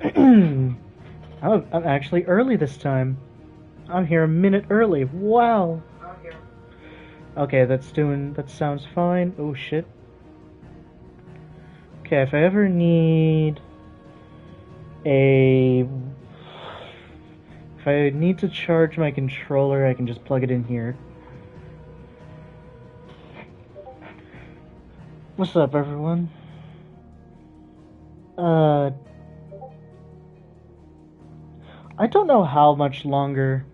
I'm actually early this time. I'm here a minute early. Wow. Okay, that sounds fine. Oh shit. Okay, if I ever need a if I need to charge my controller, I can just plug it in here. What's up, everyone? Uh, I don't know how much longer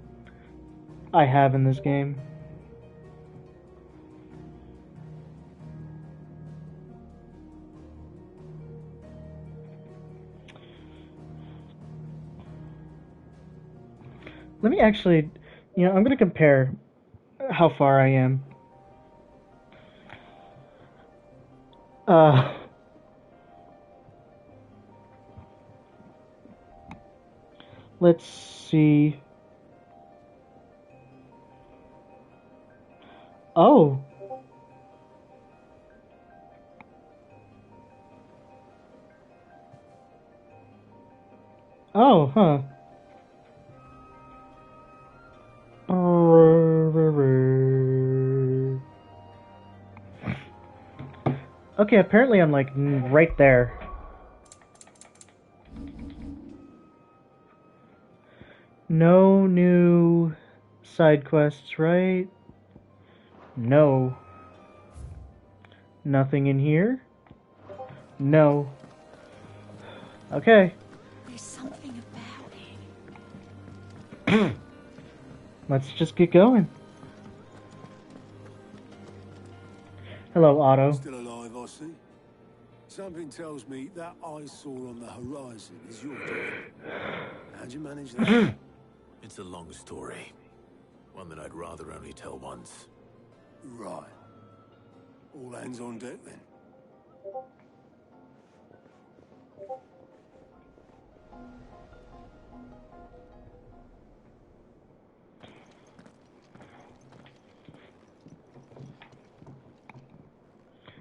I have in this game. Let me actually, I'm gonna compare how far I am. Uh, let's see. Oh. Oh, huh. Okay, apparently I'm like right there. No new side quests, right? No. Nothing in here? No. Okay. There's something about it. Let's just get going. Hello, Otto. Still alive, I see. Something tells me that eyesore on the horizon is your doing. How'd you manage that? It's a long story. One that I'd rather only tell once. Right. All hands on deck then.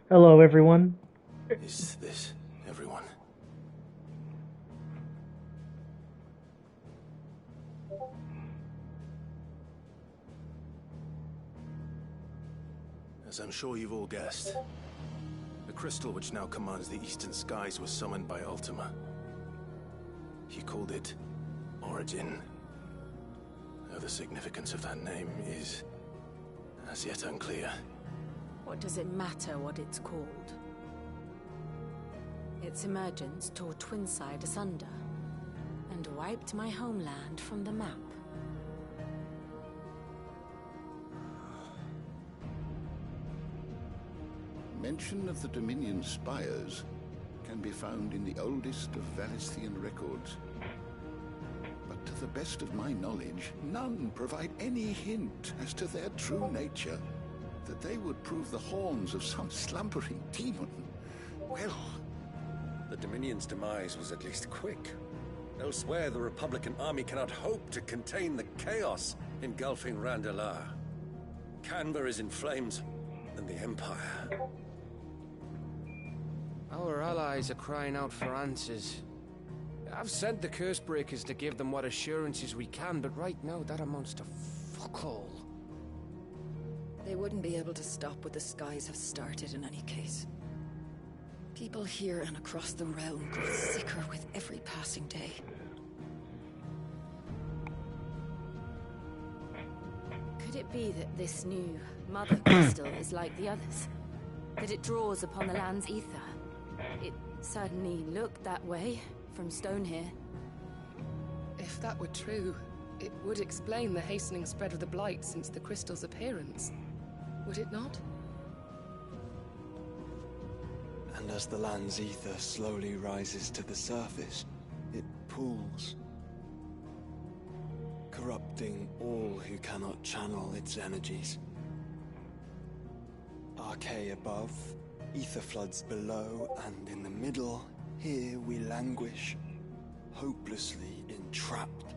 Hello, everyone. Is this everyone? As I'm sure you've all guessed, the crystal which now commands the eastern skies was summoned by Ultima. He called it Origin. Though the significance of that name is as yet unclear. What does it matter what it's called? Its emergence tore Twinside asunder and wiped my homeland from the map. Mention of the Dominion spires can be found in the oldest of Valisthian records. But to the best of my knowledge, none provide any hint as to their true nature. That they would prove the horns of some slumbering demon. Well... The Dominion's demise was at least quick. Elsewhere, the Republican army cannot hope to contain the chaos engulfing Randalar. Canberra is in flames, and the Empire... Our allies are crying out for answers. I've sent the Cursebreakers to give them what assurances we can, but right now that amounts to fuck all. They wouldn't be able to stop what the skies have started in any case. People here and across the realm grow sicker with every passing day. Could it be that this new Mother Crystal is like the others? That it draws upon the land's ether? It certainly looked that way from stone here. If that were true, it would explain the hastening spread of the Blight since the crystal's appearance. Would it not? And as the land's ether slowly rises to the surface, it pools, corrupting all who cannot channel its energies. Archaea above, ether floods below, and in the middle, here we languish, hopelessly entrapped.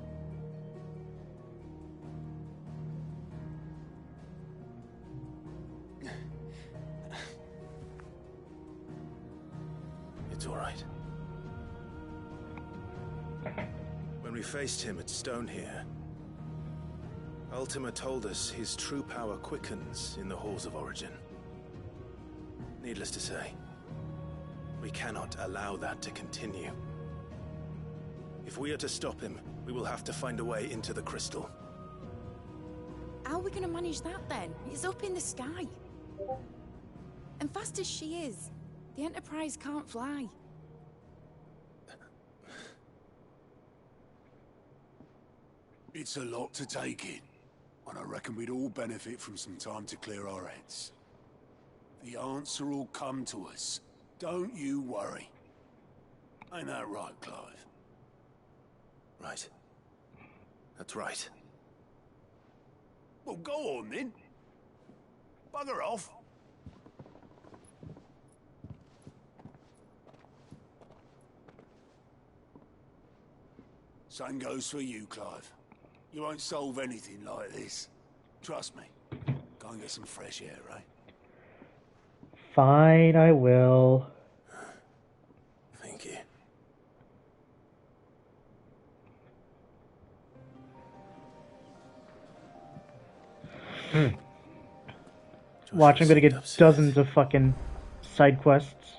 It's all right. We faced him at Stone here. Ultima told us his true power quickens in the halls of Origin. Needless to say, we cannot allow that to continue. If we are to stop him, we will have to find a way into the crystal. How are we going to manage that then? It's up in the sky. And fast as she is, the Enterprise can't fly. It's a lot to take in, and I reckon we'd all benefit from some time to clear our heads. The answer will come to us. Don't you worry. Ain't that right, Clive? Right. That's right. Well, go on then. Bugger off. Same goes for you, Clive. You won't solve anything like this. Trust me. Go and get some fresh air, eh? Fine, I will. Thank you. Watch, I'm gonna get dozens of fucking side quests.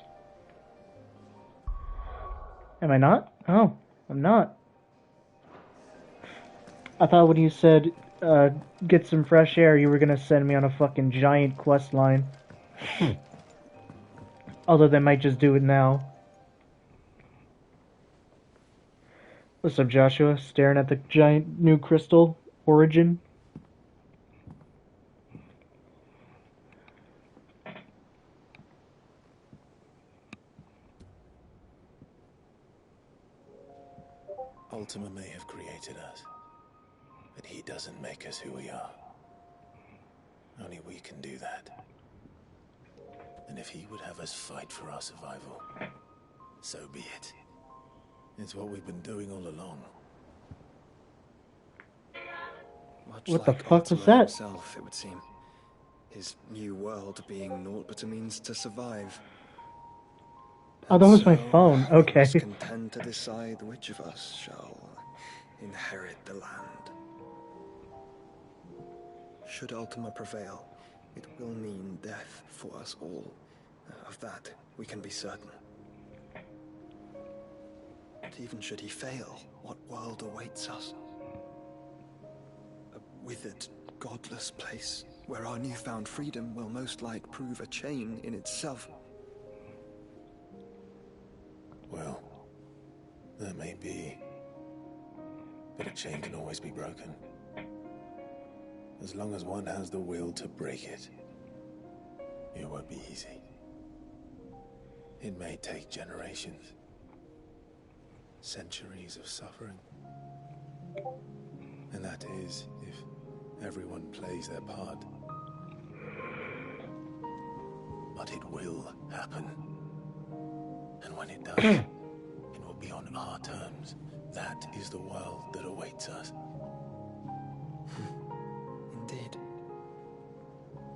Am I not? Oh, I'm not. I thought when you said, get some fresh air, you were gonna send me on a fucking giant quest line. Although they might just do it now. What's up, Joshua? Staring at the giant new crystal Origin? Ultima may have created us, but he doesn't make us who we are. Only we can do that. And if he would have us fight for our survival, so be it. It's what we've been doing all along. Much What the like fuck was Ultima that? himself, it would seem. His new world being naught but a means to survive. Oh, that was my So, phone. we Okay. must contend to decide which of us shall inherit the land. Should Ultima prevail, it will mean death for us all. Of that, we can be certain. But even should he fail, what world awaits us? A withered, godless place where our newfound freedom will most like prove a chain in itself. Well, that may be, but a chain can always be broken. As long as one has the will to break it, it won't be easy. It may take generations, centuries of suffering. And that is if everyone plays their part. But it will happen. And when it does, it will be on our terms. That is the world that awaits us. Indeed.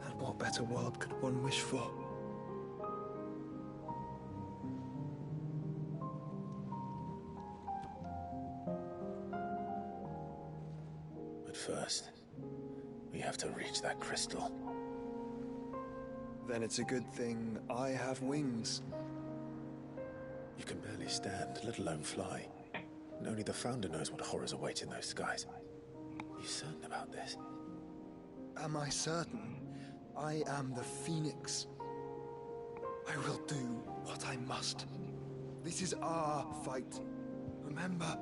And what better world could one wish for? But first, we have to reach that crystal. Then it's a good thing I have wings. You can barely stand, let alone fly. And only the Founder knows what horrors await in those skies. Are you certain about this? Am I certain? I am the Phoenix. I will do what I must. This is our fight. Remember?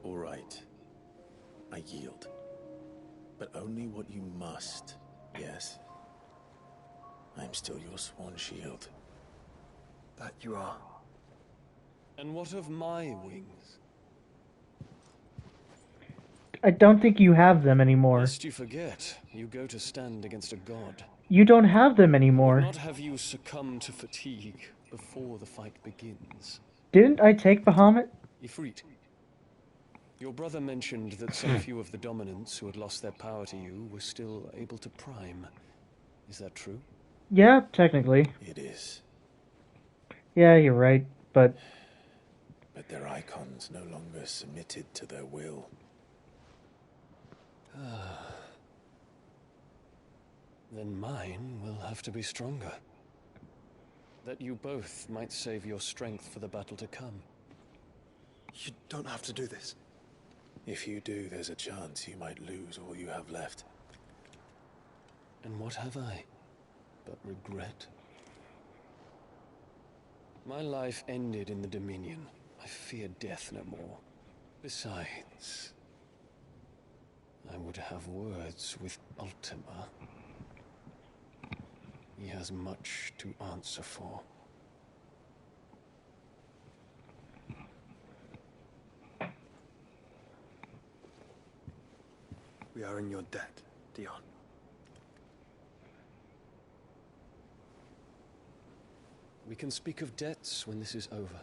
All right. I yield. But only what you must, yes? I'm still your swan shield. That you are. And what of my wings? I don't think you have them anymore. Lest you forget, you go to stand against a god. You don't have them anymore. Not have you succumb to fatigue before the fight begins. Didn't I take Bahamut? Ifrit, your brother mentioned that some few of the dominants who had lost their power to you were still able to prime. Is that true? Yeah, technically. It is. Yeah, you're right, but... But their icons no longer submitted to their will. Then mine will have to be stronger. That you both might save your strength for the battle to come. You don't have to do this. If you do, there's a chance you might lose all you have left. And what have I but regret? My life ended in the Dominion. I fear death no more. Besides, I would have words with Ultima. He has much to answer for. We are in your debt, Dion. We can speak of debts when this is over.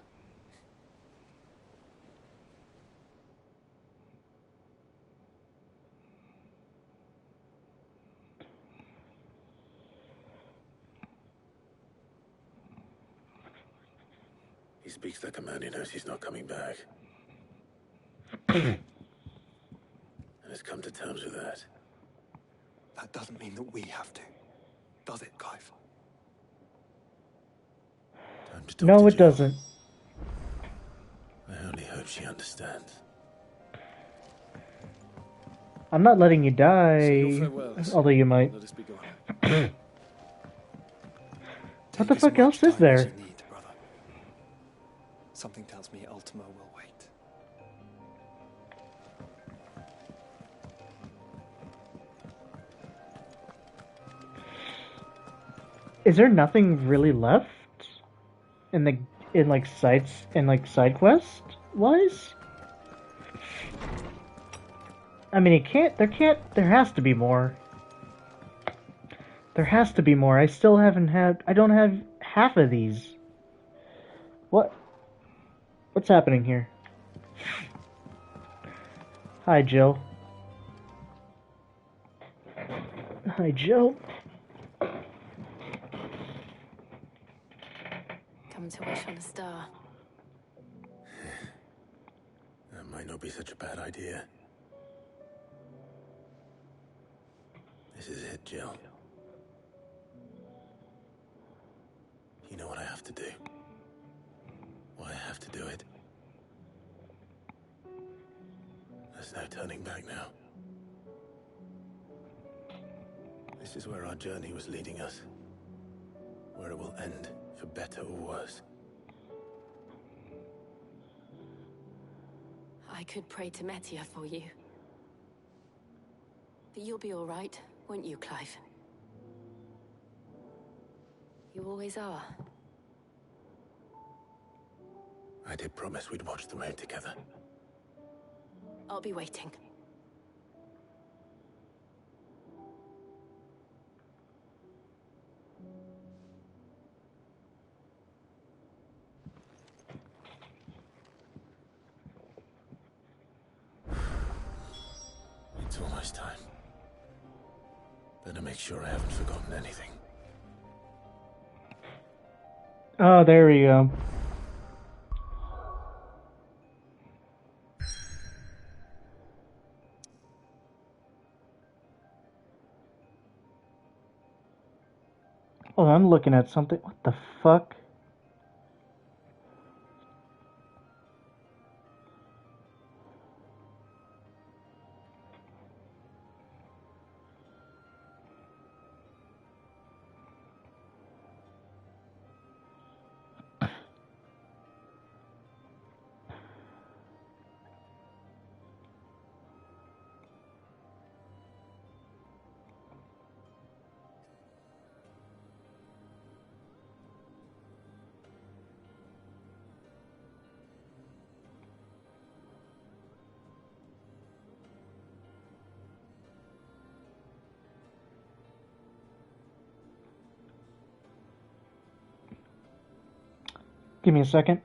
He speaks like a man who knows he's not coming back. And has come to terms with that. That doesn't mean that we have to. Does it, Clive? Time to talk No, to it Jill. doesn't. I only hope she understands. I'm not letting you Say die. your farewells. Although you might. Let us be gone. What the Take as fuck else much is time as there? you need, brother. Something tells me Ultima will wait. Is there nothing really left? In like side quest wise? I mean, there has to be more. There has to be more. I don't have half of these. What's happening here? Hi, Jill. Hi, Jill. Come to wish on a star. That might not be such a bad idea. This is it, Jill. You know what I have to do. Why I have to do it. There's no turning back now. This is where our journey was leading us. Where it will end, for better or worse. I could pray to Metia for you. But you'll be all right, won't you, Clive? You always are. I did promise we'd watch the road together. I'll be waiting. It's almost time. Better make sure I haven't forgotten anything. Oh, there we go. Oh, I'm looking at something. What the fuck? Give me a second.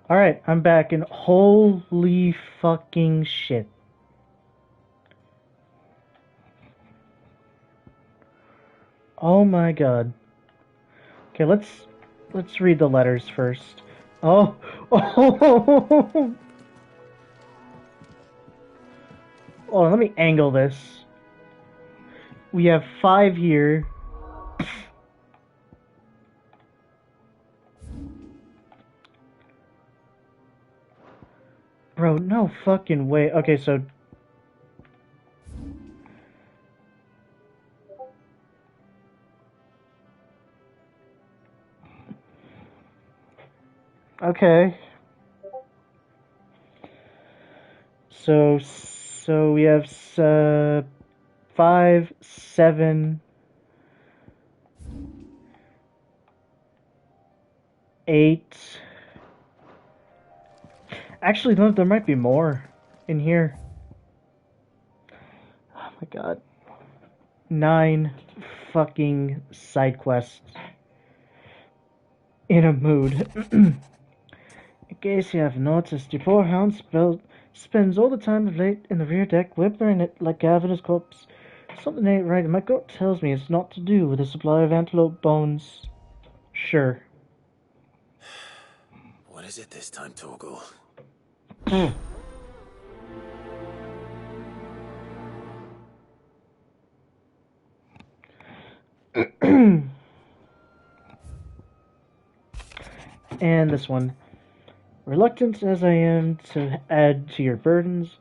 Alright, I'm back, and holy fucking shit. Oh my god. Okay, let's read the letters first. Oh, oh, oh, let me angle this. We have 5 here. Bro, no fucking way. Okay, so okay. So we have 5, 7, 8. Actually, no, there might be more in here. Oh my god. 9 fucking side quests. In a mood. In case you have noticed, your poor hound spends all the time of late in the rear deck whimpering it like Gavin's corpse. Something ain't right, and my gut tells me it's not to do with the supply of antelope bones. Sure. What is it this time, Torgal? And this one. Reluctant as I am to add to your burdens,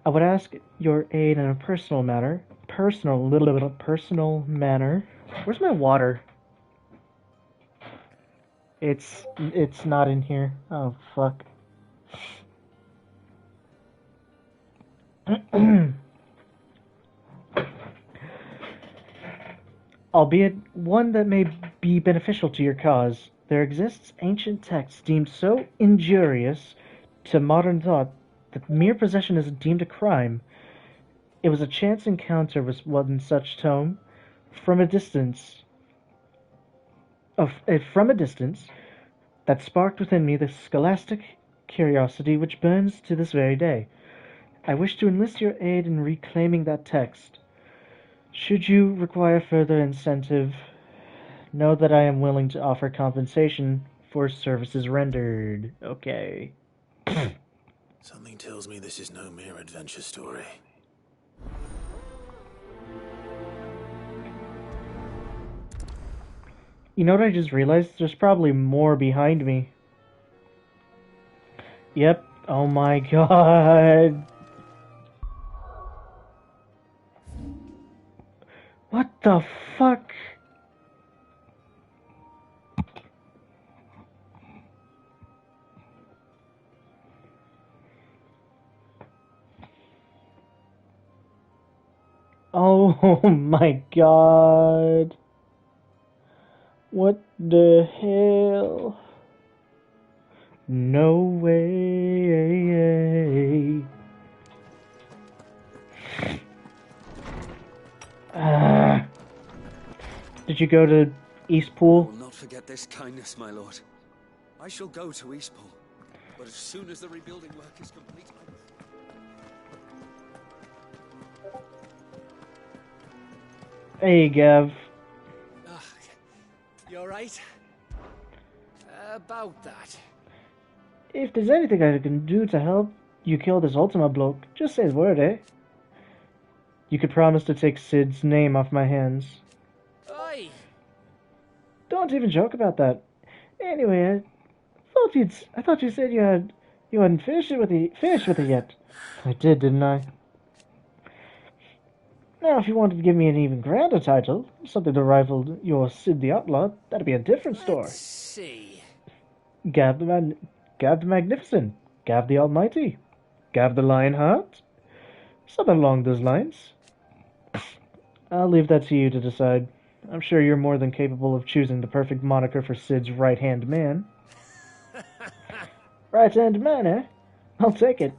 I would ask your aid in a personal manner. Personal manner. Where's my water? It's not in here. Oh fuck. Albeit one that may be beneficial to your cause. There exists ancient texts deemed so injurious to modern thought that mere possession is deemed a crime. It was a chance encounter with one such tome. From a distance, from a distance, that sparked within me the scholastic curiosity which burns to this very day. I wish to enlist your aid in reclaiming that text. Should you require further incentive, know that I am willing to offer compensation for services rendered. Okay. Something tells me this is no mere adventure story. You know what I just realized? There's probably more behind me. Yep. Oh my god. What the fuck? Oh my god. What the hell? No way. Did you go to Eastpool? I will not forget this kindness, my lord. I shall go to Eastpool, but as soon as the rebuilding work is complete, Hey, Gav. You alright? About that. If there's anything I can do to help you kill this Ultima bloke, just say the word, eh? You could promise to take Sid's name off my hands. Oi! Don't even joke about that. Anyway, I thought you said you hadn't finished with it yet. I did, didn't I? Now, if you wanted to give me an even grander title, something to rival your Sid the Outlaw, that'd be a different story. Let's see. Gav the Magnificent, Gav the Almighty, Gav the Lionheart, something along those lines. I'll leave that to you to decide. I'm sure you're more than capable of choosing the perfect moniker for Sid's right-hand man. Right-hand man, eh? I'll take it.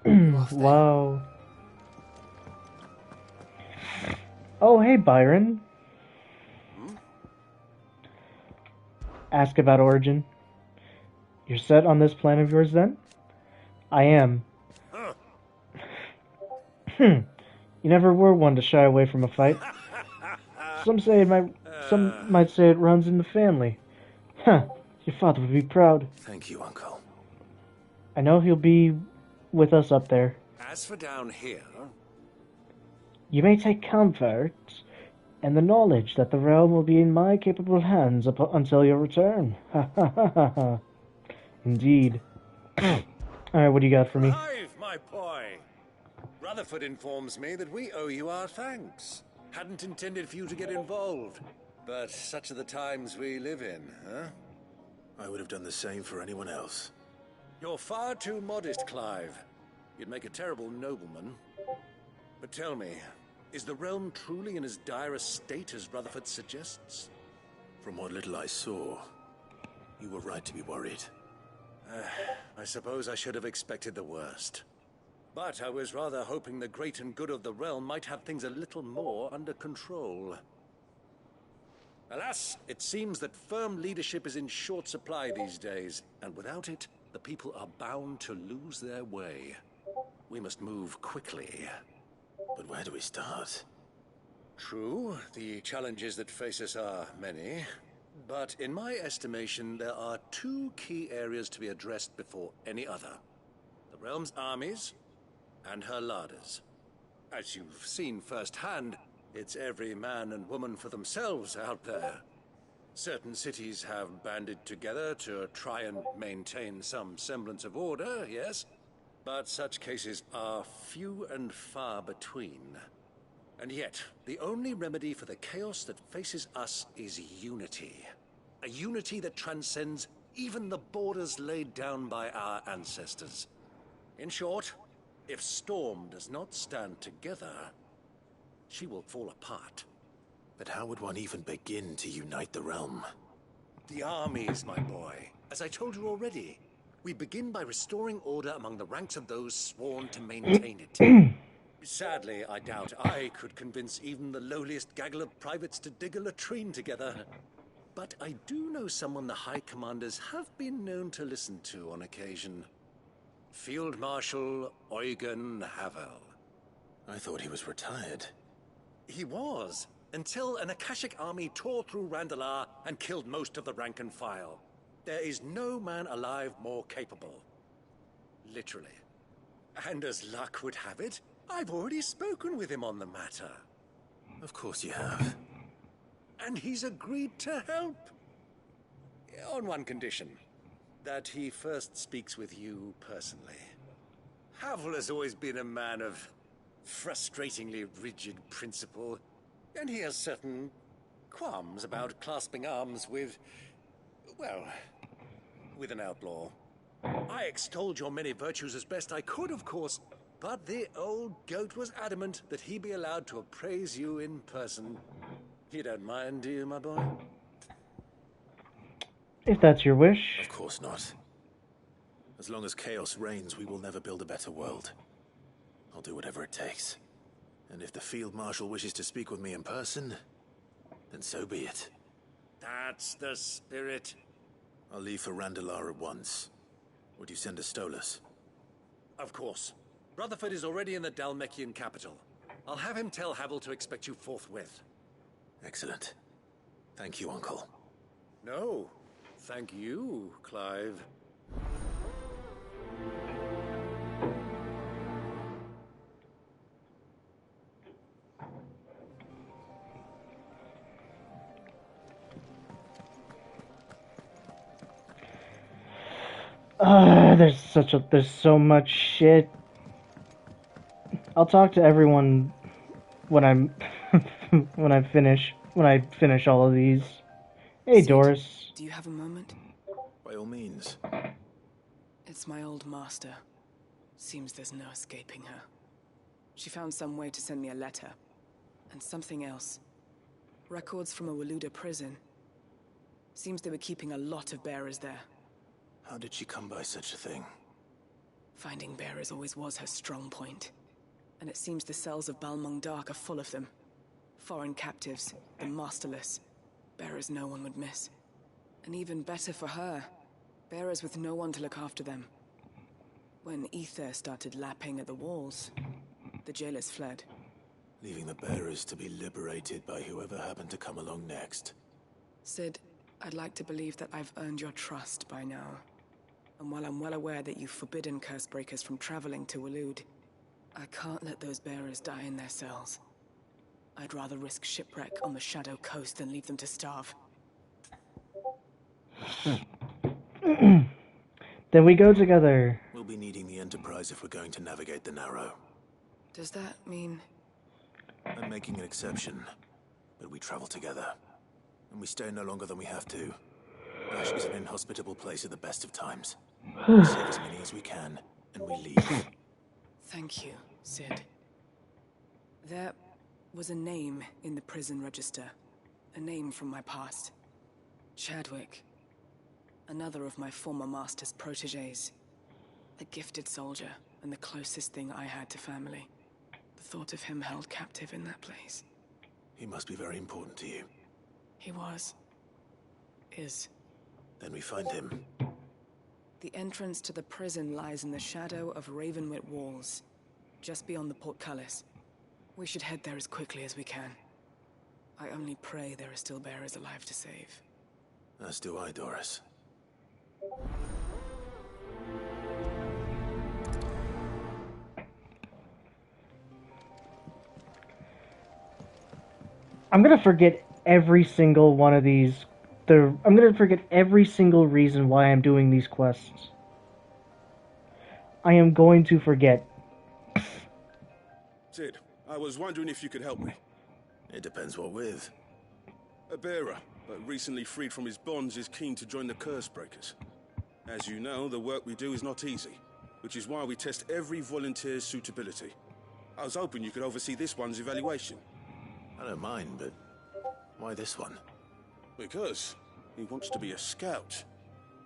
Wow. Oh, hey, Byron. Ask about Origin. You're set on this plan of yours then? I am. Huh. You never were one to shy away from a fight. Some might say it runs in the family. Huh. Your father would be proud. Thank you, Uncle. I know he'll be with us up there. As for down here, You may take comfort in the knowledge that the realm will be in my capable hands until your return. Ha ha ha ha ha. Indeed. Alright, what do you got for me? Clive, my boy. Rutherford informs me that we owe you our thanks. Hadn't intended for you to get involved, but such are the times we live in, huh? I would have done the same for anyone else. You're far too modest, Clive. You'd make a terrible nobleman. But tell me, is the realm truly in as dire a state as Rutherford suggests? From what little I saw, you were right to be worried. I suppose I should have expected the worst. But I was rather hoping the great and good of the realm might have things a little more under control. Alas, it seems that firm leadership is in short supply these days, and without it, the people are bound to lose their way. We must move quickly. But where do we start? True, the challenges that face us are many. But in my estimation, there are two key areas to be addressed before any other. The realm's armies and her larders. As you've seen firsthand, it's every man and woman for themselves out there. Certain cities have banded together to try and maintain some semblance of order, yes? But such cases are few and far between. And yet, the only remedy for the chaos that faces us is unity. A unity that transcends even the borders laid down by our ancestors. In short, if Storm does not stand together, she will fall apart. But how would one even begin to unite the realm? The armies, my boy. As I told you already, we begin by restoring order among the ranks of those sworn to maintain it. Sadly, I doubt I could convince even the lowliest gaggle of privates to dig a latrine together. But I do know someone the High Commanders have been known to listen to on occasion. Field Marshal Eugen Havel. I thought he was retired. He was, until an Akashic army tore through Randalar and killed most of the rank and file. There is no man alive more capable. Literally. And as luck would have it, I've already spoken with him on the matter. Of course you have. And he's agreed to help. On one condition. That he first speaks with you personally. Havel has always been a man of frustratingly rigid principle, and he has certain qualms about clasping arms with, well, with an outlaw. I extolled your many virtues as best I could, of course, but the old goat was adamant that he be allowed to appraise you in person. You don't mind, do you, my boy? If that's your wish. Of course not. As long as chaos reigns, we will never build a better world. I'll do whatever it takes. And if the Field Marshal wishes to speak with me in person, then so be it. That's the spirit. I'll leave for Randalar at once. Would you send a Stolas? Of course. Rutherford is already in the Dalmekian capital. I'll have him tell Havel to expect you forthwith. Excellent. Thank you, Uncle. No. Thank you, Clive. There's so much shit. I'll talk to everyone when I'm when I finish all of these. Hey, Sid, Doris. do you have a moment? By all means. It's my old master. Seems there's no escaping her. She found some way to send me a letter. And something else. Records from a Waluda prison. Seems they were keeping a lot of bearers there. How did she come by such a thing? Finding bearers always was her strong point. And it seems the cells of Balmung Dark are full of them. Foreign captives, the masterless. Bearers no one would miss. And even better for her, Bearers with no one to look after them. When ether started lapping at the walls, the jailers fled. Leaving the bearers to be liberated by whoever happened to come along next. Sid, I'd like to believe that I've earned your trust by now. And while I'm well aware that you've forbidden Cursebreakers from traveling to Waloed, I can't let those bearers die in their cells. I'd rather risk shipwreck on the Shadow Coast than leave them to starve. Then we go together. We'll be needing the Enterprise if we're going to navigate the Narrow. Does that mean... I'm making an exception, but we travel together. And we stay no longer than we have to. Ash is an inhospitable place at the best of times. We save as many as we can, and we leave. Thank you, Sid. There was a name in the prison register. A name from my past. Chadwick. Another of my former master's protégés. A gifted soldier, and the closest thing I had to family. The thought of him held captive in that place. He must be very important to you. He was. Is. Then we find him. The entrance to the prison lies in the shadow of Ravenwit Walls, just beyond the portcullis. We should head there as quickly as we can. I only pray there are still bearers alive to save. As do I, Doris. I'm gonna forget every single one of these. I'm gonna forget every single reason why I'm doing these quests. I am going to forget. Sid, I was wondering if you could help me. It depends what with. A bearer, but recently freed from his bonds, is keen to join the Cursebreakers. As you know, the work we do is not easy, which is why we test every volunteer's suitability. I was hoping you could oversee this one's evaluation. I don't mind, but why this one? Because he wants to be a scout.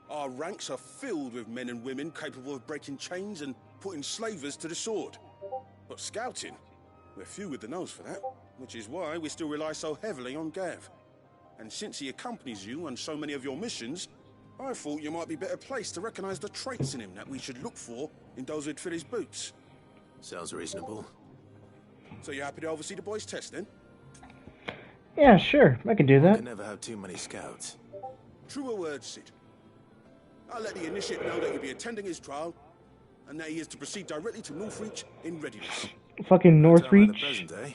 Our ranks are filled with men and women capable of breaking chains and putting slavers to the sword. But scouting, we're few with the nose for that, which is why we still rely so heavily on Gav. And since he accompanies you on so many of your missions, I thought you might be better placed to recognize the traits in him that we should look for in those who'd fill his boots. Sounds reasonable. So you're happy to oversee the boys' test, then? Yeah, sure. I can do You that. can never have too many scouts. Truer words, Sid. I'll let the initiate know that you'll be attending his trial, and that he is to proceed directly to Northreach in readiness. Fucking No time like the Northreach. present, eh?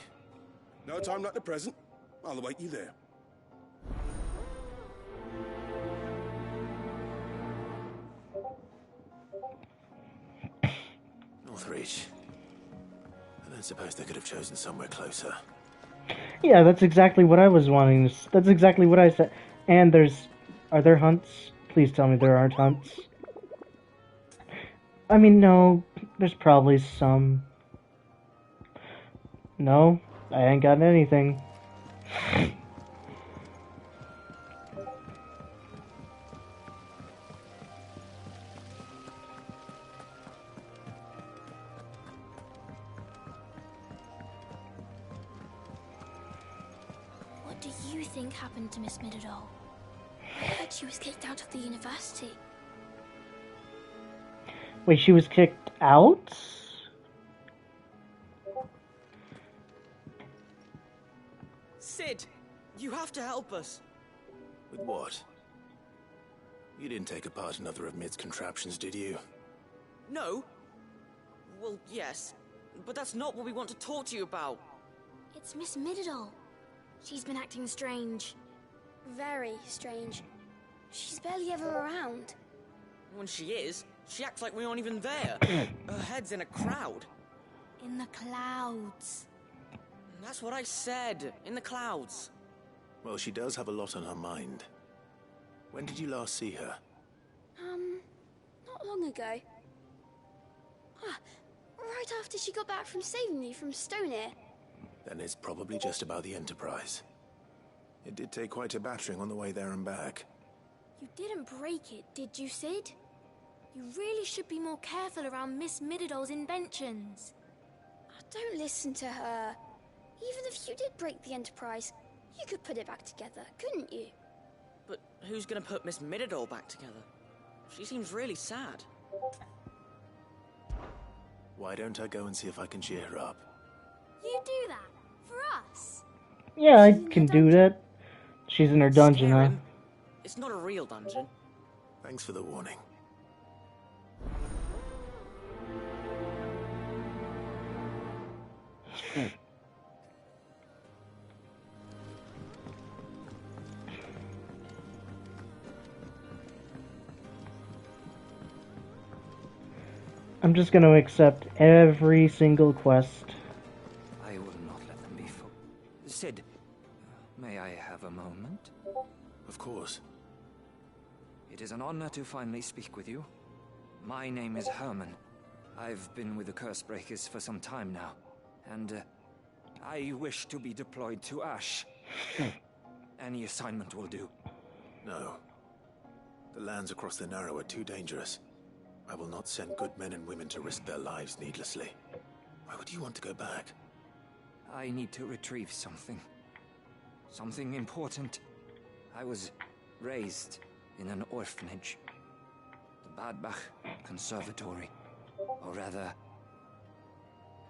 No time like the present. I'll await you there. Northreach. I don't suppose they could have chosen somewhere closer. Yeah, that's exactly what I was wanting. That's exactly what I said. And are there hunts? Please tell me there aren't hunts. I mean, no, there's probably some. No, I ain't got anything. What do you think happened to Miss Middledore? I heard she was kicked out of the university. Wait, she was kicked out? Sid, you have to help us. With what? You didn't take apart another of Mid's contraptions, did you? No? Well, yes. But that's not what we want to talk to you about. It's Miss Middledore. She's been acting strange. Very strange. She's barely ever around. When she is, she acts like we aren't even there. Her head's in a crowd. In the clouds. That's what I said. In the clouds. Well, she does have a lot on her mind. When did you last see her? Not long ago. Right after she got back from saving me from Stonear. Then it's probably just about the Enterprise. It did take quite a battering on the way there and back. You didn't break it, did you, Sid? You really should be more careful around Miss Middeldore's inventions. Don't listen to her. Even if you did break the Enterprise, you could put it back together, couldn't you? But who's gonna put Miss Middledore back together? She seems really sad. Why don't I go and see if I can cheer her up? You do that? For us? Yeah, I can do that. She's in her dungeon, huh? It's not a real dungeon. Thanks for the warning. I'm just gonna accept every single quest. I will not let them be full. Sid, may I have a moment? Of course. It is an honor to finally speak with you. My name is Herman. I've been with the Cursebreakers for some time now, and I wish to be deployed to Ash. Any assignment will do. No. The lands across the Narrow are too dangerous. I will not send good men and women to risk their lives needlessly. Why would you want to go back? I need to retrieve something. Something important. I was raised in an orphanage. The Badbach Conservatory. Or rather,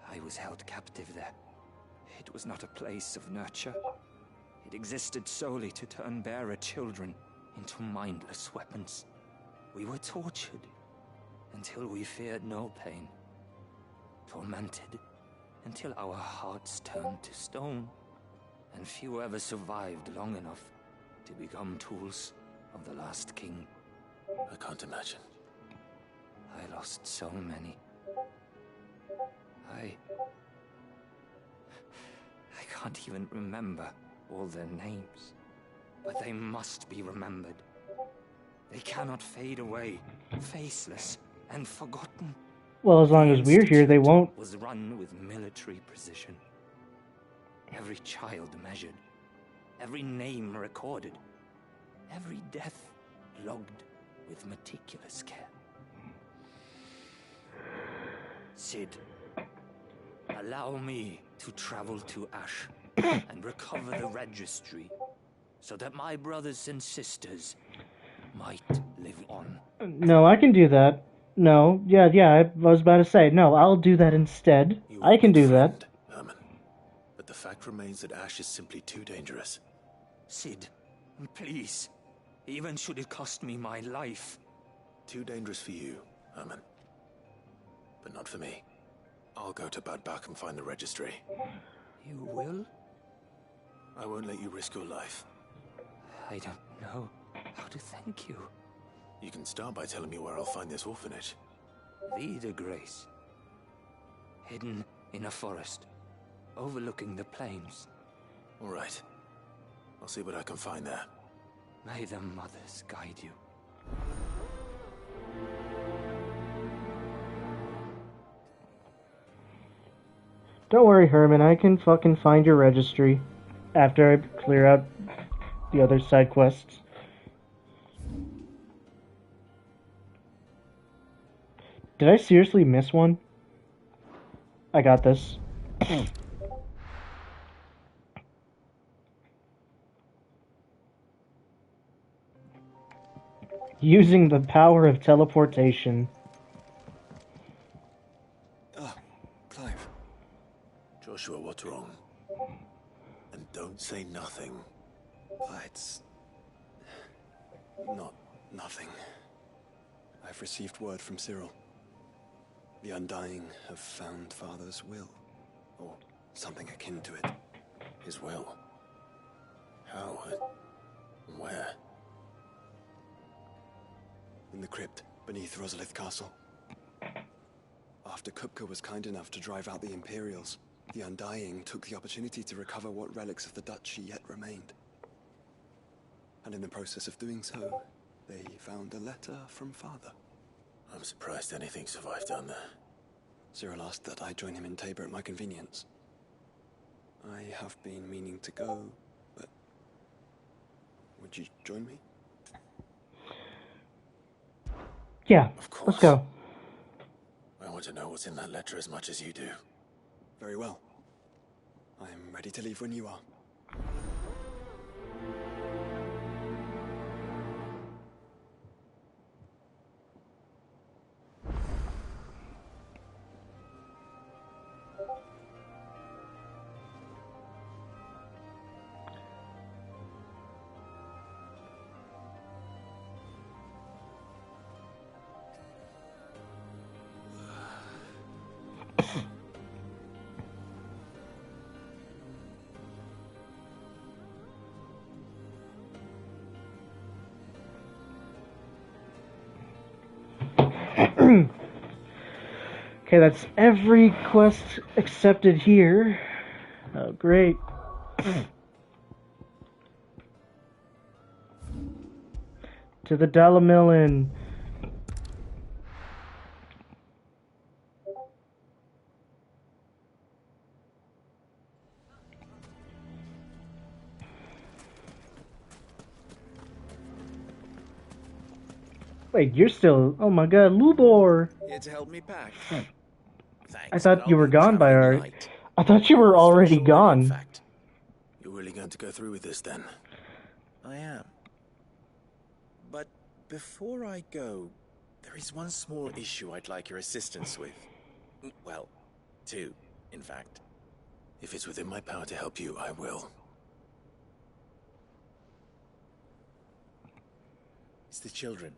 I was held captive there. It was not a place of nurture. It existed solely to turn bearer children into mindless weapons. We were tortured until we feared no pain. Tormented until our hearts turned to stone. And few ever survived long enough to become tools of the last king. I can't imagine. I lost so many. I can't even remember all their names. But they must be remembered. They cannot fade away, faceless and forgotten. Well, as long as we're here, they won't. Was run with military precision. Every child measured, every name recorded, every death logged with meticulous care. Sid, allow me to travel to Ash and recover the registry so that my brothers and sisters might live on. No, I can do that. No, yeah, I was about to say, no, I'll do that instead. I can do that. Herman. But the fact remains that Ash is simply too dangerous. Sid, please. Even should it cost me my life. Too dangerous for you, Herman. But not for me. I'll go to Badbach and find the registry. You will? I won't let you risk your life. I don't know how to thank you. You can start by telling me where I'll find this orphanage. Vida Grace. Hidden in a forest, overlooking the plains. All right. I'll see what I can find there. May the mothers guide you. Don't worry, Herman, I can fucking find your registry after I clear out the other side quests. Did I seriously miss one? I got this. Using the power of teleportation. Ah, Clive. Joshua, what's wrong? And don't say nothing. It's not nothing. I've received word from Cyril. The Undying have found Father's will, or something akin to it. His will? How? Where? In the crypt beneath Rosalith Castle. After Kupka was kind enough to drive out the Imperials, the Undying took the opportunity to recover what relics of the Duchy yet remained. And in the process of doing so, they found a letter from Father. I'm surprised anything survived down there. Cyril asked that I join him in Tabor at my convenience. I have been meaning to go, but would you join me? Yeah, of course. Let's go. I want to know what's in that letter as much as you do. Very well. I'm ready to leave when you are. Okay, that's every quest accepted here. Oh, great. To the Dalamilin. Wait, you're still... Oh my god, Lubor! Here to help me pack. I Thanks, but thought you I'll were be gone by traveling already. light. I thought you were already gone. You're really going to go through with this then? I am. But before I go, there is one small issue I'd like your assistance with. Well, two, in fact. If it's within my power to help you, I will. It's the children.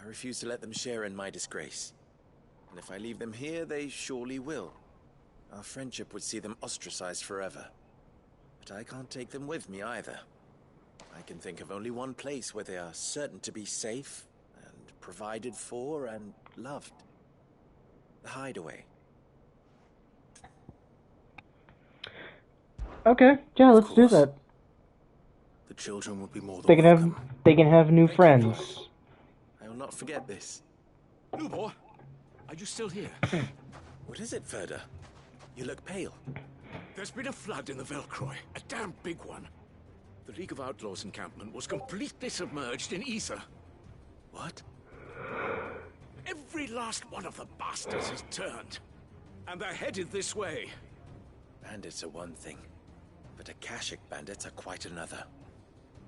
I refuse to let them share in my disgrace. And if I leave them here, they surely will. Our friendship would see them ostracized forever. But I can't take them with me either. I can think of only one place where they are certain to be safe, and provided for, and loved. The Hideaway. Okay, yeah, let's do that. The children will be more than They can have new friends. I will not forget this. Lubor, are you still here? What is it, Ferda? You look pale. There's been a flood in the Velcroy, a damn big one. The League of Outlaws encampment was completely submerged in ether. What? Every last one of the bastards has turned. And they're headed this way. Bandits are one thing, but Akashic bandits are quite another.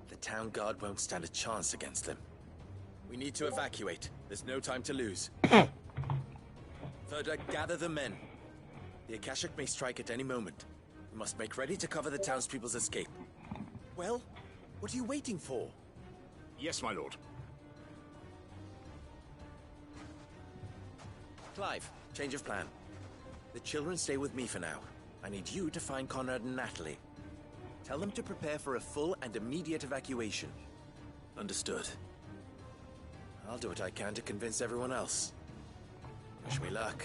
The town guard won't stand a chance against them. We need to evacuate. There's no time to lose. Ferda, gather the men. The Akashic may strike at any moment. We must make ready to cover the townspeople's escape. Well, what are you waiting for? Yes, my lord. Clive, change of plan. The children stay with me for now. I need you to find Conrad and Natalie. Tell them to prepare for a full and immediate evacuation. Understood. I'll do what I can to convince everyone else. Wish me luck.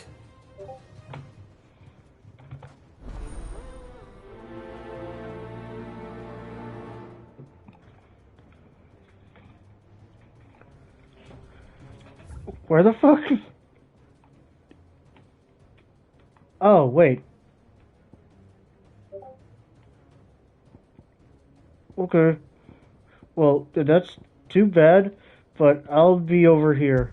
Where the fuck? Oh, wait. Okay. Well, that's too bad, but I'll be over here.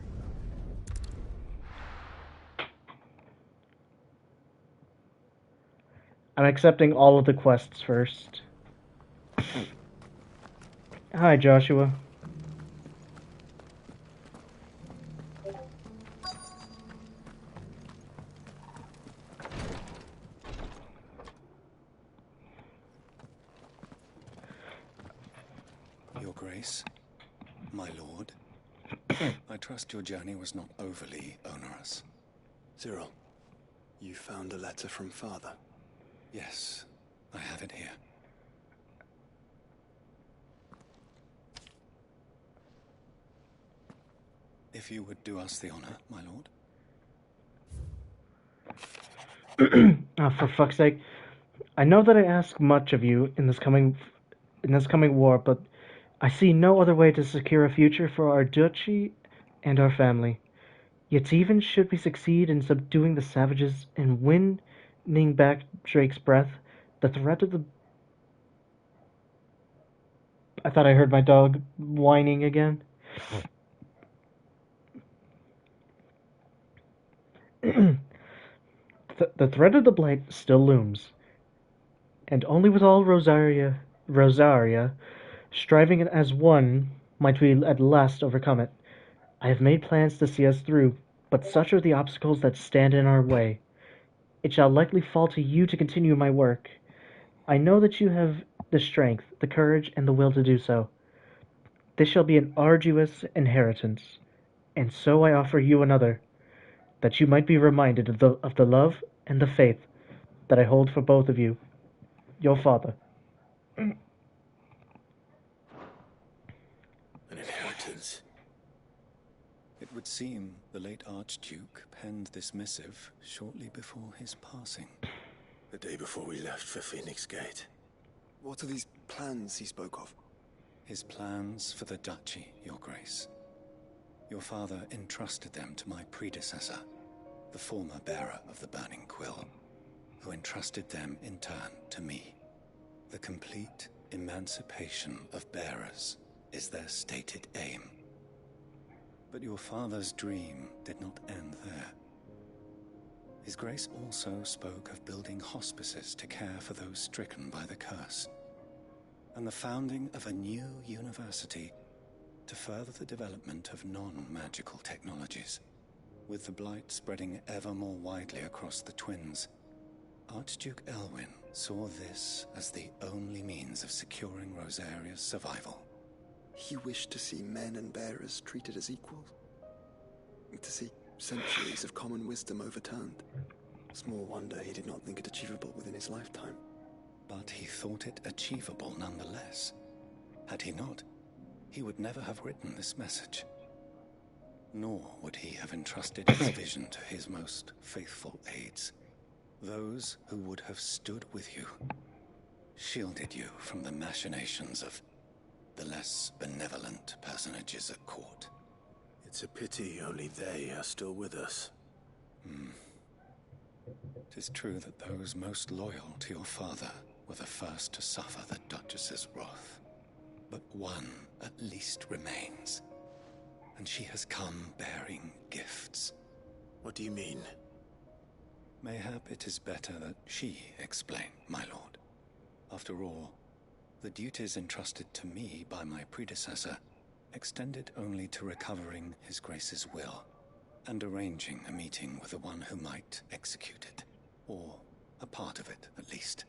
I'm accepting all of the quests first. Hi, Joshua. Your Grace, my lord, I trust your journey was not overly onerous. Cyril, you found a letter from Father? Yes, I have it here. If you would do us the honor, my lord. Oh, for fuck's sake. I know that I ask much of you in this coming war, but I see no other way to secure a future for our duchy and our family. Yet even should we succeed in subduing the savages and winning back Drake's breath, the threat of the... I thought I heard my dog whining again. The threat of the Blight still looms, and only with all Rosaria striving as one might we at last overcome it. I have made plans to see us through, but such are the obstacles that stand in our way. It shall likely fall to you to continue my work. I know that you have the strength, the courage, and the will to do so. This shall be an arduous inheritance, and so I offer you another, that you might be reminded of the love and the faith that I hold for both of you. Your father. An inheritance? It would seem The late Archduke penned this missive shortly before his passing. The day before we left for Phoenix Gate. What are these plans he spoke of? His plans for the duchy, Your Grace. Your father entrusted them to my predecessor, the former bearer of the Burning Quill, who entrusted them in turn to me. The complete emancipation of bearers is their stated aim. But your father's dream did not end there. His Grace also spoke of building hospices to care for those stricken by the curse, and the founding of a new university to further the development of non-magical technologies. With the blight spreading ever more widely across the twins, Archduke Elwyn saw this as the only means of securing Rosaria's survival. He wished to see men and bearers treated as equals. To see centuries of common wisdom overturned. Small wonder he did not think it achievable within his lifetime. But he thought it achievable nonetheless. Had he not, he would never have written this message. Nor would he have entrusted his vision to his most faithful aides, those who would have stood with you, shielded you from the machinations of the less benevolent personages at court. It's a pity only they are still with us. It is true that those most loyal to your father were the first to suffer the Duchess's wrath. But one at least remains, and she has come bearing gifts. What do you mean? Mayhap it is better that she explain, my lord. After all, the duties entrusted to me by my predecessor extended only to recovering His Grace's will and arranging a meeting with the one who might execute it, or a part of it at least.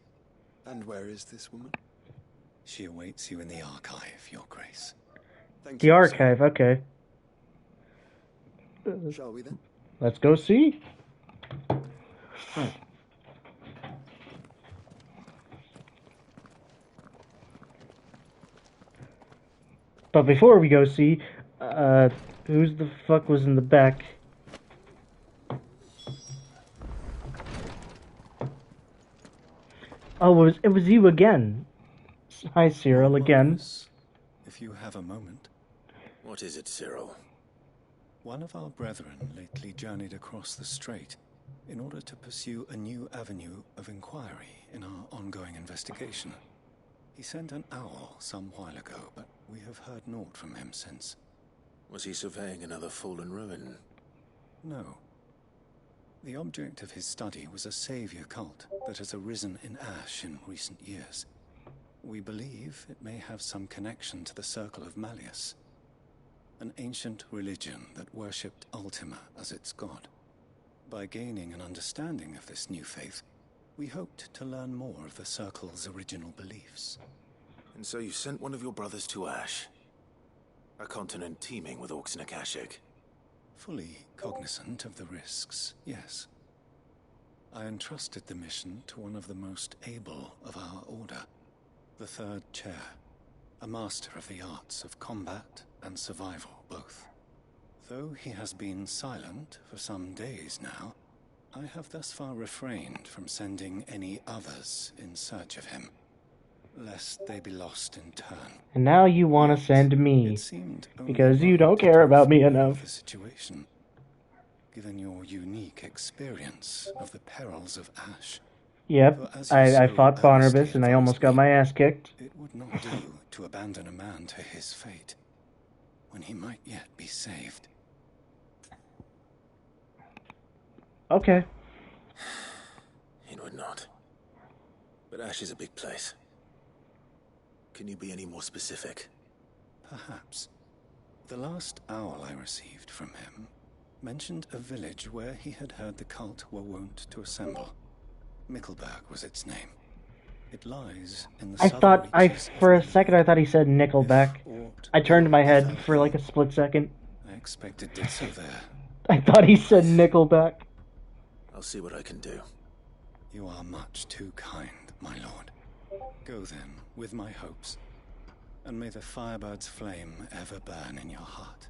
And where is this woman? She awaits you in the archive, Your Grace. The archive, okay. Shall we then? Let's go see. But before we go see, who's the fuck was in the back? Oh, it was you again. Hi, Cyril, again. If you have a moment. What is it, Cyril? One of our brethren lately journeyed across the strait in order to pursue a new avenue of inquiry in our ongoing investigation. He sent an owl some while ago, but we have heard naught from him since. Was he surveying another fallen ruin? No. The object of his study was a savior cult that has arisen in Ash in recent years. We believe it may have some connection to the Circle of Malleus, an ancient religion that worshipped Ultima as its god. By gaining an understanding of this new faith, we hoped to learn more of the Circle's original beliefs. And so you sent one of your brothers to Ash? A continent teeming with orcs and Akashic? Fully cognizant of the risks, yes. I entrusted the mission to one of the most able of our order, the Third Chair, a master of the arts of combat and survival both. Though he has been silent for some days now, I have thus far refrained from sending any others in search of him, lest they be lost in turn. And now you want to send me, because you don't care about me enough. The situation, given your unique experience of the perils of Ash. Yep, I fought Barnabas and I almost got my ass kicked. It would not do to abandon a man to his fate, when he might yet be saved. Okay. It would not. But Ash is a big place. Can you be any more specific? Perhaps. The last owl I received from him mentioned a village where he had heard the cult were wont to assemble. Mickelberg was its name. It lies in the for a second I thought he said Nickelback. I turned my head for like a split second. I expected did so there. I thought he said Nickelback. I'll see what I can do. You are much too kind, my lord. Go then, with my hopes, and may the Firebird's flame ever burn in your heart.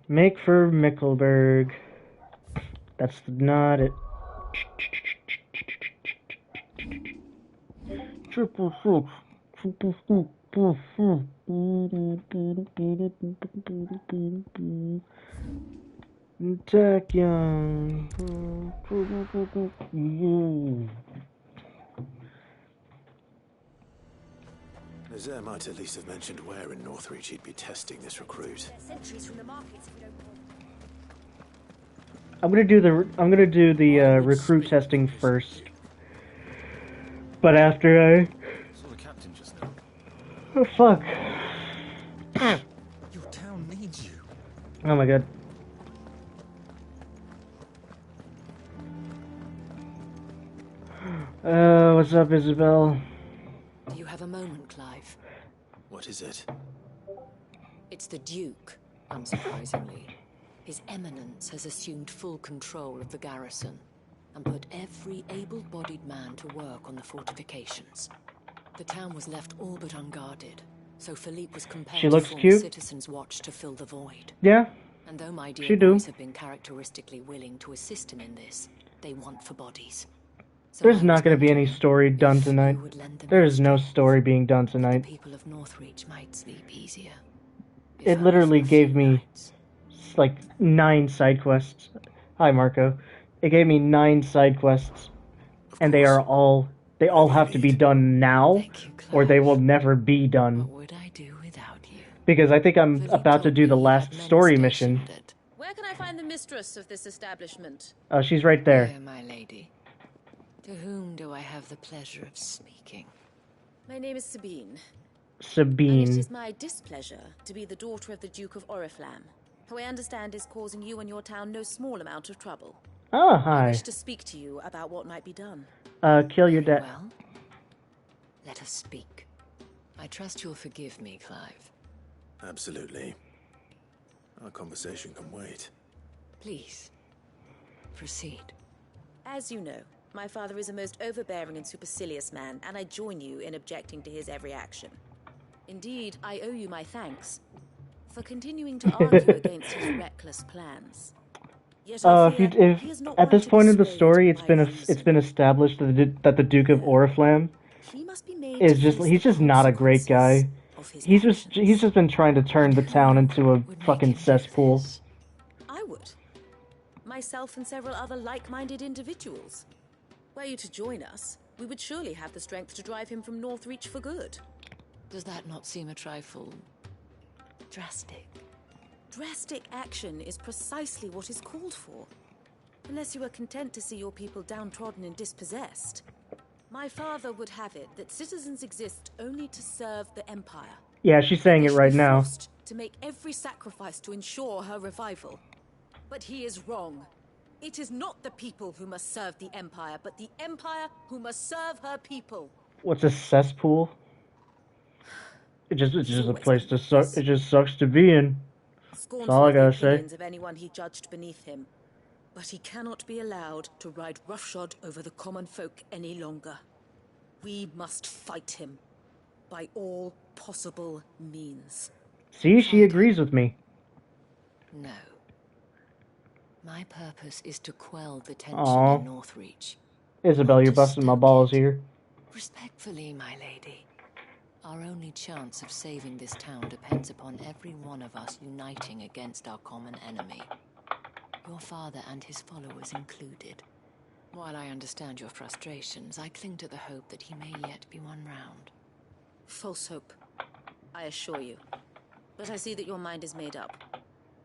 Make for Mickelberg. That's not it. Triple six. Triple six. Tech Young. Nazaire might at least have mentioned where in Northreach he'd be testing this recruit. I'm gonna do the recruit testing first. But after I Saw the captain just now. oh fuck. Your town needs you. Oh my god. What's up, Isabel? Do you have a moment, Clive? What is it? It's the Duke, unsurprisingly. His Eminence has assumed full control of the garrison and put every able-bodied man to work on the fortifications. The town was left all but unguarded, so Philippe was compelled She looks to form cute. a citizens' watch to fill the void. Yeah. And though my She dear do. boys have been characteristically willing to assist him in this, they want for bodies. So There's I not was going to be any wondering story done tonight. would lend them There is no story being done tonight. people of Northreach might sleep easier. It literally gave me like 9 side quests. Hi, Marco. It gave me 9 side quests, and they all have to be done now, or they will never be done. What would I do without you? Because I think I'm about to do the last story mission. Where can I find the mistress of this establishment? Oh, she's right there. Here, my lady. To whom do I have the pleasure of speaking? My name is Sabine. And it Sabine. is my displeasure to be the daughter of the Duke of Oriflamme, who I understand is causing you and your town no small amount of trouble. Oh, I hi. wish to speak to you about what might be done. Kill your dad. Well, let us speak. I trust you'll forgive me, Clive. Absolutely. Our conversation can wait. Please, proceed. As you know, my father is a most overbearing and supercilious man, and I join you in objecting to his every action. Indeed, I owe you my thanks for continuing to argue against his reckless plans. Yet I fear he is not at one this to point in be the story, it's been established that the Duke of Oriflamme is he's just not a great guy. He's just been trying to turn the town into a fucking cesspool. I would. Myself and several other like-minded individuals. Were you to join us, we would surely have the strength to drive him from Northreach for good. Does that not seem a trifle drastic? Drastic action is precisely what is called for. Unless you are content to see your people downtrodden and dispossessed. My father would have it that citizens exist only to serve the Empire. Yeah, she's saying it right now. To make every sacrifice to ensure her revival. But he is wrong. It is not the people who must serve the Empire, but the Empire who must serve her people. What's a cesspool? It's just a place to suck. It just sucks to be in. That's all I gotta say. Of anyone he judged beneath him, but he cannot be allowed to ride roughshod over the common folk any longer. We must fight him by all possible means. See, she agrees with me. No. My purpose is to quell the tension Aw. in Northreach. Isabel, you're busting my balls here. Respectfully, my lady. Our only chance of saving this town depends upon every one of us uniting against our common enemy. Your father and his followers included. While I understand your frustrations, I cling to the hope that he may yet be won round. False hope, I assure you. But I see that your mind is made up.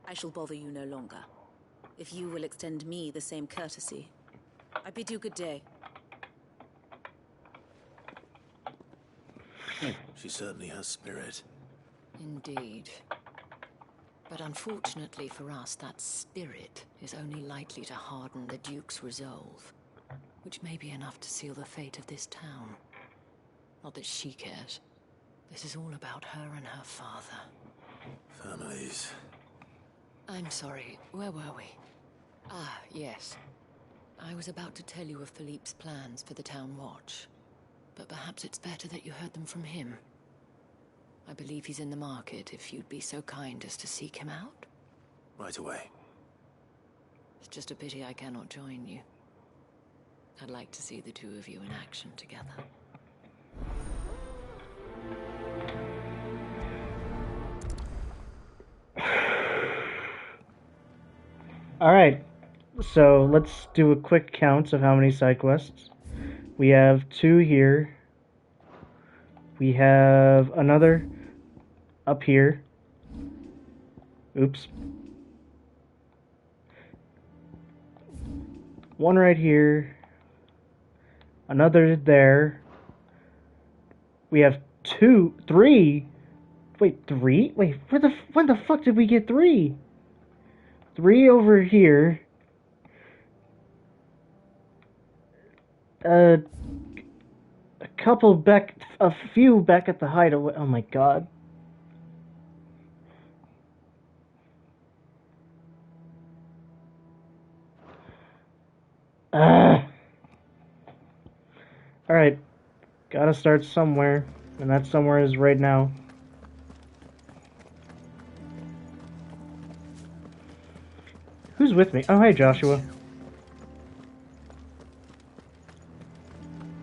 I shall bother you no longer. If you will extend me the same courtesy, I bid you good day. She certainly has spirit. Indeed. But unfortunately for us, that spirit is only likely to harden the Duke's resolve, which may be enough to seal the fate of this town. Not that she cares. This is all about her and her father. Families. I'm sorry, where were we? Ah, yes. I was about to tell you of Philippe's plans for the town watch, but perhaps it's better that you heard them from him. I believe he's in the market, if you'd be so kind as to seek him out. Right away. It's just a pity I cannot join you. I'd like to see the two of you in action together. Alright, so let's do a quick count of how many side quests. We have 2 here. We have another up here. Oops. 1 right here. Another there. We have 3. Wait, 3? Wait, when the fuck did we get 3? 3 over here. A couple back, a few back at the hideaway. Oh my god. Alright, gotta start somewhere, and that somewhere is right now. Who's with me? Oh, hey, Joshua.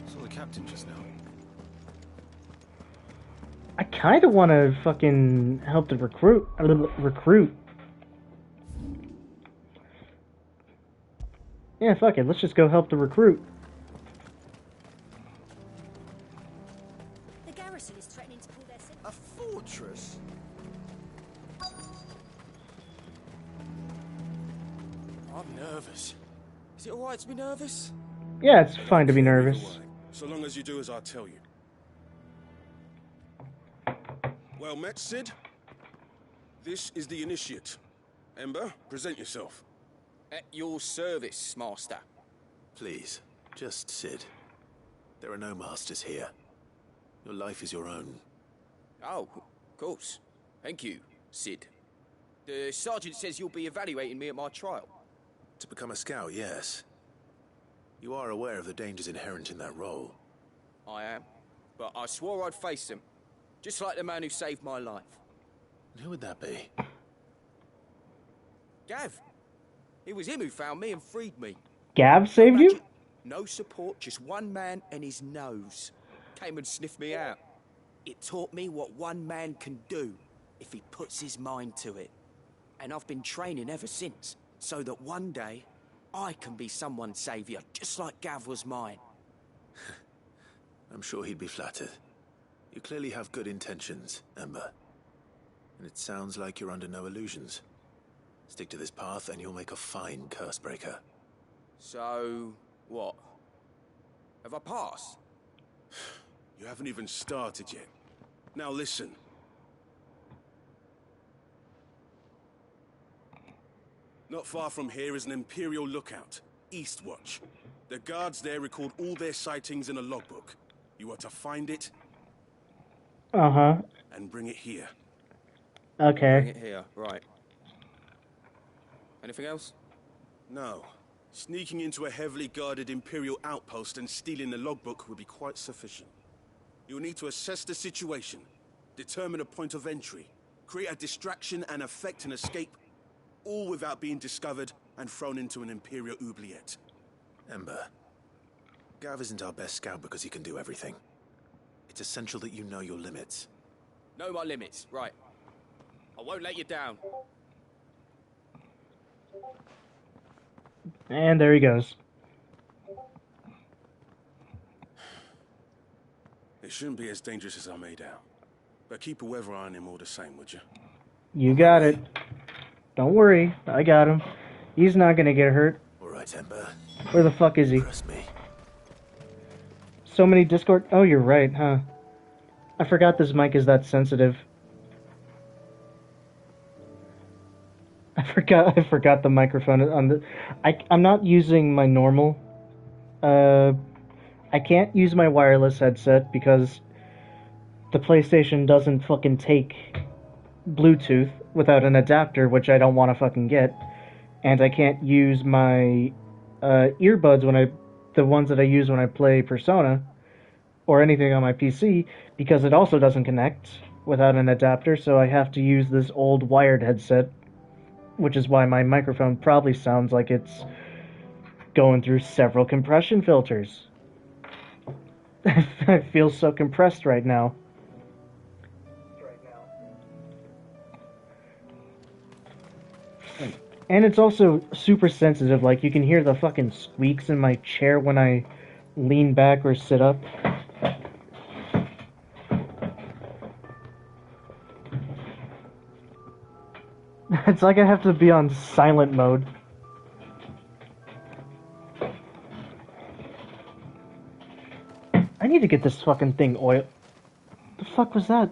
Saw the captain just now. I kinda wanna fucking help the recruit. Yeah, fuck it, let's just go help the recruit. The garrison is threatening to pull their... A fortress? I'm nervous. Is it alright to be nervous? Yeah, it's fine to be nervous. So long as you do as I tell you. Well met, Sid. This is the initiate. Ember, present yourself. At your service, Master. Please, just Sid. There are no masters here. Your life is your own. Oh, of course. Thank you, Sid. The sergeant says you'll be evaluating me at my trial. To become a scout, yes. You are aware of the dangers inherent in that role. I am. But I swore I'd face them. Just like the man who saved my life. And who would that be? Gav. It was him who found me and freed me. Gav saved you? No support, just one man and his nose. Came and sniffed me out. It taught me what one man can do if he puts his mind to it. And I've been training ever since, so that one day I can be someone's saviour, just like Gav was mine. I'm sure he'd be flattered. You clearly have good intentions, Ember. And it sounds like you're under no illusions. Stick to this path and you'll make a fine cursebreaker. So, what? Have I passed? You haven't even started yet. Now listen. Not far from here is an Imperial lookout, Eastwatch. The guards there record all their sightings in a logbook. You are to find it... Uh-huh. ...and bring it here. Okay. Bring it here, right. Anything else? No. Sneaking into a heavily guarded Imperial outpost and stealing the logbook would be quite sufficient. You'll need to assess the situation, determine a point of entry, create a distraction and effect an escape, all without being discovered and thrown into an Imperial oubliette. Ember, Gav isn't our best scout because he can do everything. It's essential that you know your limits. Know my limits, right. I won't let you down. And there he goes. It shouldn't be as dangerous as I made out. But keep a weather eye on him all the same, would you? You got it. Don't worry, I got him. He's not gonna get hurt. Alright, Ember. Where the fuck is he? Trust me. So many Discord... Oh, you're right, huh? I forgot this mic is that sensitive. I forgot the microphone on the... I'm not using my normal... I can't use my wireless headset because the PlayStation doesn't fucking take Bluetooth without an adapter, which I don't want to fucking get. And I can't use my earbuds the ones that I use when I play Persona or anything on my PC, because it also doesn't connect without an adapter, so I have to use this old wired headset. which is why my microphone probably sounds like it's going through several compression filters. I feel so compressed right now. And it's also super sensitive, like you can hear the fucking squeaks in my chair when I lean back or sit up. It's like I have to be on silent mode. I need to get this fucking thing oil. The fuck was that?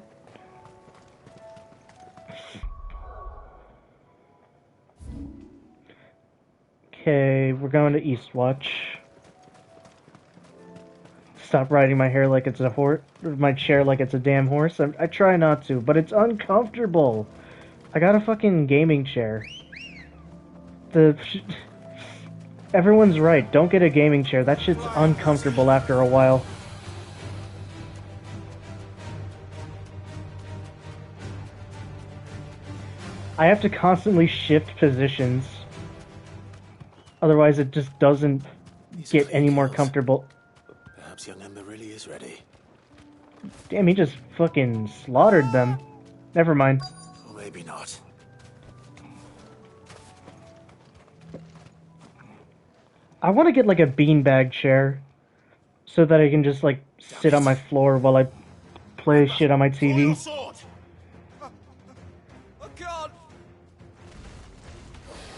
Okay, we're going to Eastwatch. Stop riding my hair like it's a horse, my chair like it's a damn horse. I try not to, but it's uncomfortable. I got a fucking gaming chair. Everyone's right. Don't get a gaming chair. That shit's uncomfortable after a while. I have to constantly shift positions. Otherwise, it just doesn't get any more comfortable. Perhaps young Ember really is ready. Damn, he just fucking slaughtered them. Never mind. Or maybe not. I want to get like a beanbag chair so that I can just like sit on my floor while I play shit on my TV.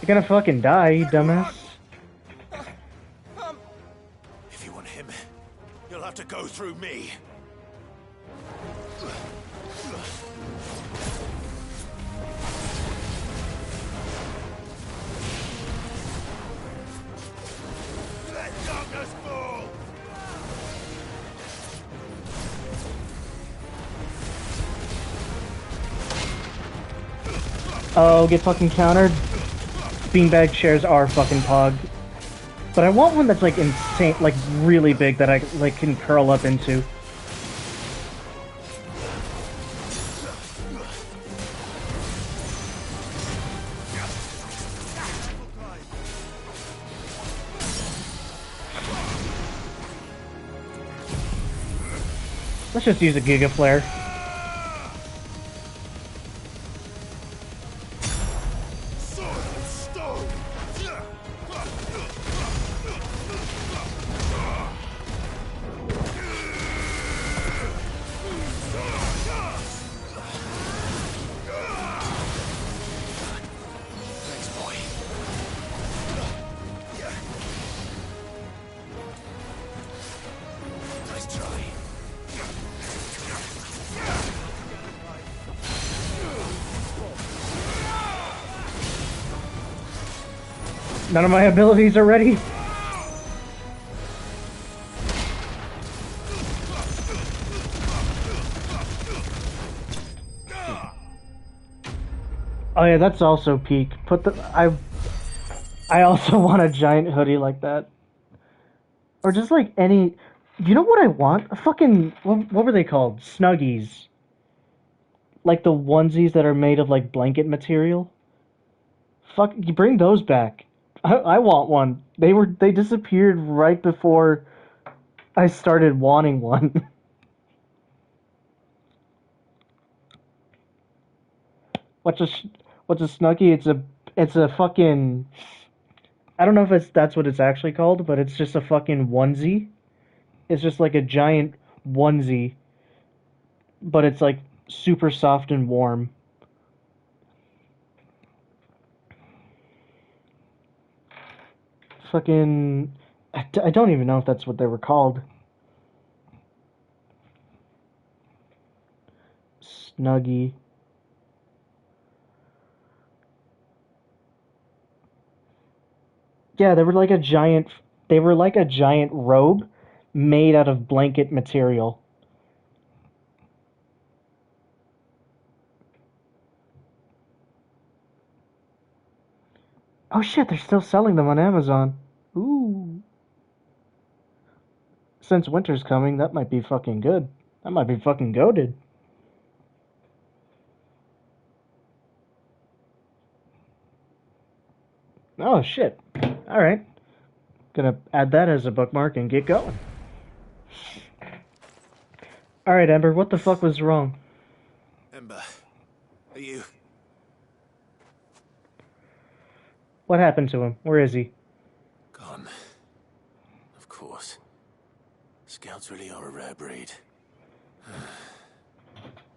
You're gonna fucking die, you dumbass. If you want him, you'll have to go through me. Let darkness fall. Oh, get fucking countered. Beanbag chairs are fucking pog. But I want one that's like insane, like really big that I like can curl up into. Let's just use a Giga Flare. None of my abilities are ready. Oh yeah, that's also peak. I also want a giant hoodie like that. Or just like any... You know what I want? A fucking... What were they called? Snuggies. Like the onesies that are made of like blanket material. Fuck, you bring those back. I want one. They disappeared right before I started wanting one. What's a snuggie? It's a fucking... I don't know if that's what it's actually called, but it's just a fucking onesie. It's just like a giant onesie, but it's like super soft and warm. Fucking... I don't even know if that's what they were called. Snuggie. Yeah, they were like a giant robe made out of blanket material. Oh shit, they're still selling them on Amazon. Ooh. Since winter's coming, that might be fucking good. That might be fucking goated. Oh, shit. Alright. Gonna add that as a bookmark and get going. Alright, Ember, what the fuck was wrong? Ember, are you... What happened to him? Where is he? Gone. Of course. Scouts really are a rare breed.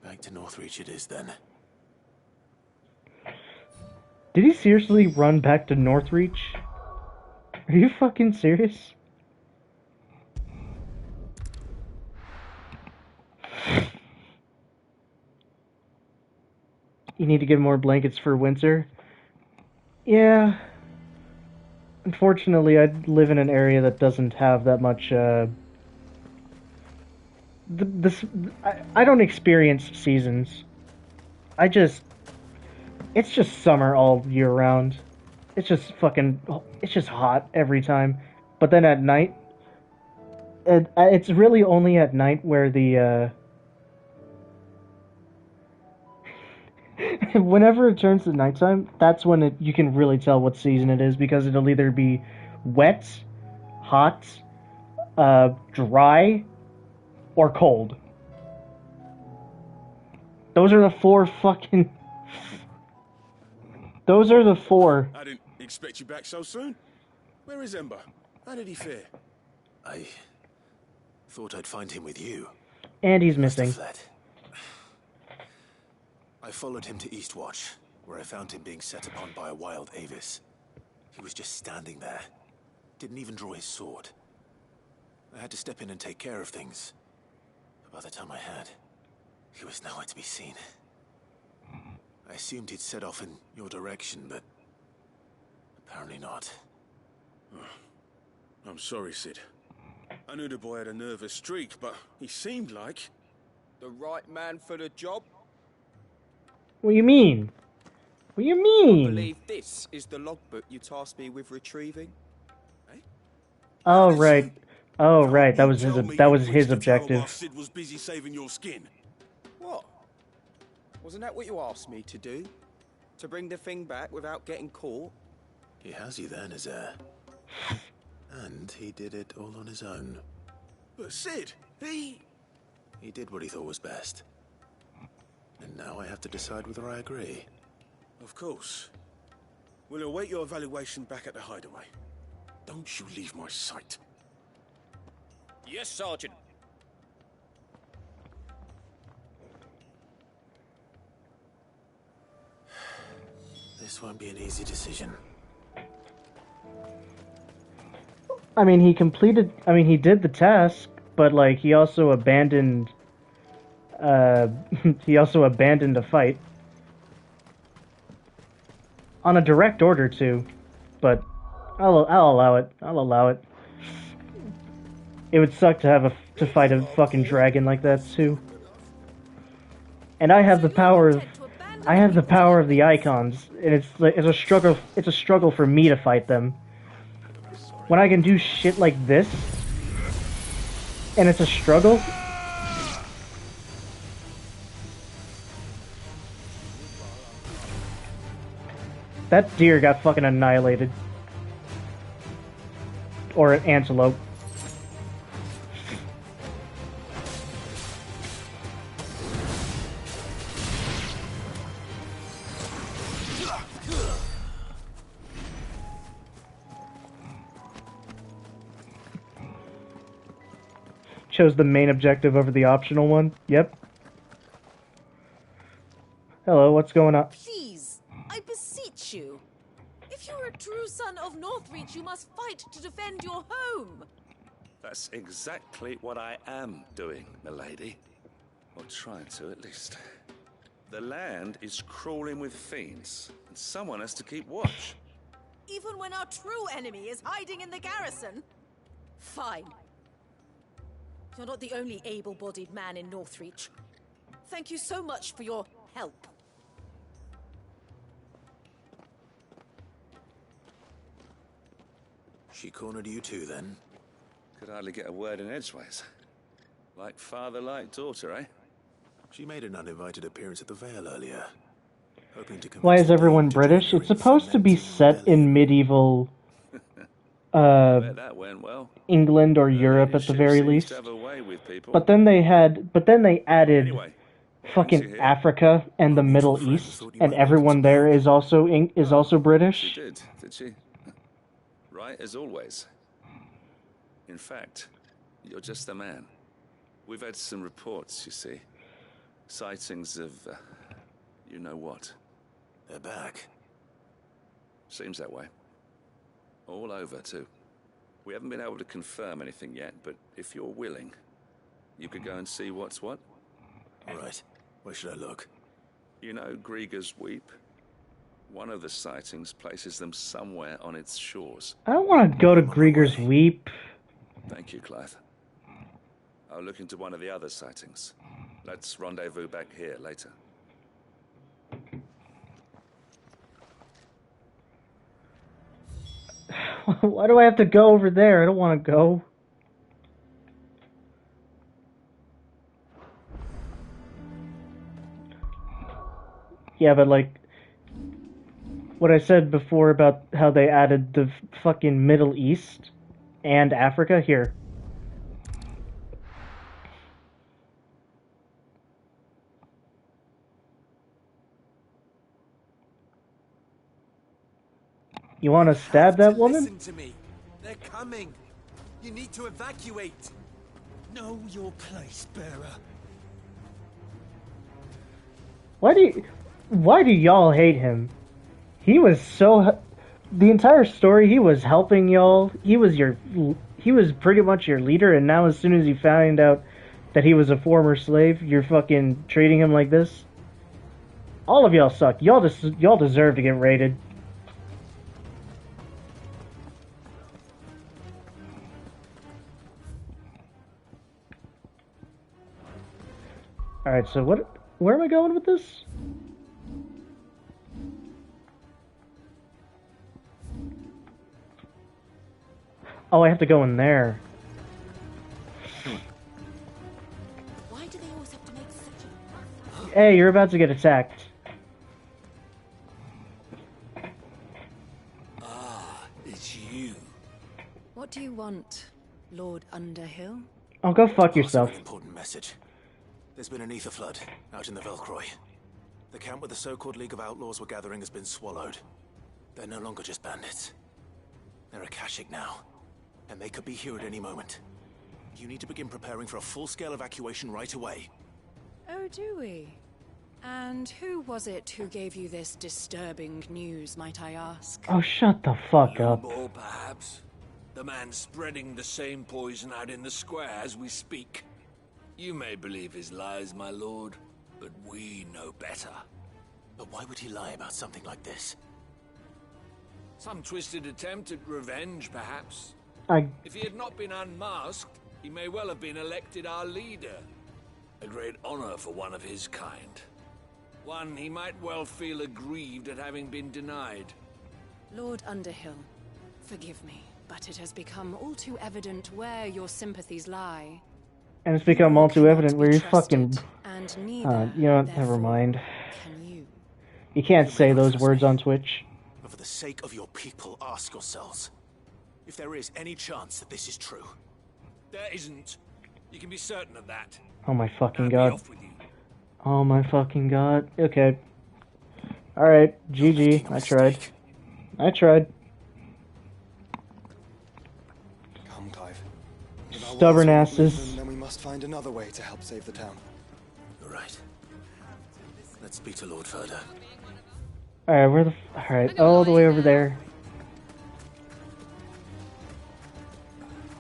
Back to Northreach it is, then. Did he seriously run back to Northreach? Are you fucking serious? You need to get more blankets for winter? Yeah. Unfortunately, I live in an area that doesn't have that much, I don't experience seasons. It's just summer all year round. It's just hot every time. But then at night, it's really only at night where the, whenever it turns to nighttime, that's when you can really tell what season it is, because it'll either be wet, hot, dry, or cold. Those are the four fucking... Those are the four. I didn't expect you back so soon. Where is Ember? How did he fare? I thought I'd find him with you. And he's missing. I followed him to Eastwatch, where I found him being set upon by a wild Avis. He was just standing there. Didn't even draw his sword. I had to step in and take care of things. But by the time I had, he was nowhere to be seen. I assumed he'd set off in your direction, but apparently not. I'm sorry, Sid. I knew the boy had a nervous streak, but he seemed like... The right man for the job? What do you mean? What do you mean? I believe this is the logbook you tasked me with retrieving. Oh right. Oh right. That was his objective. Sid was busy saving your skin. What? Wasn't that what you asked me to do? To bring the thing back without getting caught? He has you then, as heir. And he did it all on his own. But Sid, he did what he thought was best. And now I have to decide whether I agree. Of course. We'll await your evaluation back at the hideaway. Don't you leave my sight. Yes, Sergeant. This won't be an easy decision. I mean, he did the task, but like he also abandoned a fight. On a direct order too, but I'll allow it. I'll allow it. It would suck to fight a fucking dragon like that too. And I have the power of the icons, and it's a struggle for me to fight them. When I can do shit like this, and it's a struggle. That deer got fucking annihilated. Or an antelope. Chose the main objective over the optional one. Yep. Hello, what's going on? Please, I beseech you. If you're a true son of Northreach, you must fight to defend your home. That's exactly what I am doing, milady. Or trying to, at least. The land is crawling with fiends, and someone has to keep watch. Even when our true enemy is hiding in the garrison? Fine. You're not the only able-bodied man in Northreach. Thank you so much for your help. She cornered you too, then? Could hardly get a word in edgeways. Like father, like daughter, eh? She made an uninvited appearance at the Vale earlier. Why is everyone British? It's supposed to be set in medieval That went well. England or Europe at the very least. But then they added fucking Africa and the Middle East, and everyone there is also British. She did she? Right as always. In fact, you're just the man. We've had some reports, you see. Sightings of, you know what. They're back. Seems that way. All over, too. We haven't been able to confirm anything yet, but if you're willing, you could go and see what's what. All right. Where should I look? You know Grieger's Weep? One of the sightings places them somewhere on its shores. I don't want to go to Grieger's Weep. Thank you, Clive. I'll look into one of the other sightings. Let's rendezvous back here later. Why do I have to go over there? I don't want to go. Yeah, but like what I said before about how they added the fucking Middle East and Africa here. You want to stab that woman? Listen to me. They're coming. You need to evacuate. Know your place, bearer. Why do y'all hate him? He was the entire story he was helping y'all. He was pretty much your leader, and now as soon as you found out that he was a former slave, you're fucking treating him like this. All of y'all suck. Y'all deserve to get raided. Alright, so where am I going with this? Oh, I have to go in there. Why do they always have to make such a... Hey, you're about to get attacked. Ah, it's you. What do you want, Lord Underhill? Oh, go fuck yourself. An important message. There's been an ether flood out in the Velcroy. The camp where the so-called League of Outlaws were gathering has been swallowed. They're no longer just bandits. They're Akashic now, and they could be here at any moment. You need to begin preparing for a full-scale evacuation right away. Oh, do we? And who was it who gave you this disturbing news, might I ask? Oh, shut the fuck up. Or perhaps the man spreading the same poison out in the square as we speak. You may believe his lies, my lord, but we know better. But why would he lie about something like this? Some twisted attempt at revenge, perhaps. If he had not been unmasked, he may well have been elected our leader. A great honor for one of his kind. One he might well feel aggrieved at having been denied. Lord Underhill, forgive me, but it has become all too evident where your sympathies lie. And it's become all too evident where you're fucking... And you know what, never mind. You can't say those words on Twitch. But for the sake of your people, ask yourselves if there is any chance that this is true. There isn't. You can be certain of that. Oh my fucking god. Oh my fucking god. Okay. Alright, GG. I tried. Come, Clive. If our Stubborn words won't move asses. them, then we must find another way to help save the town. You're right. Let's speak to Lord Furder. Alright, where the... Alright, all the way over there.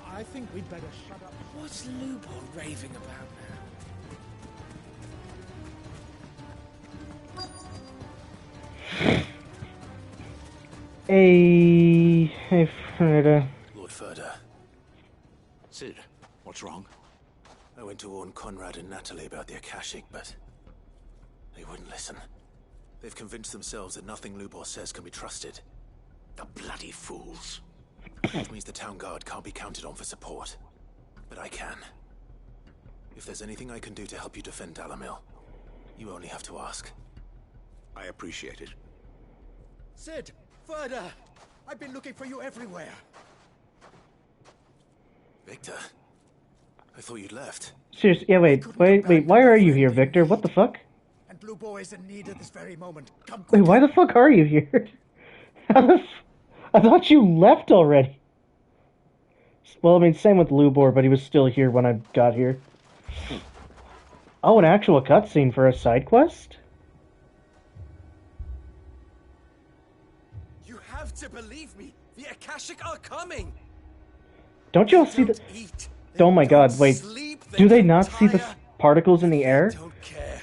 I think we'd better shut up. What's Lupor raving about now? Hey, Furder. Lord Furder. Sid, what's wrong? I went to warn Conrad and Natalie about the Akashic, but they wouldn't listen. They've convinced themselves that nothing Lubor says can be trusted. The bloody fools. Which means the town guard can't be counted on for support. But I can. If there's anything I can do to help you defend Dalamil, you only have to ask. I appreciate it. Sid! Further! I've been looking for you everywhere. Victor, I thought you'd left. Seriously, yeah, wait. Why are you here, Victor? What the fuck? And Blue Boy is in need at this very moment. Come Wait, why the fuck are you here? I thought you left already. Well, I mean, same with Lubor, but he was still here when I got here. Oh, an actual cutscene for a side quest? You have to believe me. The Akashic are coming. Don't you all see the... Oh my god, wait. Do they not see the particles in the air?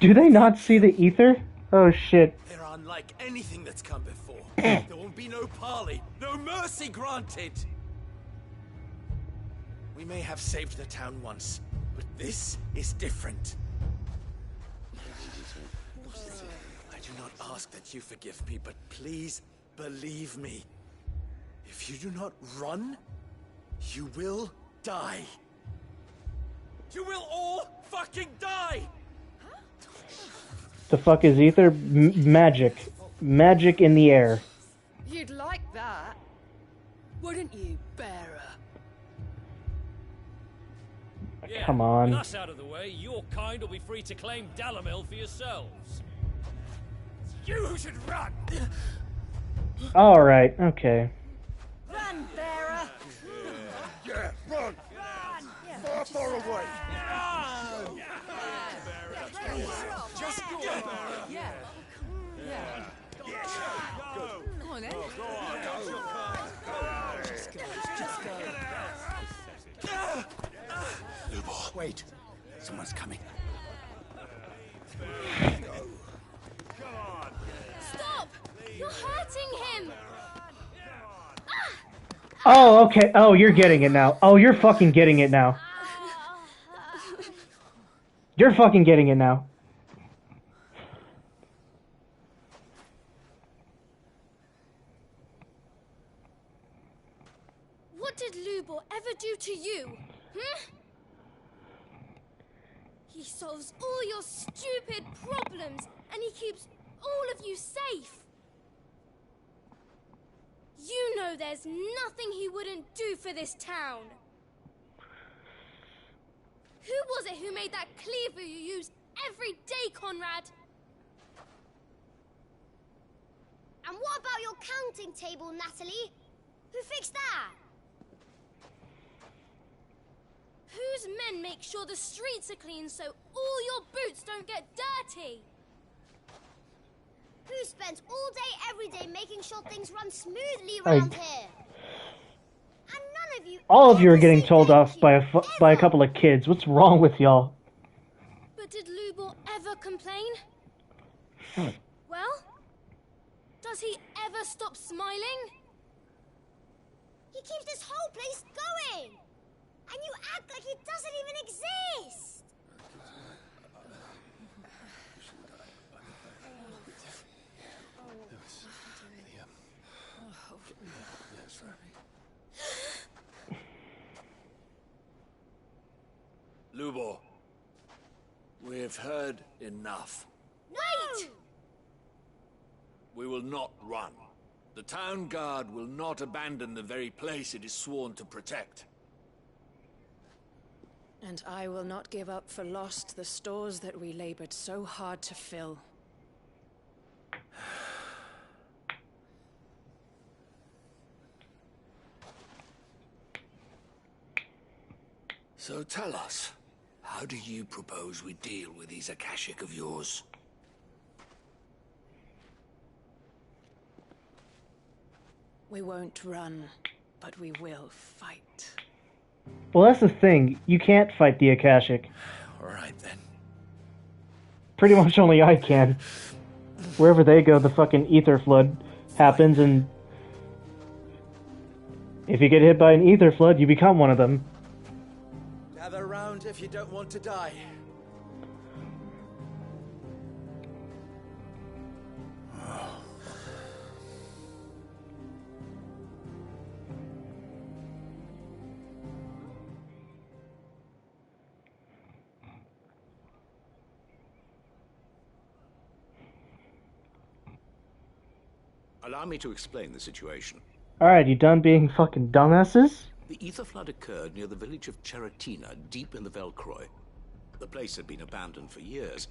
Do they not see the ether? Oh shit. They're unlike anything that's come before. There won't be no parley, no mercy granted. We may have saved the town once, but this is different. I do not ask that you forgive me, but please believe me. If you do not run, you will die. You will all fucking die! The fuck is ether? Magic. Magic in the air. You'd like that, wouldn't you, bearer? Come on. With us out of the way, your kind will be free to claim Dalamil for yourselves. You should run! Alright, okay. Run, bearer! Yeah, run! Far, far away! Run! Just go, bearer! Yeah. Go! Come on, then. Go on. Just go. Just go. Lubor, wait. Someone's coming. Stop! You're hurting him! Oh, okay. Oh, you're getting it now. Oh, you're fucking getting it now. You're fucking getting it now. What did Lubor ever do to you? He solves all your stupid problems, and he keeps all of you safe. You know there's nothing he wouldn't do for this town. Who was it who made that cleaver you use every day, Conrad? And what about your counting table, Natalie? Who fixed that? Whose men make sure the streets are clean so all your boots don't get dirty? Who spends all day, every day making sure things run smoothly around here? And none of you... All of you are getting told off by a couple of kids. What's wrong with y'all? But did Lubor ever complain? Well, does he ever stop smiling? He keeps this whole place going! And you act like it doesn't even exist! Lubor, we've heard enough. Wait! We will not run. The town guard will not abandon the very place it is sworn to protect. And I will not give up for lost the stores that we labored so hard to fill. So tell us, how do you propose we deal with these Akashic of yours? We won't run, but we will fight. Well, that's the thing. You can't fight the Akashic. All right, then. Pretty much only I can. Wherever they go, the fucking ether flood happens, and if you get hit by an ether flood, you become one of them. Gather round if you don't want to die. Allow me to explain the situation. Alright, you done being fucking dumbasses? The ether flood occurred near the village of Cheratina, deep in the Velcroy. The place had been abandoned for years,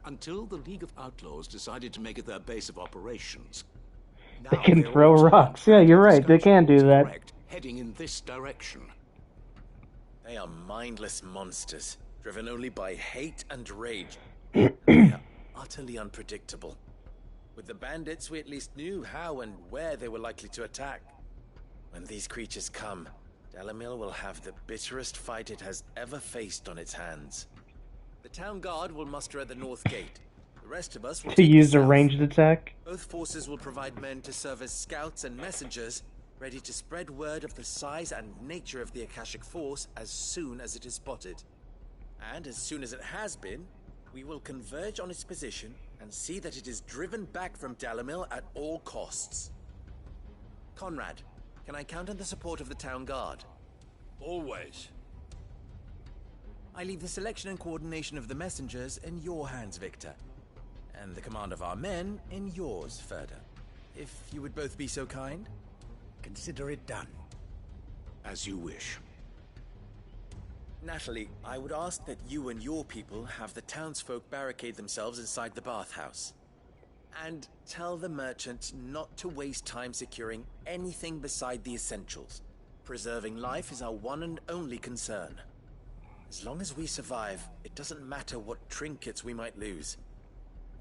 until the League of Outlaws decided to make it their base of operations. They can throw rocks. Yeah, you're right. They can do that. Correct, heading in this direction. They are mindless monsters, driven only by hate and rage. They are utterly unpredictable. With the bandits, we at least knew how and where they were likely to attack. When these creatures come, Dalamil will have the bitterest fight it has ever faced on its hands. The town guard will muster at the north gate. The rest of us will To use a ranged attack? Both forces will provide men to serve as scouts and messengers, ready to spread word of the size and nature of the Akashic Force as soon as it is spotted. And as soon as it has been, we will converge on its position and see that it is driven back from Dalamil at all costs. Conrad, can I count on the support of the town guard? Always. I leave the selection and coordination of the messengers in your hands, Victor. And the command of our men in yours, Ferda. If you would both be so kind. Consider it done. As you wish. Natalie, I would ask that you and your people have the townsfolk barricade themselves inside the bathhouse. And tell the merchants not to waste time securing anything beside the essentials. Preserving life is our one and only concern. As long as we survive, it doesn't matter what trinkets we might lose.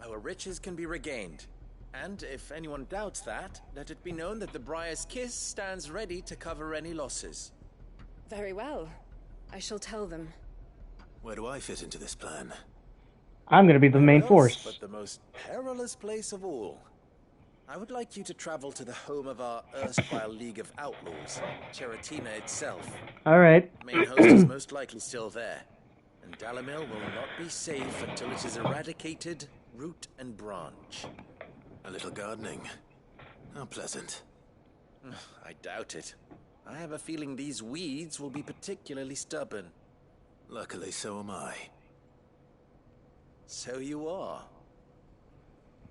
Our riches can be regained. And if anyone doubts that, let it be known that the Briar's Kiss stands ready to cover any losses. Very well. I shall tell them. Where do I fit into this plan? I'm gonna be the main force. But the most perilous place of all. I would like you to travel to the home of our erstwhile League of Outlaws, Cheratina itself. Alright. The main host is most likely still there, and Dalamil will not be safe until it is eradicated, root and branch. A little gardening. How pleasant. I doubt it. I have a feeling these weeds will be particularly stubborn. Luckily, so am I. So you are.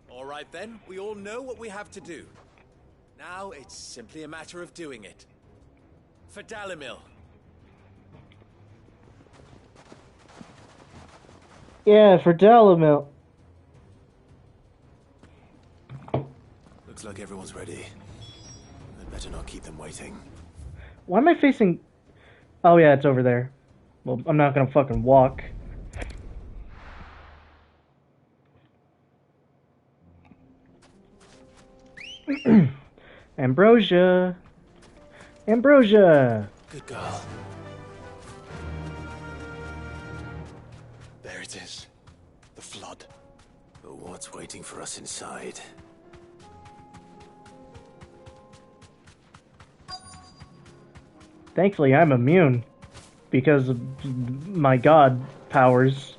All right then, we all know what we have to do. Now it's simply a matter of doing it. For Dalamil. Yeah, for Dalamil. Looks like everyone's ready. I'd better not keep them waiting. Why am I facing... Oh yeah, it's over there. Well, I'm not gonna fucking walk. Ambrosia! Ambrosia! Good girl. There it is. The flood. But what's waiting for us inside? Thankfully, I'm immune. Because of my god powers.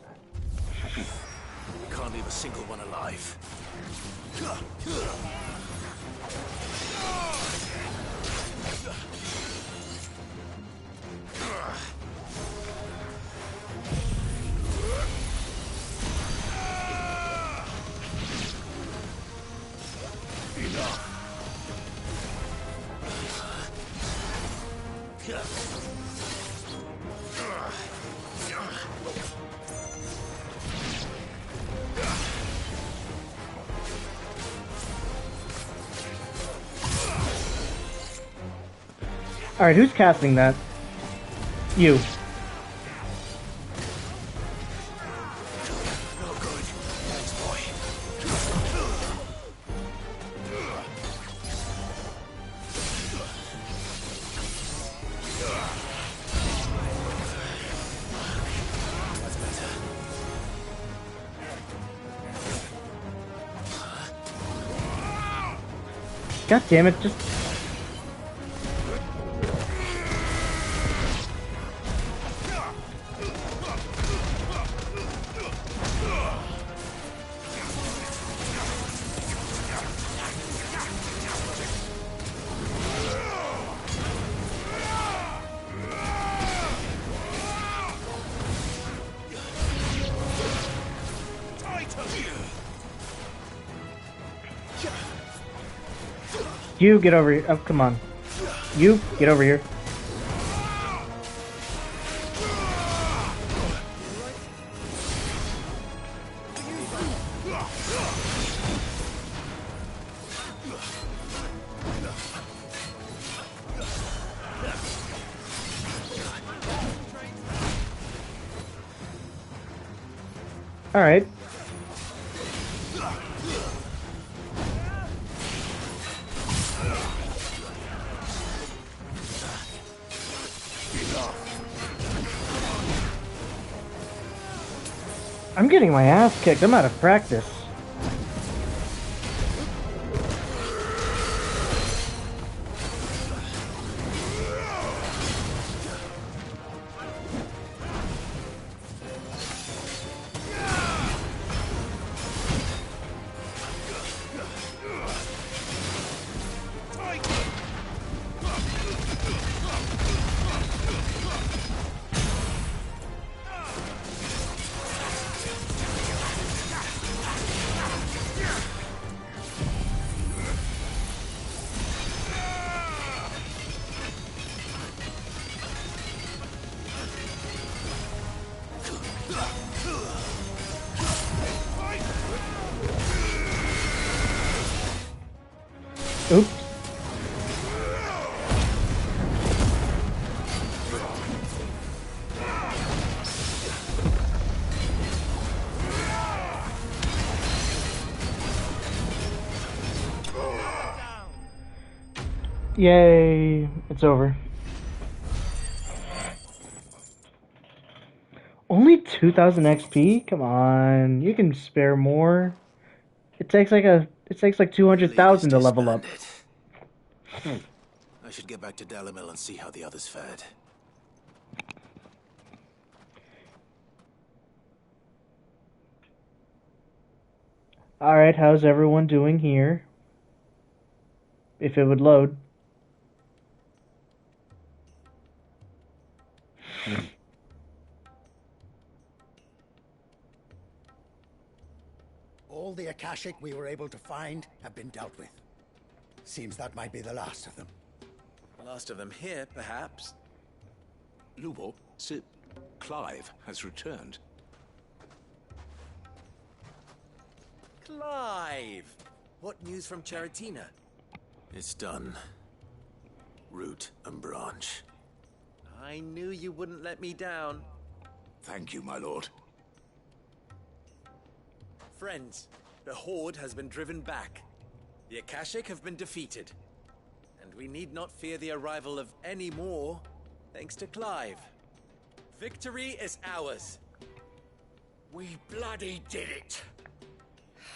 We can't leave a single one alive. Alright, who's casting that? You. God damn it, just... You get over here. Oh, come on. You get over here. All right. I'm getting my ass kicked. I'm out of practice. Oops. Yay, it's over. Only 2,000 XP? Come on, you can spare more. It takes like 200,000 to level up. I should get back to Dalimil and see how the others fared. Alright, how's everyone doing here? If it would load. All the Akashic we were able to find have been dealt with. Seems that might be the last of them. Last of them here, perhaps. Lubor, Sir Clive has returned. Clive! What news from Charatina? It's done. Root and branch. I knew you wouldn't let me down. Thank you, my lord. Friends, the Horde has been driven back. The Akashic have been defeated. And we need not fear the arrival of any more, thanks to Clive. Victory is ours. We bloody did it.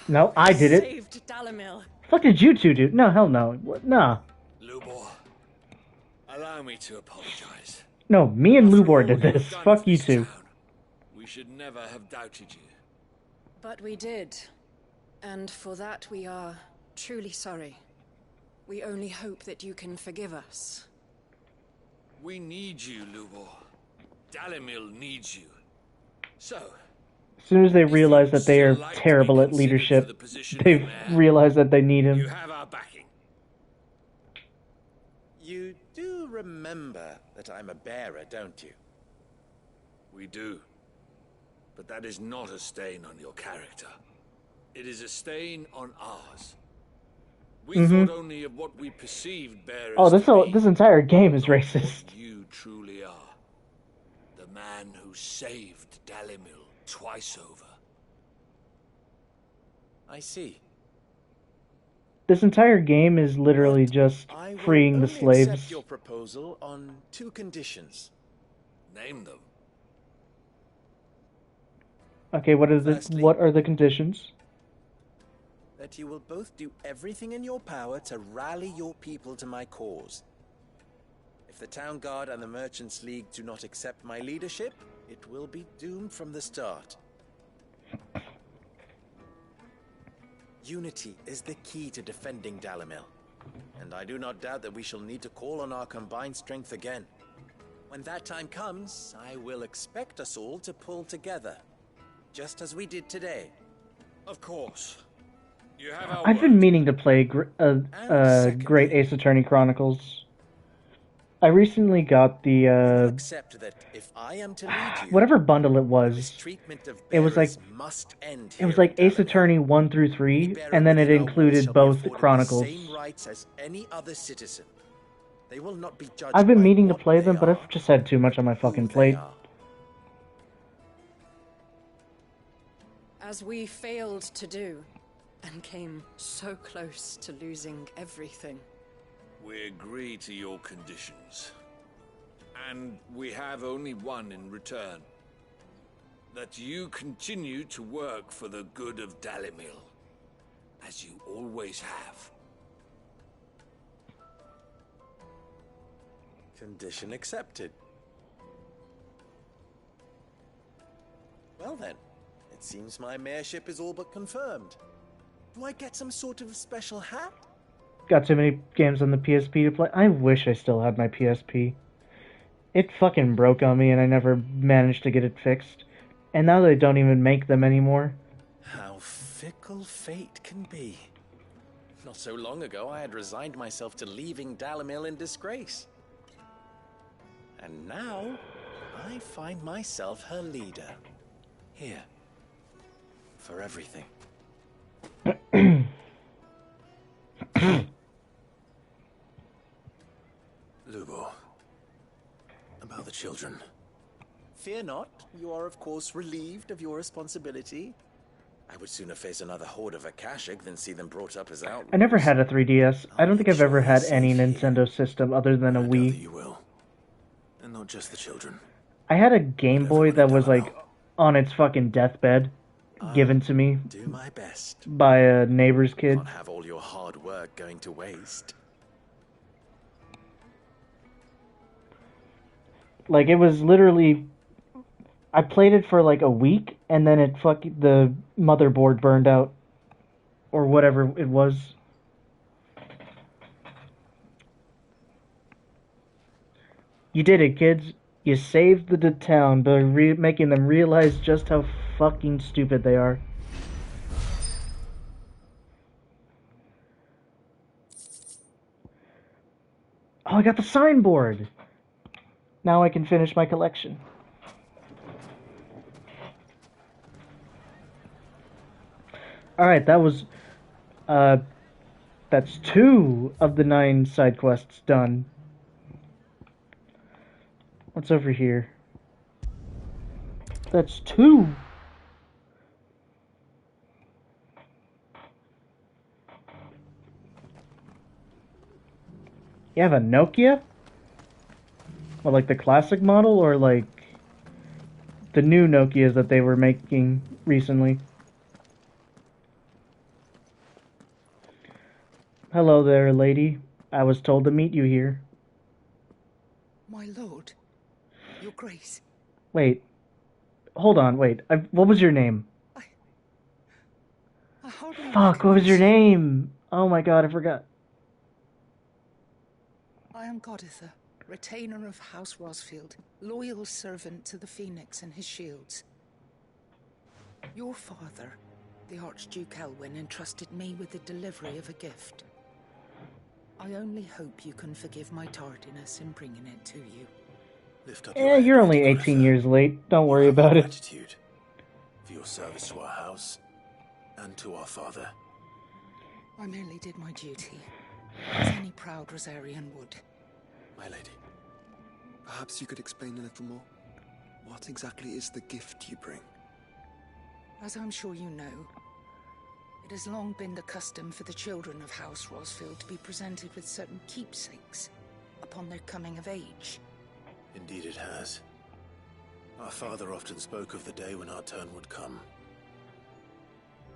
No, I did it. Saved Dalimil. Fuck did you two do? No, hell no. What? Nah. Lubor, allow me to apologize. No, me and Lubor did this. Fuck you two. We should never have doubted you. But we did. And for that we are truly sorry. We only hope that you can forgive us. We need you, Lubor. Dalimil needs you. So, As soon as they realize that they are terrible at leadership, they realize that they need him. you have our backing. You do remember that I'm a bearer, don't you? We do. But that is not a stain on your character. It is a stain on ours. We thought only of what we perceived bearers Oh, to be, this entire game is racist. what you truly are. The man who saved Dalimil twice over. I see. This entire game is literally just freeing the I will slaves. accept your proposal on 2 conditions. Name them. Okay, what are the conditions? That you will both do everything in your power to rally your people to my cause. If the Town Guard and the Merchants League do not accept my leadership, it will be doomed from the start. Unity is the key to defending Dalimil, and I do not doubt that we shall need to call on our combined strength again. When that time comes, I will expect us all to pull together, just as we did today. Of course. You have our I've been meaning to play Great Ace Attorney Chronicles. I recently got the Accept that if I am to lead you, whatever bundle it the was. mistreatment of It was like bearers must end it was here like in Ace Dalamir. Attorney 1 through 3, Bearer and then it within our walls included shall be both afforded Chronicles. the same rights as any other citizen. They will not be judged I've been by meaning to what play they them, but are, I've just had too much on my fucking they plate. are. As we failed to do, and came so close to losing everything. We agree to your conditions. And we have only one in return. That you continue to work for the good of Dalimil, as you always have. Condition accepted. Well then, it seems my mayorship is all but confirmed. Do I get some sort of special hat? Got too many games on the PSP to play. I wish I still had my PSP. It fucking broke on me and I never managed to get it fixed. And now they don't even make them anymore. How fickle fate can be. Not so long ago, I had resigned myself to leaving Dalimil in disgrace. And now, I find myself her leader. Here. For everything. Lubo, about the children. Fear not, you are of course relieved of your responsibility. I would sooner face another horde of Akashic than see them brought up as outlaws. I never had a 3DS. I don't think I've ever had any Nintendo system other than a Wii. You will. And not just the children. I had a Game Boy that was like on its fucking deathbed, given to me do my best by a neighbor's kid. Can't have all your hard work going to waste. Like, it was literally... I played it for like a week, and then the motherboard burned out. Or whatever it was. You did it, kids. You saved the town by making them realize just how fucking stupid they are. Oh, I got the signboard! Now I can finish my collection. Alright, that was... that's 2 of the 9 side quests done. What's over here? That's 2! You have a Nokia? Well, like the classic model, or like the new Nokias that they were making recently? Hello there, lady. I was told to meet you here. My lord, your grace. Wait. Hold on, wait. What was your name? I hardly Fuck, what was your name? Oh my god, I forgot. I am Goditha, retainer of House Rosfield, loyal servant to the Phoenix and his shields. Your father, the Archduke Elwyn, entrusted me with the delivery of a gift. I only hope you can forgive my tardiness in bringing it to you. Lift up Yeah, you're only 18 years late. Don't worry about it. Gratitude for your service to our house and to our father. I merely did my duty, as any proud Rosarian would. My lady, perhaps you could explain a little more. What exactly is the gift you bring? As I'm sure you know, it has long been the custom for the children of House Rosfield to be presented with certain keepsakes upon their coming of age. Indeed it has. Our father often spoke of the day when our turn would come.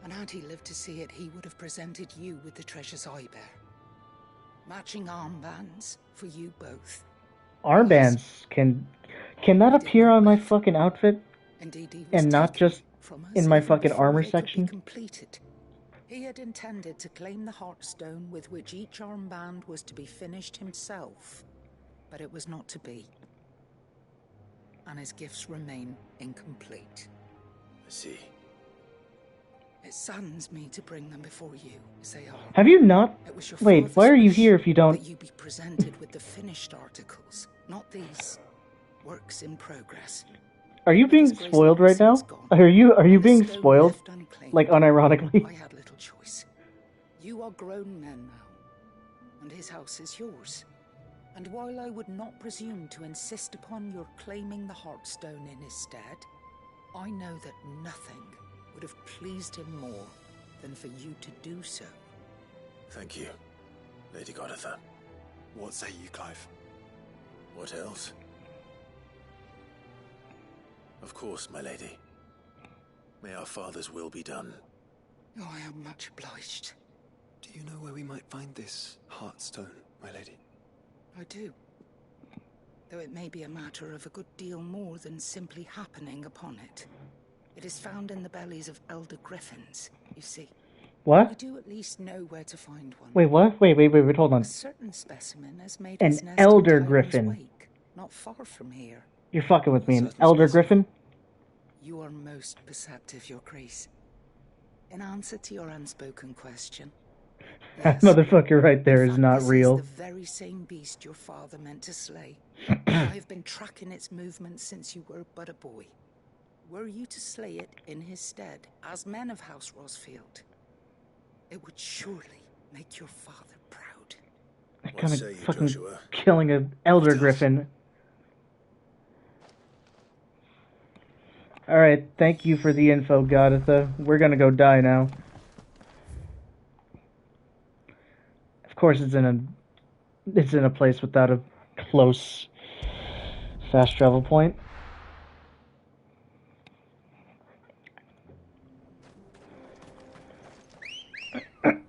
And had he lived to see it, he would have presented you with the treasures I bear. Matching armbands for you both. Armbands? Can that appear on my fucking outfit? Indeed, he was And not just from us in my even fucking before armor they could be section? completed. He had intended to claim the Heartstone with which each armband was to be finished himself, but it was not to be. And his gifts remain incomplete. I see. It saddens me to bring them before you, as they are. Have you not? It was your Wait, father's why are you wish here if you don't? that you be presented with the finished articles, not these works in progress. Are you being spoiled right now? Are you being spoiled? Like unironically? I had little choice. You are grown men now, and his house is yours. And while I would not presume to insist upon your claiming the Heartstone in his stead, I know that nothing would have pleased him more than for you to do so. Thank you, Lady Goditha. What say you, Clive? What else? Of course, my lady. May our father's will be done. Oh, I am much obliged. Do you know where we might find this Heartstone, my lady? I do. Though it may be a matter of a good deal more than simply happening upon it. It is found in the bellies of elder griffins, you see. What? We do at least know where to find one. Wait, what? Wait, hold on. A certain specimen has made An its nest elder in Tyrion's griffin. Wake, not far from here. You're fucking with me, an elder griffin? You are most perceptive, Your Grace. In answer to your unspoken question, That motherfucker right there is not this real. is the very same beast your father meant to slay. I have been tracking its movements since you were but a boy. Were you to slay it in his stead, as men of House Rosfield, it would surely make your father proud. I What kind say of you, fucking Joshua? killing an elder griffin. Alright, thank you for the info, Goditha. We're gonna go die now. Of course it's in a place without a close fast travel point.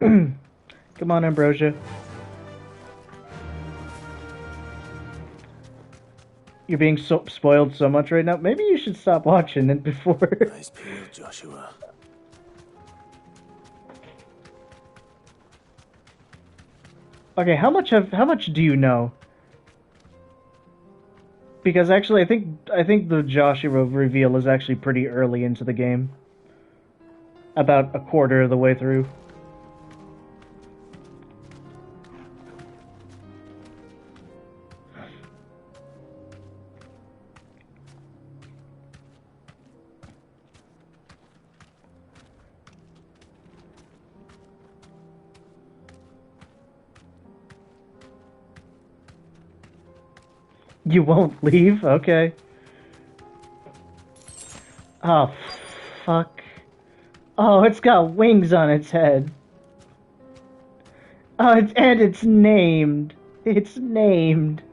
Come on, Ambrosia. You're being spoiled so much right now. Maybe you should stop watching it before. Nice peel, Joshua. Okay, how much do you know? Because actually, I think the Joshua reveal is actually pretty early into the game. About a quarter of the way through. You won't leave? Okay. Oh, fuck. Oh, it's got wings on its head. Oh, and it's named. It's named.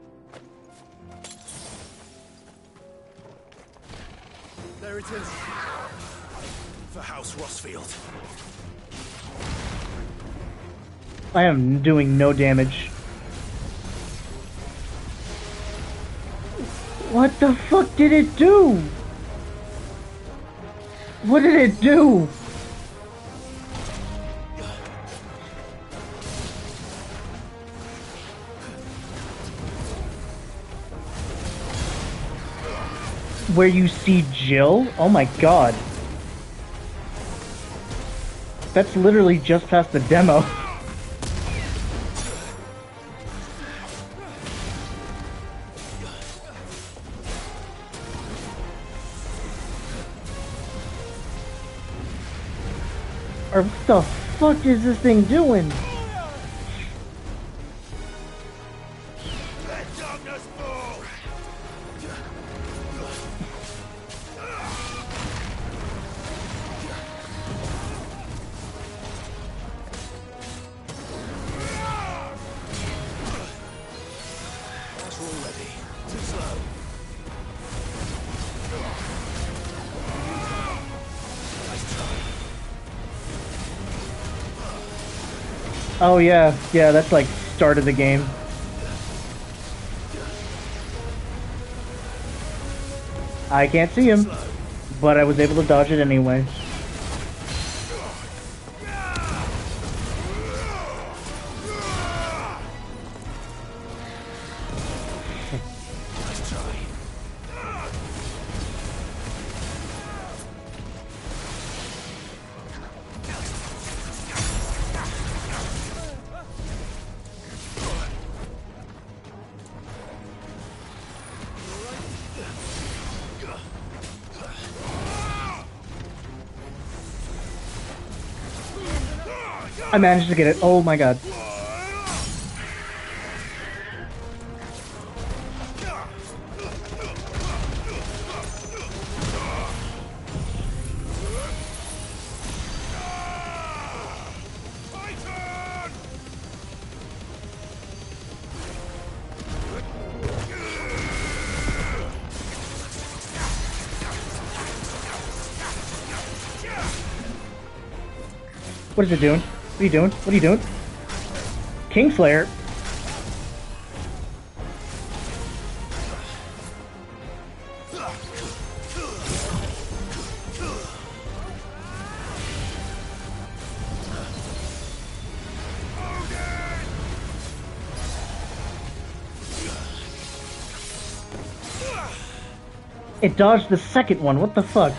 There it is. For House Rosfield. I am doing no damage. What the fuck did it do? What did it do? Where you see Jill? Oh my god. That's literally just past the demo. Or what the fuck is this thing doing? Oh yeah, that's like start of the game. I can't see him, but I was able to dodge it anyway. I managed to get it. Oh my god. What is it doing? What are you doing? What are you doing? Kingslayer? It dodged the second one. What the fuck?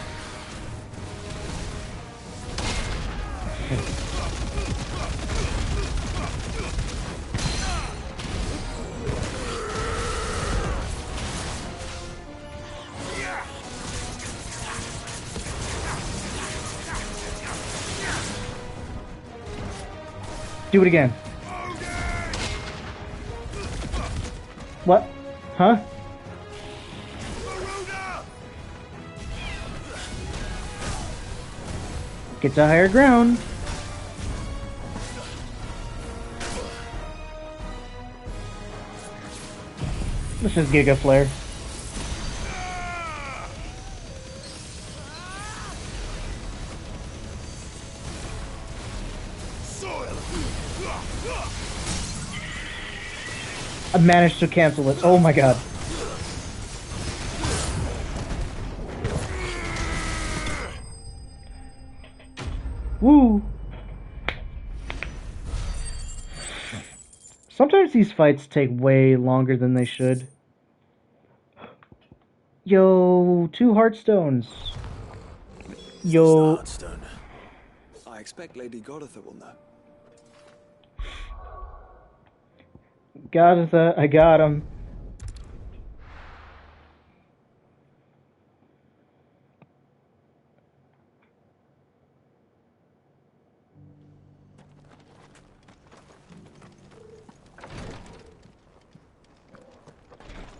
Do it again. What? Huh? Get to higher ground. Let's just Giga Flare. I managed to cancel it. Oh my god. Woo! Sometimes these fights take way longer than they should. Yo, 2 Heartstones. Yo. Heartstone. I expect Lady Goditha will know. Goditha, I got him.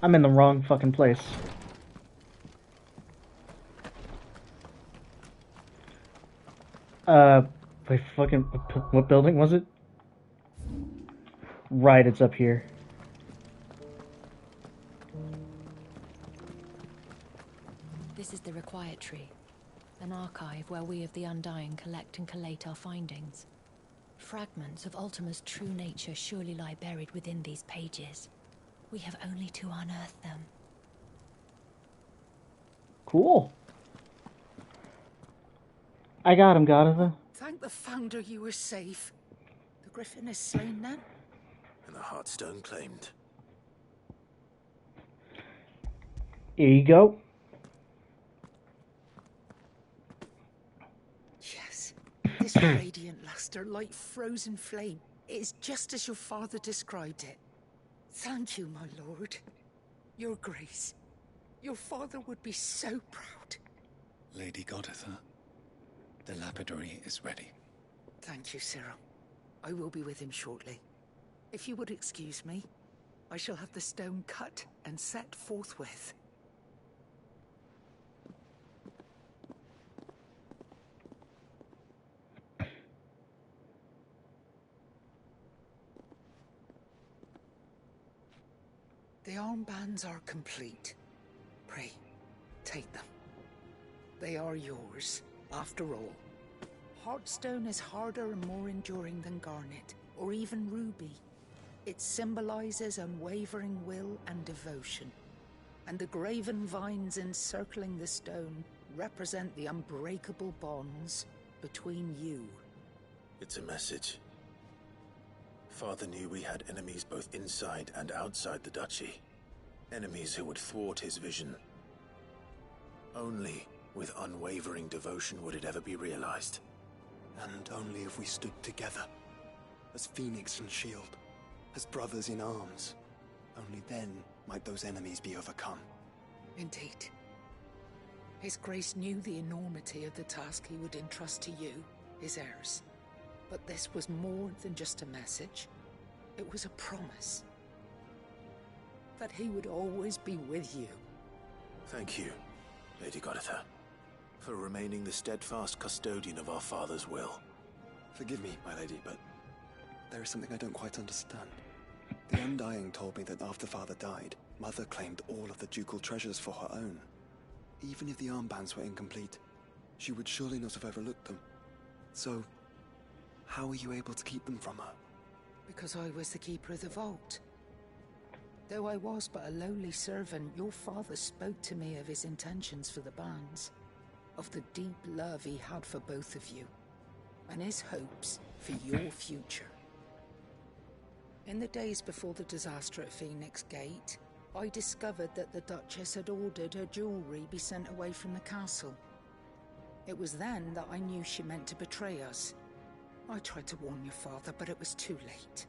I'm in the wrong fucking place. Wait, fucking, what building was it? Right, it's up here. This is the Requiet Tree, an archive where we of the Undying collect and collate our findings. Fragments of Ultima's true nature surely lie buried within these pages. We have only to unearth them. Cool. I got him, Goditha. Thank the Founder you were safe. The Griffin is slain now. And the Heartstone claimed. Here you go. Yes. This radiant luster, like frozen flame, is just as your father described it. Thank you, my lord. Your grace. Your father would be so proud. Lady Goditha, the lapidary is ready. Thank you, Cyril. I will be with him shortly. If you would excuse me, I shall have the stone cut and set forthwith. The armbands are complete. Pray, take them. They are yours, after all. Heartstone is harder and more enduring than garnet, or even ruby. It symbolizes unwavering will and devotion. And the graven vines encircling the stone represent the unbreakable bonds between you. It's a message. Father knew we had enemies both inside and outside the duchy. Enemies who would thwart his vision. Only with unwavering devotion would it ever be realized. And only if we stood together, as Phoenix and Shield, as brothers in arms. Only then might those enemies be overcome. Indeed. His Grace knew the enormity of the task he would entrust to you, his heirs. But this was more than just a message. It was a promise. That he would always be with you. Thank you, Lady Goditha, for remaining the steadfast custodian of our father's will. Forgive me, my lady, but there is something I don't quite understand. The Undying told me that after Father died, Mother claimed all of the ducal treasures for her own. Even if the armbands were incomplete, she would surely not have overlooked them. So, how were you able to keep them from her? Because I was the keeper of the vault. Though I was but a lowly servant, your father spoke to me of his intentions for the bands, of the deep love he had for both of you, and his hopes for your future. In the days before the disaster at Phoenix Gate, I discovered that the Duchess had ordered her jewelry be sent away from the castle. It was then that I knew she meant to betray us. I tried to warn your father, but it was too late.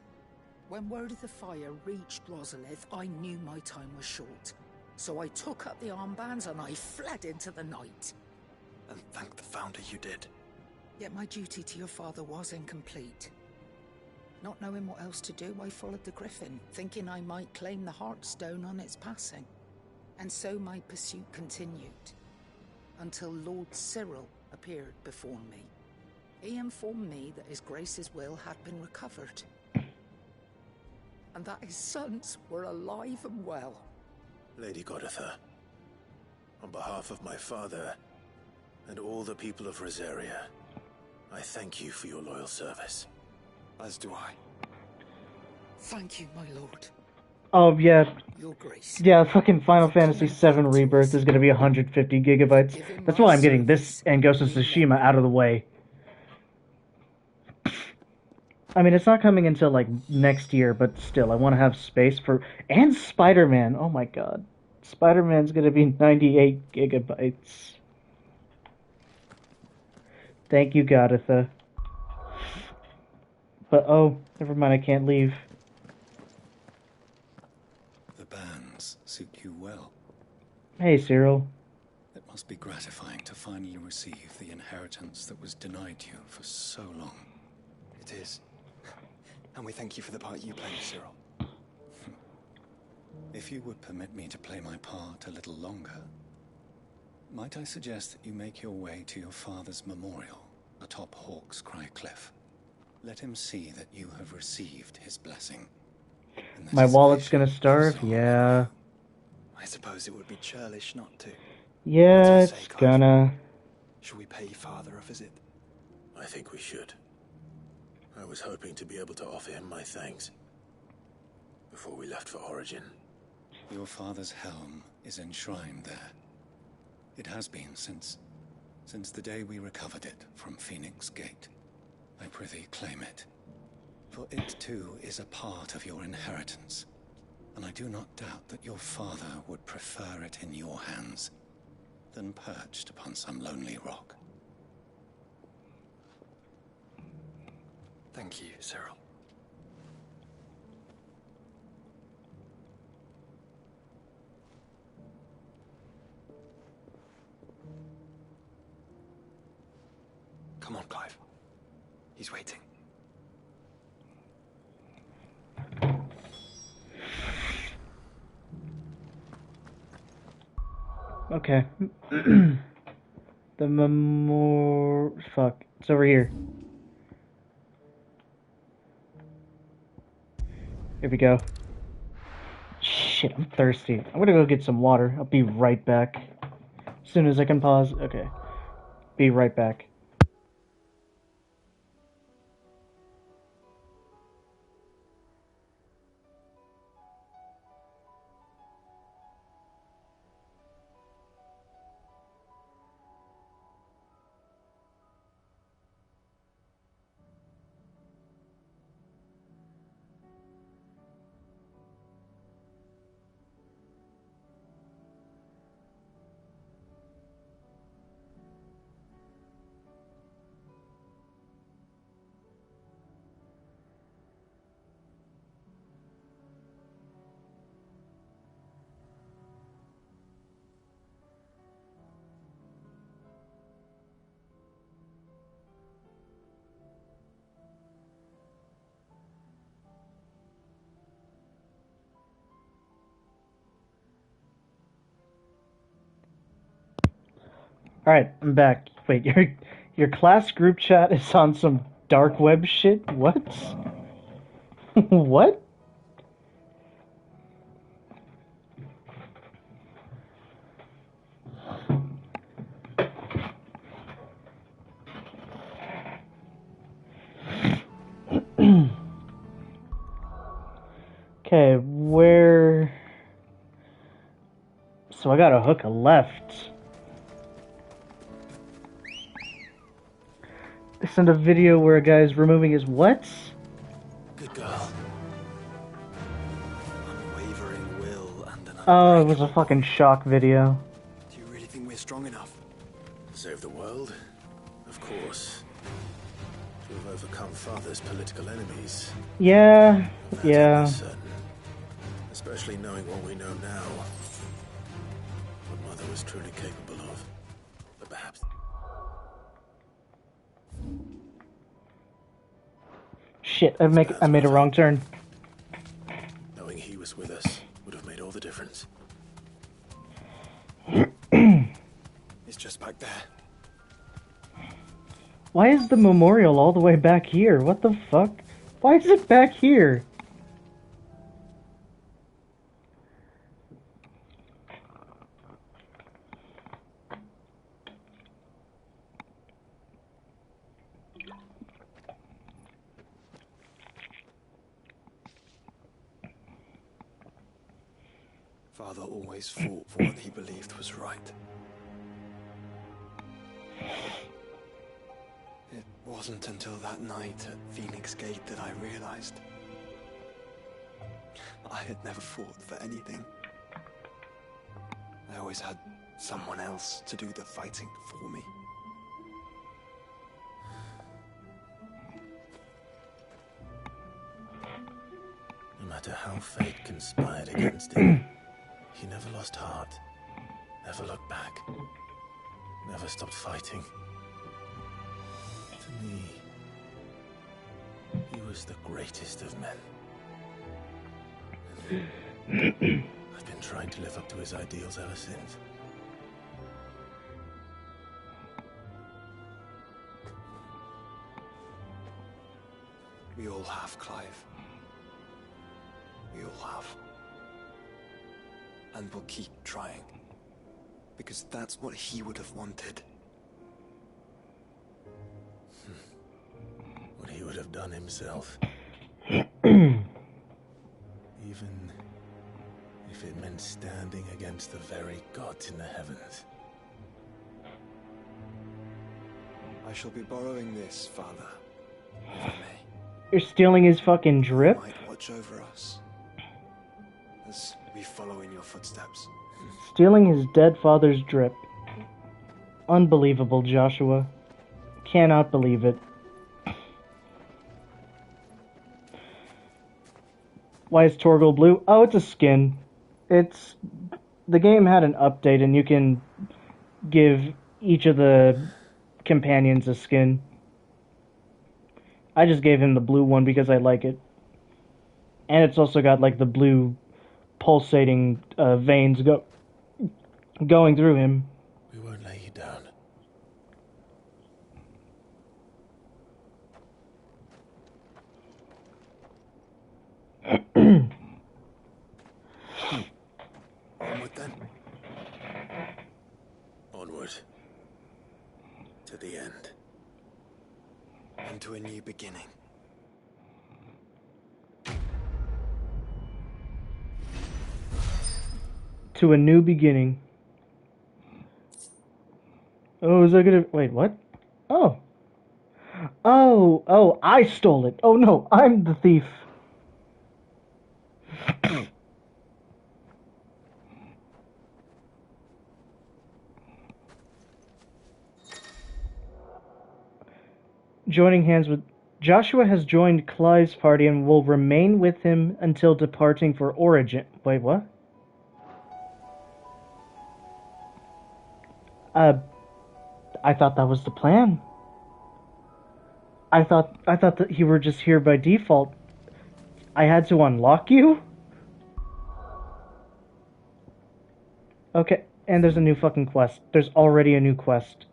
When word of the fire reached Rosalith, I knew my time was short. So I took up the armbands and I fled into the night. And thank the Founder you did. Yet my duty to your father was incomplete. Not knowing what else to do, I followed the Griffin, thinking I might claim the Heartstone on its passing. And so my pursuit continued, until Lord Cyril appeared before me. He informed me that His Grace's will had been recovered, and that his sons were alive and well. Lady Goditha, on behalf of my father and all the people of Rosaria, I thank you for your loyal service. As do I. Thank you, my lord. Oh, yeah. Your Grace. Yeah, fucking Final Fantasy VII Rebirth is going to be 150 gigabytes. That's why I'm getting this and Ghost of Tsushima out of the way. I mean, it's not coming until, like, next year, but still, I want to have space for... And Spider-Man! Oh my god. Spider-Man's going to be 98 gigabytes. Thank you, Goditha. But, oh, never mind, I can't leave. The bands suit you well. Hey, Cyril. It must be gratifying to finally receive the inheritance that was denied you for so long. It is. And we thank you for the part you played, Cyril. If you would permit me to play my part a little longer, might I suggest that you make your way to your father's memorial atop Hawk's Cry Cliff? Let him see that you have received his blessing. My wallet's gonna starve? Yeah. I suppose it would be churlish not to. Yeah, it's gonna. Should we pay Father a visit? I think we should. I was hoping to be able to offer him my thanks before we left for Origin. Your father's helm is enshrined there. It has been since the day we recovered it from Phoenix Gate. I prithee claim it, for it too is a part of your inheritance, and I do not doubt that your father would prefer it in your hands than perched upon some lonely rock. Thank you, Cyril. Come on, Clive. He's waiting. Okay. The fuck. It's over here. Here we go. Shit, I'm thirsty. I'm gonna go get some water. I'll be right back. As soon as I can pause. Okay. Be right back. Alright, I'm back. Wait, your class group chat is on some dark web shit? What? What? Okay, where... So I gotta hook a left. They sent a video where a guy's removing his what? Good girl. Unwavering will and an Oh, it was a fucking shock video. Do you really think we're strong enough? To save the world? Of course. To have overcome Father's political enemies. Yeah, That's yeah. certain. Especially knowing what we know now. What Mother was truly capable of. But perhaps... Shit, I made a wrong turn. Knowing he was with us would have made all the difference. It's just back there. Why is the memorial all the way back here? What the fuck? Why is it back here? Father always fought for what he believed was right. It wasn't until that night at Phoenix Gate that I realized I had never fought for anything. I always had someone else to do the fighting for me. No matter how fate conspired against him, he never lost heart, never looked back, never stopped fighting. To me, he was the greatest of men. And I've been trying to live up to his ideals ever since. We all have, Clive. We all have. And we'll keep trying. Because that's what he would have wanted. What he would have done himself. Even if it meant standing against the very gods in the heavens. I shall be borrowing this, Father, if I may. You're stealing his fucking drip? You might watch over us as we follow in your footsteps. Stealing his dead father's drip. Unbelievable, Joshua. Cannot believe it. Why is Torgal blue? Oh, it's a skin. It's... The game had an update and you can give each of the companions a skin. I just gave him the blue one because I like it. And it's also got like the blue pulsating veins going through him. We won't lay you down. Onward then. Onward. To the end. Into a new beginning. To a new beginning. Oh, is that gonna... Wait, what? Oh. Oh, I stole it. Oh no, I'm the thief. Joining hands with... Joshua has joined Clive's party and will remain with him until departing for Origin. Wait, what? I thought that was the plan. I thought that you were just here by default. I had to unlock you? Okay, And there's a new fucking quest. There's already a new quest.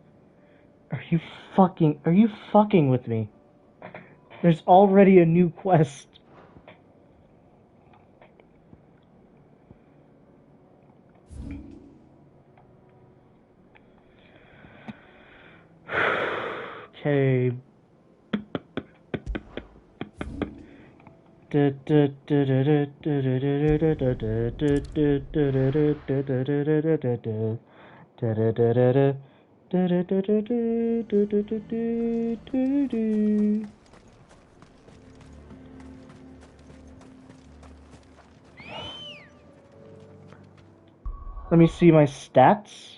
Are you fucking with me? There's already a new quest. Okay. Let me see my stats.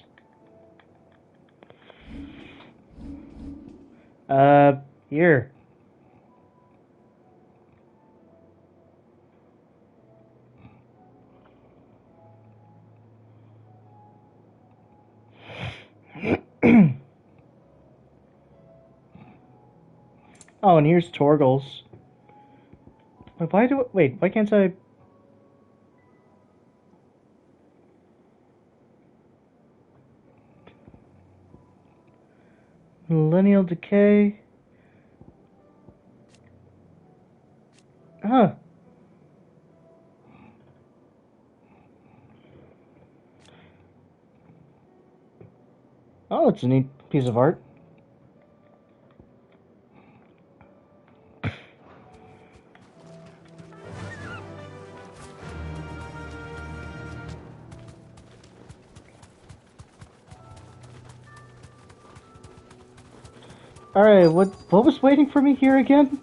Here. Oh, and here's Torgal's. Why can't I? Millennial Decay. Huh. Oh, it's a neat piece of art. Alright, what was waiting for me here again?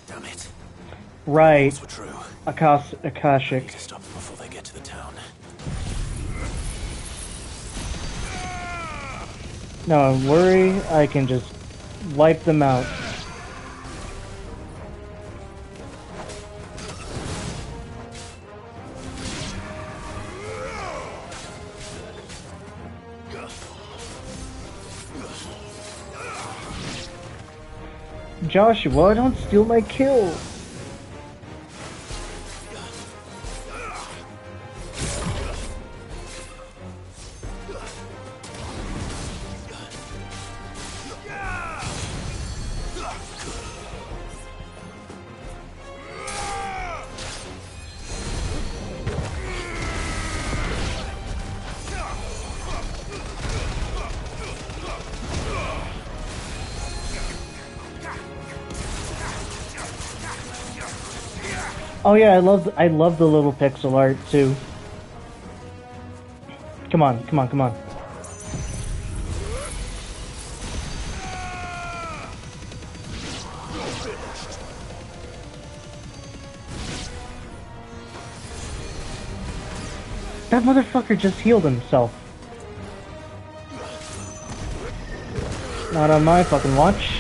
Damn it. Right. Were true. Akashic. I need to stop them before they get to the town. No, don't worry, I can just wipe them out. Joshua, don't steal my kill! Oh yeah, I love the little pixel art too. Come on. That motherfucker just healed himself. Not on my fucking watch.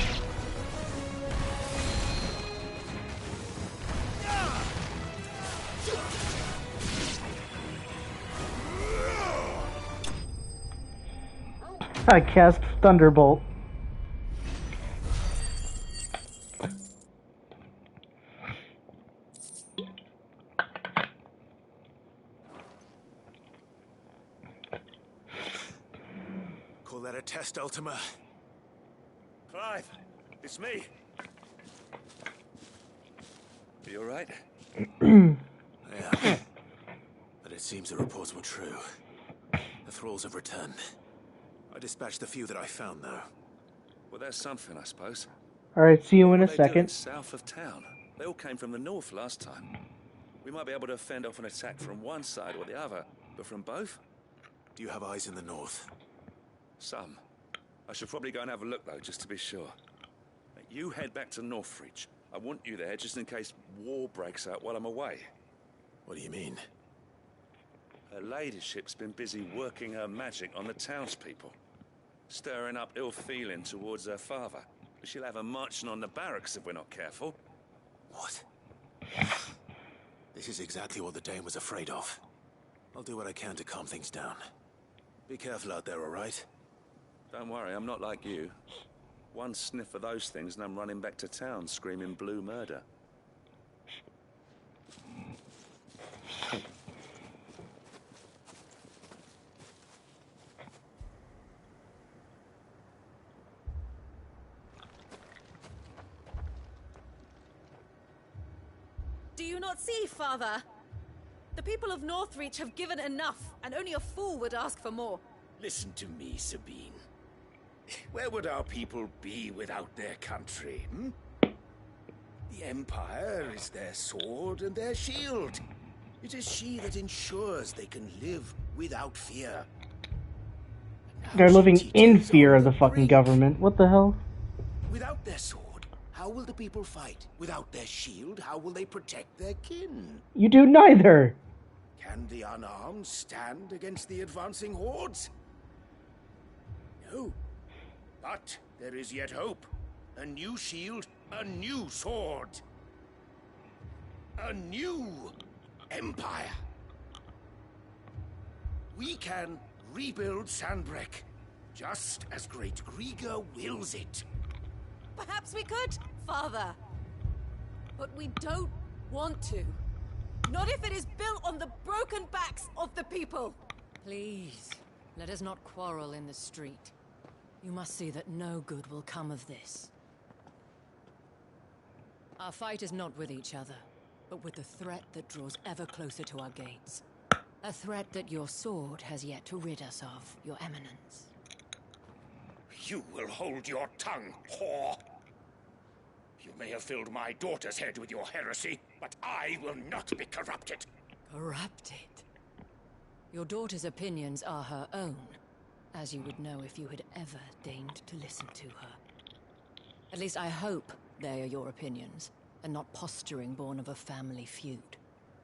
I cast Thunderbolt. Call that a test, Ultima? Clive, it's me. Are you alright? Yeah. But it seems the reports were true. The thralls have returned. I dispatched the few that I found, though. Well, there's something, I suppose. Alright, see you in a What are they doing second. south of town? They all came from the north last time. We might be able to fend off an attack from one side or the other, but from both? Do you have eyes in the north? Some. I should probably go and have a look, though, just to be sure. You head back to Northreach. I want you there just in case war breaks out while I'm away. What do you mean? Her ladyship's been busy working her magic on the townspeople, stirring up ill feeling towards her father. She'll have her marching on the barracks if we're not careful. What? This is exactly what the Dane was afraid of. I'll do what I can to calm things down. Be careful out there, all right? Don't worry, I'm not like you. One sniff of those things and I'm running back to town screaming blue murder. Do you not see, Father? The people of Northreach have given enough, and only a fool would ask for more. Listen to me, Sabine. Where would our people be without their country, hmm? The Empire is their sword and their shield. It is she that ensures they can live without fear. They're living in fear of the fucking government. What the hell? Without their sword, how will the people fight? Without their shield, how will they protect their kin? You do neither. Can the unarmed stand against the advancing hordes? No. But there is yet hope. A new shield, a new sword. A new empire. We can rebuild Sandbreck, just as Great Grieger wills it. Perhaps we could, Father. But we don't want to. Not if it is built on the broken backs of the people. Please, let us not quarrel in the street. You must see that no good will come of this. Our fight is not with each other, but with the threat that draws ever closer to our gates. A threat that your sword has yet to rid us of, Your Eminence. You will hold your tongue, whore. You may have filled my daughter's head with your heresy, but I will not be corrupted. Corrupted? Your daughter's opinions are her own, as you would know if you had ever deigned to listen to her. At least I hope they are your opinions, and not posturing born of a family feud.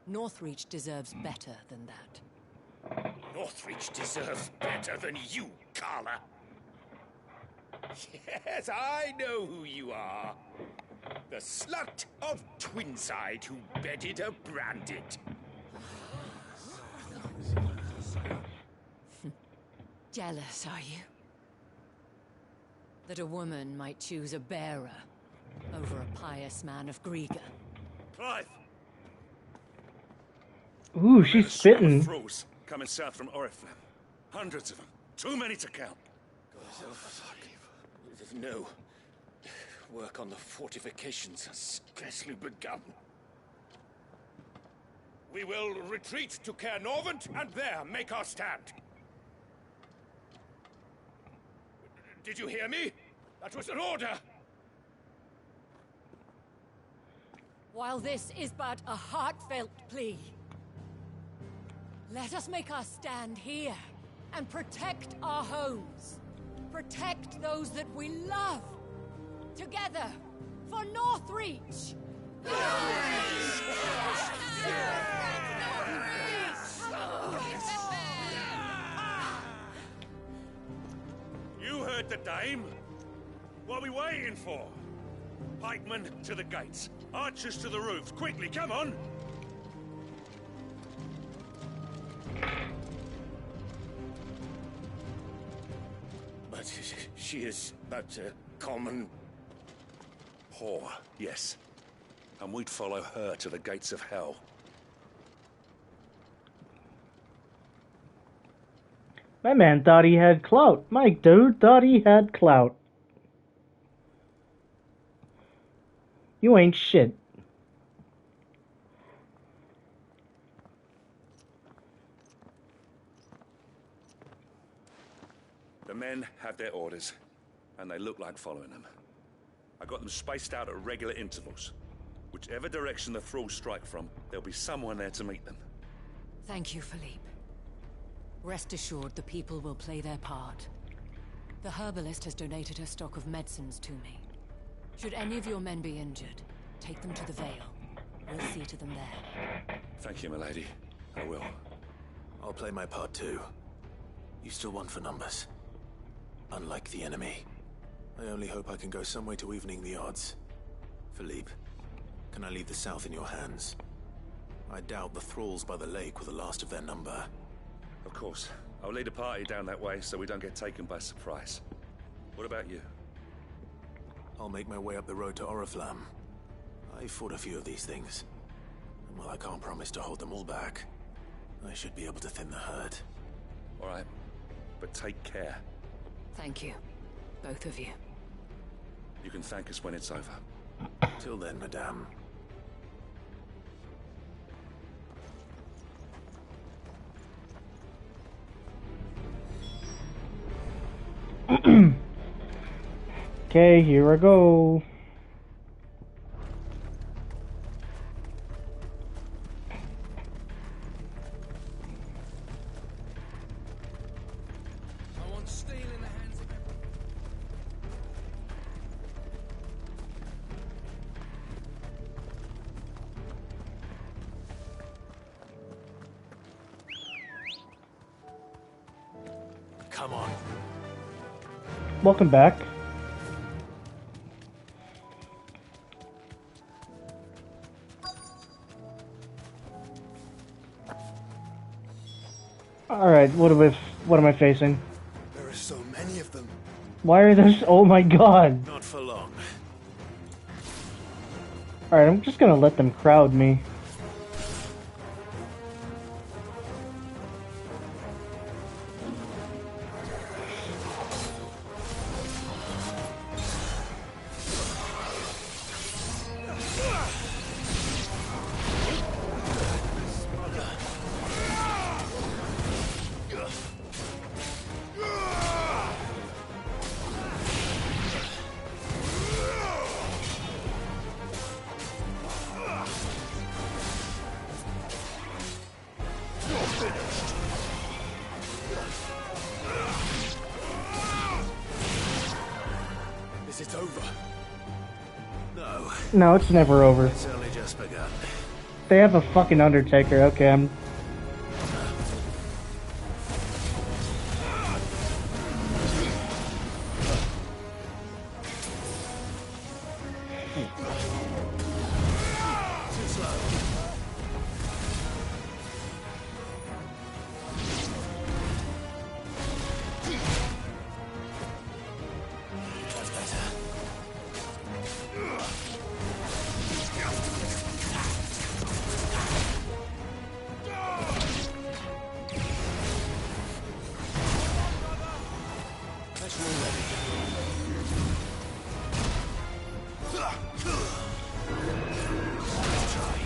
Northreach deserves better than that. Northreach deserves better than you, Carla. Yes, I know who you are. The slut of Twinside who bedded a branded. Jealous, are you? That a woman might choose a bearer over a pious man of Grieger. Clive! Ooh, she's spitting. Thralls coming south from Oriflamme. Hundreds of them. Too many to count. No. Work on the fortifications has scarcely begun. We will retreat to Caer Norvent and there make our stand. Did you hear me? That was an order! While this is but a heartfelt plea, let us make our stand here and protect our homes. Protect those that we love. Together, for Northreach! You heard the dame. What are we waiting for? Pikemen to the gates. Archers to the roofs. Quickly, come on! But she is but a common whore, yes. And we'd follow her to the gates of hell. My man thought he had clout. My dude thought he had clout. You ain't shit. The men have their orders, and they look like following them. I got them spaced out at regular intervals. Whichever direction the thralls strike from, there'll be someone there to meet them. Thank you, Philippe. Rest assured, the people will play their part. The herbalist has donated her stock of medicines to me. Should any of your men be injured, take them to the Vale. We'll see to them there. Thank you, milady. I will. I'll play my part too. You still want for numbers. Unlike the enemy. I only hope I can go some way to evening the odds. Philippe, can I leave the south in your hands? I doubt the thralls by the lake were the last of their number. Of course. I'll lead a party down that way so we don't get taken by surprise. What about you? I'll make my way up the road to Oriflamme. I fought a few of these things. And while I can't promise to hold them all back, I should be able to thin the herd. All right. But take care. Thank you. Both of you. You can thank us when it's over. Till then, madame. Okay, here I go. I want steel in the hands of everyone. Come on. Welcome back. Alright, what am I facing? There are so many of them. Why are there oh my god. Not for long. Alright, I'm just gonna let them crowd me. Is it over? No. No, it's never over. It's only just begun. They have a fucking Undertaker. Okay, I'm... Too slow. That's better. Let's roll Let's try.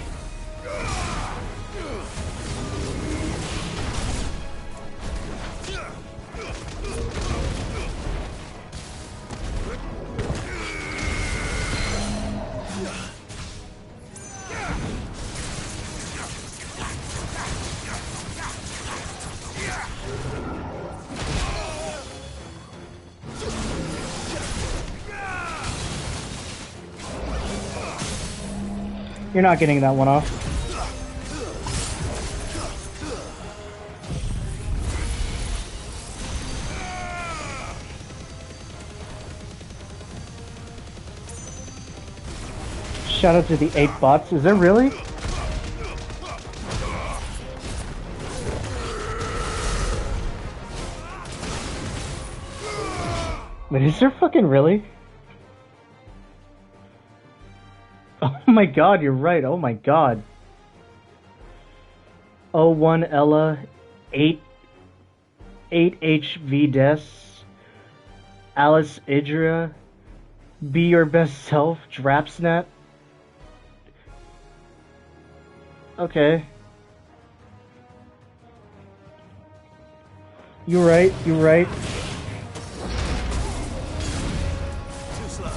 You're not getting that one off. Shout out to the 8 bots. Is there really? Wait, is there fucking really? Oh my god, you're right. Oh my god. 01 Ella 8 HV Des Alice Idra Be Your Best Self Drapsnat. Okay. You're right, you're right. Too slow.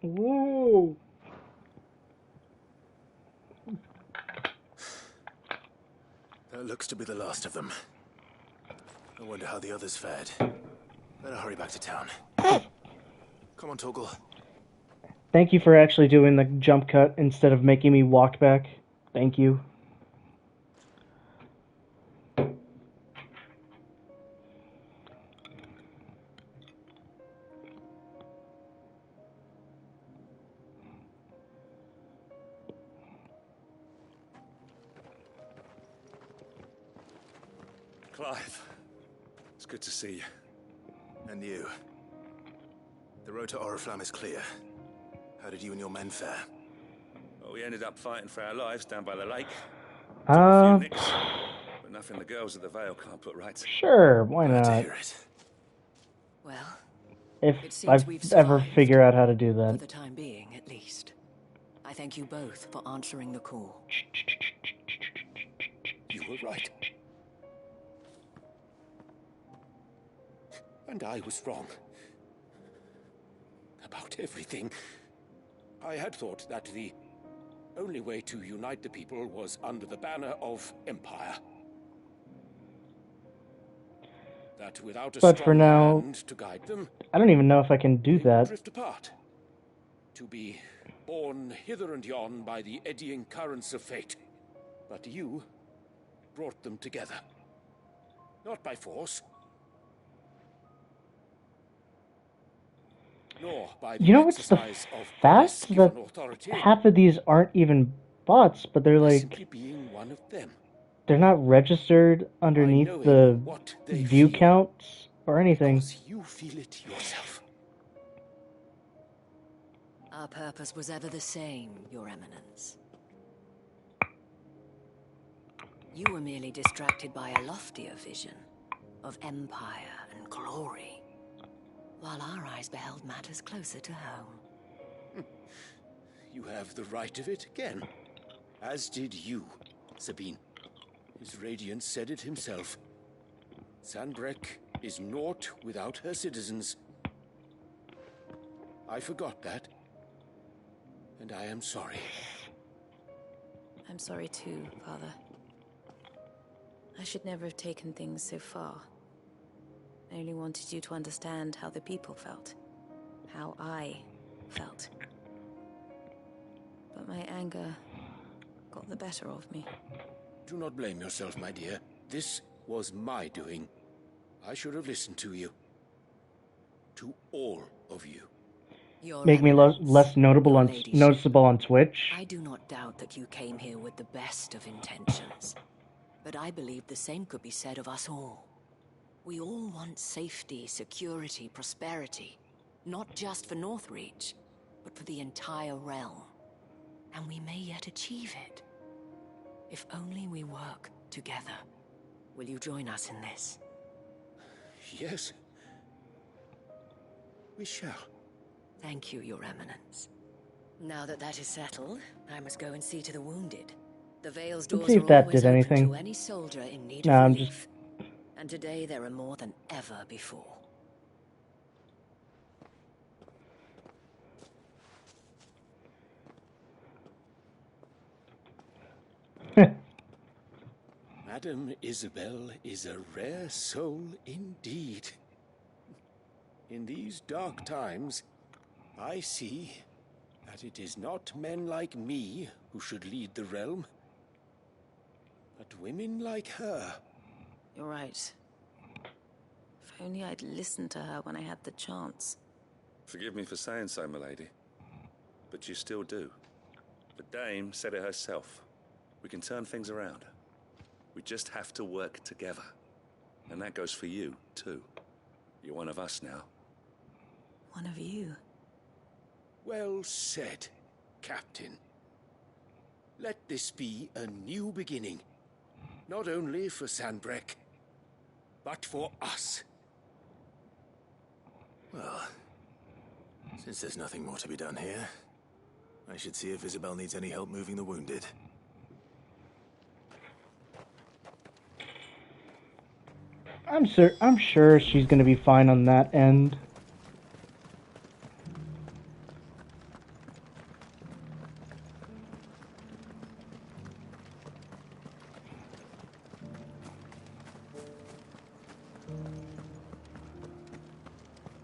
Whoa. That looks to be the last of them. I wonder how the others fared. Better hurry back to town. Come on, Toggle. Thank you for actually doing the jump cut instead of making me walk back. Thank you. Clive, it's good to see you. And you. The road to Oriflamme is clear. How did you and your men fare? Well, we ended up fighting for our lives down by the lake. Uh, But nothing the girls of the Vale can't put right. Sure, why Glad to not? hear it. Well, If it seems I we've ever survived, figure out how to do for that. the time being, at least. I thank you both for answering the call. You were right. And I was wrong. About everything. I had thought that the only way to unite the people was under the banner of Empire. That without a But for strong now, hand to guide them, I don't even know if I can do they would that. drift apart. To be borne hither and yon by the eddying currents of fate. But you brought them together. Not by force. Nor by the You know what's the exercise of fact that goddess-given authority. half of these aren't even bots, but they're By like, simply being one of them. they're not registered underneath knowing the what they view feel. counts or anything. Because you feel it yourself. Our purpose was ever the same, Your Eminence. You were merely distracted by a loftier vision of empire and glory, while our eyes beheld matters closer to home. You have the right of it again. As did you, Sabine. His radiance said it himself. Sanbreque is naught without her citizens. I forgot that. And I am sorry. I'm sorry too, Father. I should never have taken things so far. I only wanted you to understand how the people felt. How I felt. But my anger got the better of me. Do not blame yourself, my dear. This was my doing. I should have listened to you. To all of you. Your Make me Eminence, less notable your on ladyship. noticeable on Twitch. I do not doubt that you came here with the best of intentions. But I believe the same could be said of us all. We all want safety, security, prosperity. Not just for Northreach, but for the entire realm. And we may yet achieve it. If only we work together. Will you join us in this? Yes. We shall. Thank you, Your Eminence. Now that that is settled, I must go and see to the wounded. The Vale's doors Let's see if are that always did open anything. to any soldier in need No, of I'm relief. And today there are more than ever before. Madame Isabel is a rare soul indeed. In these dark times, I see that it is not men like me who should lead the realm, but women like her. You're right. If only I'd listened to her when I had the chance. Forgive me for saying so, milady, but you still do. The Dame said it herself. We can turn things around. We just have to work together. And that goes for you, too. You're one of us now. One of you. Well said, Captain. Let this be a new beginning. Not only for Sanbreque, but for us. Well, since there's nothing more to be done here, I should see if Isabel needs any help moving the wounded. I'm sure she's gonna be fine on that end.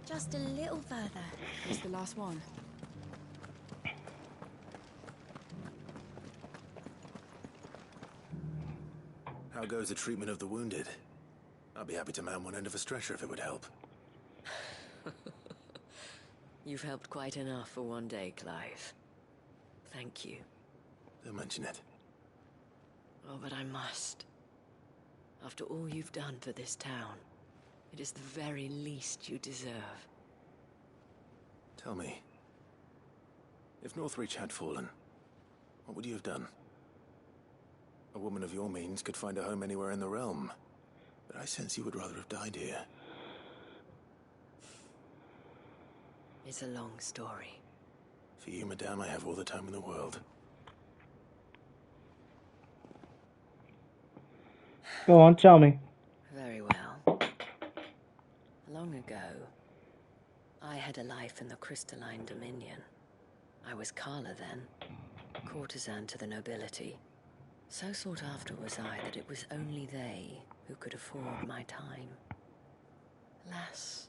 Just a little further. It's the last one. How goes the treatment of the wounded? I'd be happy to man one end of a stretcher if it would help. You've helped quite enough for one day, Clive. Thank you. Don't mention it. Oh, but I must. After all you've done for this town, it is the very least you deserve. Tell me, if Northreach had fallen, what would you have done? A woman of your means could find a home anywhere in the realm, but I sense you would rather have died here. It's a long story. For you, madame, I have all the time in the world. Go on, tell me. Very well. Long ago, I had a life in the Crystalline Dominion. I was Carla then, courtesan to the nobility. So sought after was I that it was only they who could afford my time. Alas,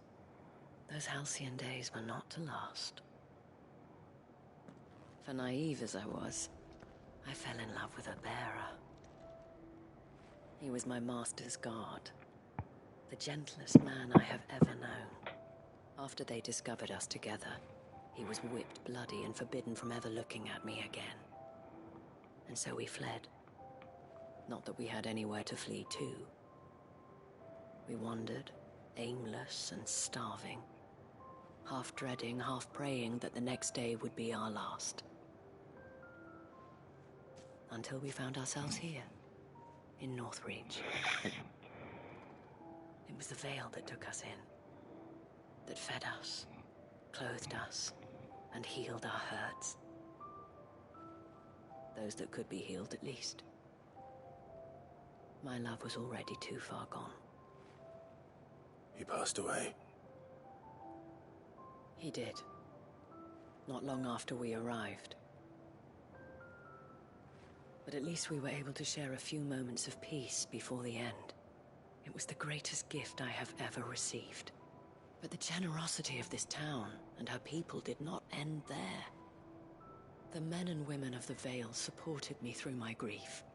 those halcyon days were not to last. For naive as I was, I fell in love with a bearer. He was my master's guard, the gentlest man I have ever known. After they discovered us together, he was whipped bloody and forbidden from ever looking at me again. And so we fled. Not that we had anywhere to flee to. We wandered, aimless and starving, half dreading, half praying that the next day would be our last. Until we found ourselves here, in Northreach. It was the Veil that took us in, that fed us, clothed us, and healed our hurts. Those that could be healed, at least. My love was already too far gone. He passed away. He did. Not long after we arrived. But at least we were able to share a few moments of peace before the end. It was the greatest gift I have ever received. But the generosity of this town and her people did not end there. The men and women of the Vale supported me through my grief.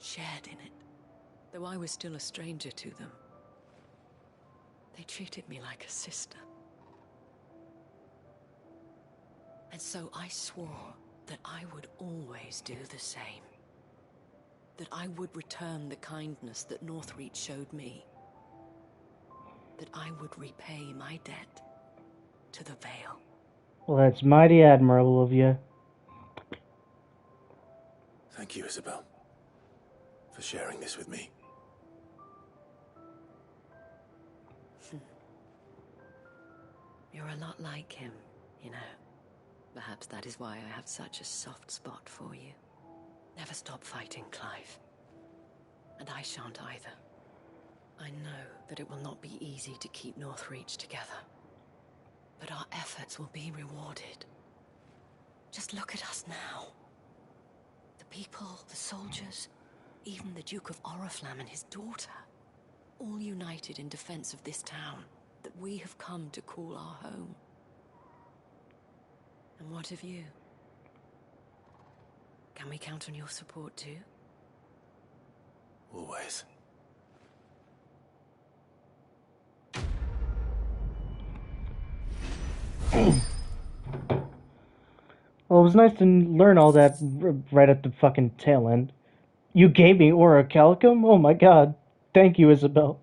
Shared in it, though I was still a stranger to them. They treated me like a sister. And so I swore that I would always do the same. That I would return the kindness that Northreach showed me. That I would repay my debt to the Vale. Well, that's mighty admirable of you. Thank you, Isabel, for sharing this with me. You're a lot like him, you know. Perhaps that is why I have such a soft spot for you. Never stop fighting, Clive. And I shan't either. I know that it will not be easy to keep Northreach together. But our efforts will be rewarded. Just look at us now. The people, the soldiers, even the Duke of Oriflamme and his daughter. All united in defense of this town that we have come to call our home. And what of you? Can we count on your support too? Always. Well, it was nice to learn all that right at the fucking tail end. You gave me orichalcum? Oh my god. Thank you, Isabel.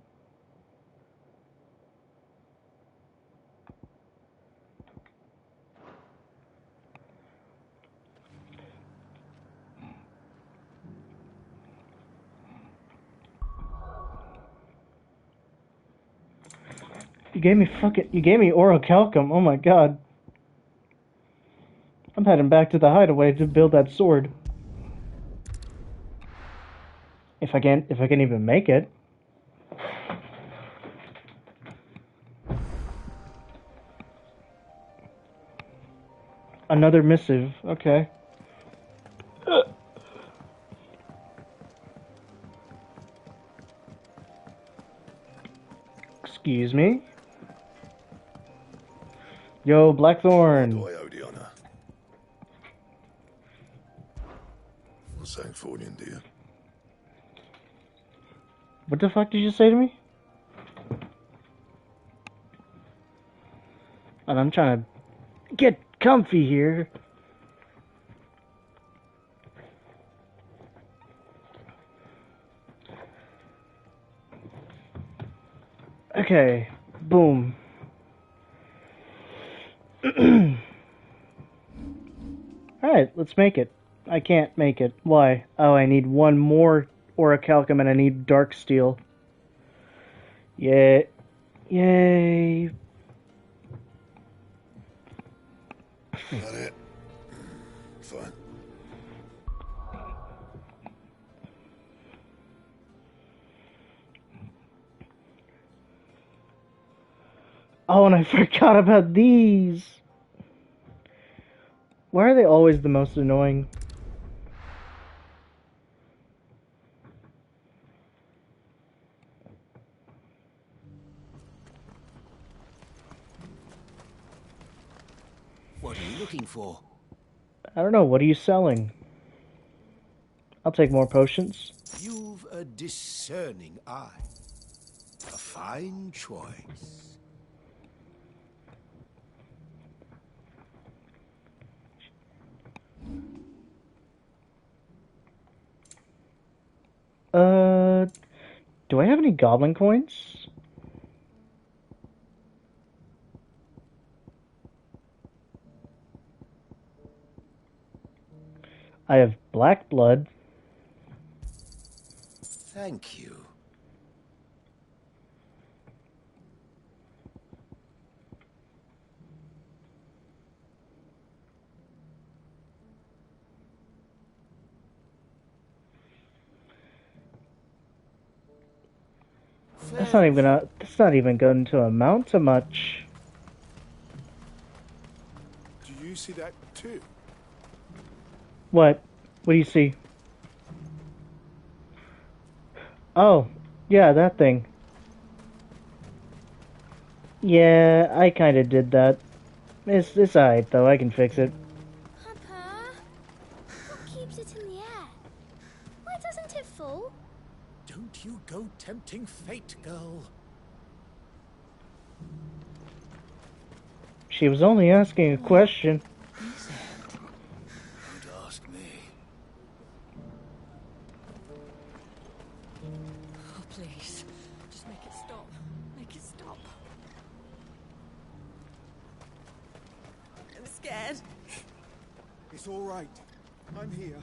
You gave me orichalcum. Oh my god. I'm heading back to the hideaway to build that sword. If I can even make it. Another missive. Okay. Excuse me. Yo, Blackthorn. Do I owe the honor? What's saying Fornian, dear? What the fuck did you say to me? And I'm trying to get comfy here. Okay. Boom. Alright, let's make it. I can't make it. Why? Oh, I need one more orichalcum and I need dark steel. Yay. Yay. Not it. Fine. Oh, and I forgot about these. Why are they always the most annoying? What are you looking for? I don't know, what are you selling? I'll take more potions. You've a discerning eye. A fine choice. Do I have any goblin coins? I have black blood. Thank you. That's not even going to amount to much. Do you see that too? What? What do you see? Oh, yeah, that thing. Yeah, I kinda did that. It's alright though, I can fix it. Papa, what keeps it in the air? Why doesn't it fall? Don't you go tempting fate, girl. She was only asking a question. Don't ask me. Oh, please. Just make it stop. Make it stop. I'm scared. It's all right. I'm here.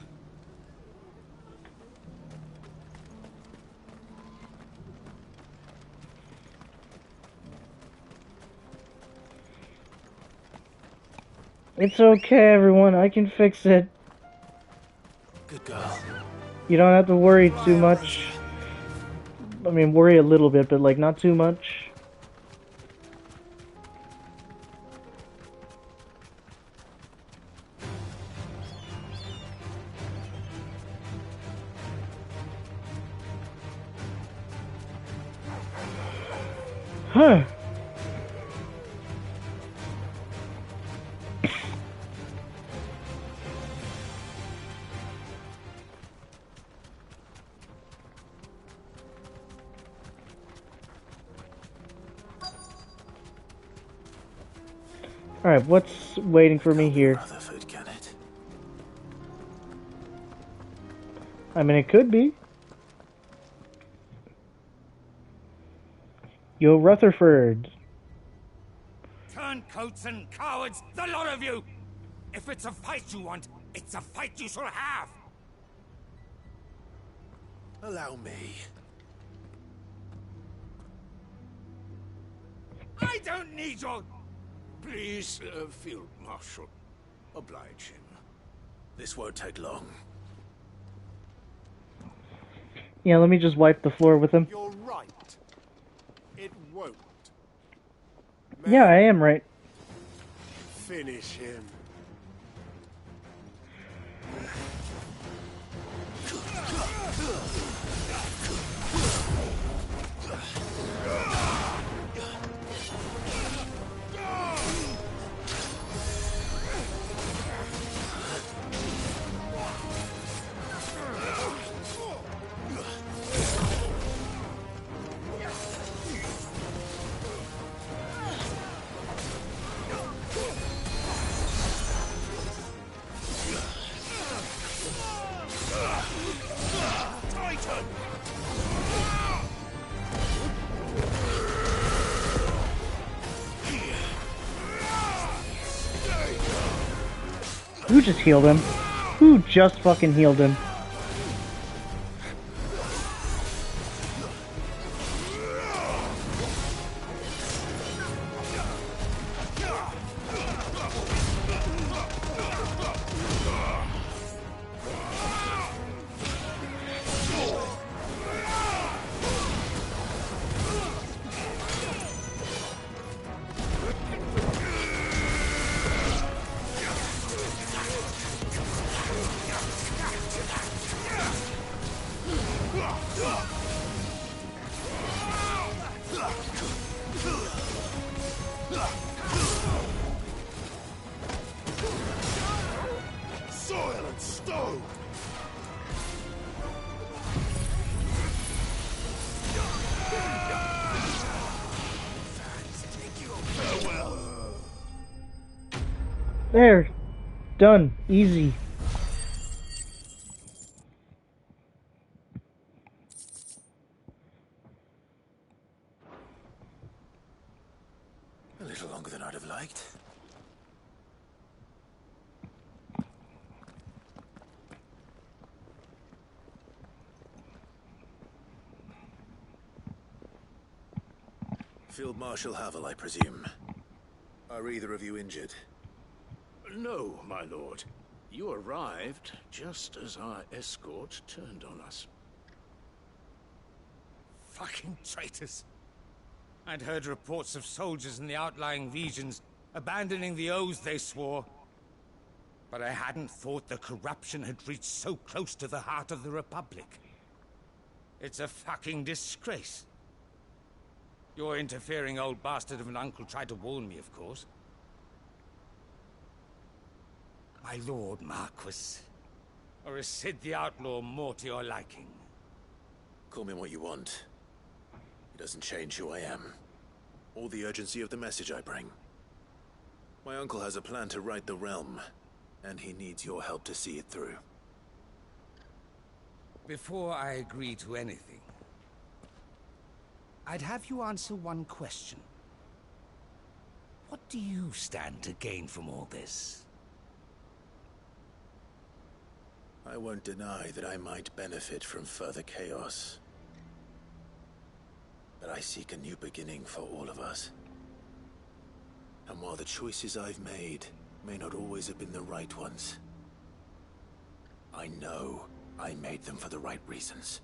It's okay, everyone. I can fix it. Good girl. You don't have to worry too much. I mean, worry a little bit, but like not too much. Huh. Alright, what's waiting for me here? Rutherford, can it? I mean, it could be. Yo, Rutherford. Turncoats and cowards, the lot of you! If it's a fight you want, it's a fight you shall have! Allow me. I don't need your... Please, Field Marshal, oblige him. This won't take long. Yeah, let me just wipe the floor with him. You're right. It won't. Yeah, I am right. Finish him. Who just healed him? Who just fucking healed him? Soil and stone! Farewell. There. Done. Easy. A little longer than I'd have liked. Field Marshal Havel, I presume. Are either of you injured? No, my lord. You arrived just as our escort turned on us. Fucking traitors. I'd heard reports of soldiers in the outlying regions abandoning the oaths they swore. But I hadn't thought the corruption had reached so close to the heart of the Republic. It's a fucking disgrace. Your interfering old bastard of an uncle tried to warn me, of course. My lord Marquis. Or is Sid the Outlaw more to your liking? Call me what you want. It doesn't change who I am, or the urgency of the message I bring. My uncle has a plan to right the realm, and he needs your help to see it through. Before I agree to anything, I'd have you answer one question. What do you stand to gain from all this? I won't deny that I might benefit from further chaos. But I seek a new beginning for all of us. And while the choices I've made may not always have been the right ones, I know I made them for the right reasons.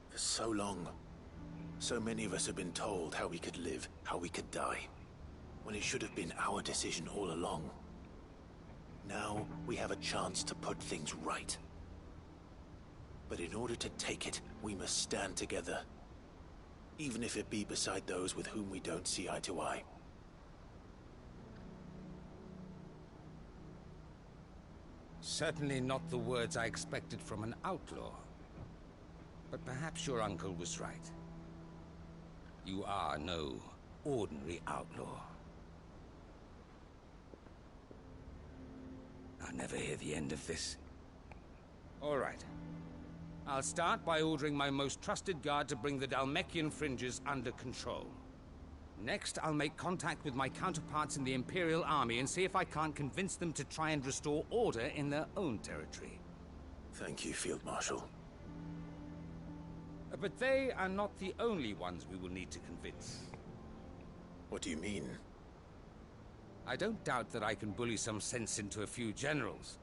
For so long, so many of us have been told how we could live, how we could die, when it should have been our decision all along. Now we have a chance to put things right. But in order to take it, we must stand together. Even if it be beside those with whom we don't see eye to eye. Certainly not the words I expected from an outlaw. But perhaps your uncle was right. You are no ordinary outlaw. I'll never hear the end of this. All right. I'll start by ordering my most trusted guard to bring the Dhalmekian fringes under control. Next, I'll make contact with my counterparts in the Imperial Army and see if I can't convince them to try and restore order in their own territory. Thank you, Field Marshal. But they are not the only ones we will need to convince. What do you mean? I don't doubt that I can bully some sense into a few generals.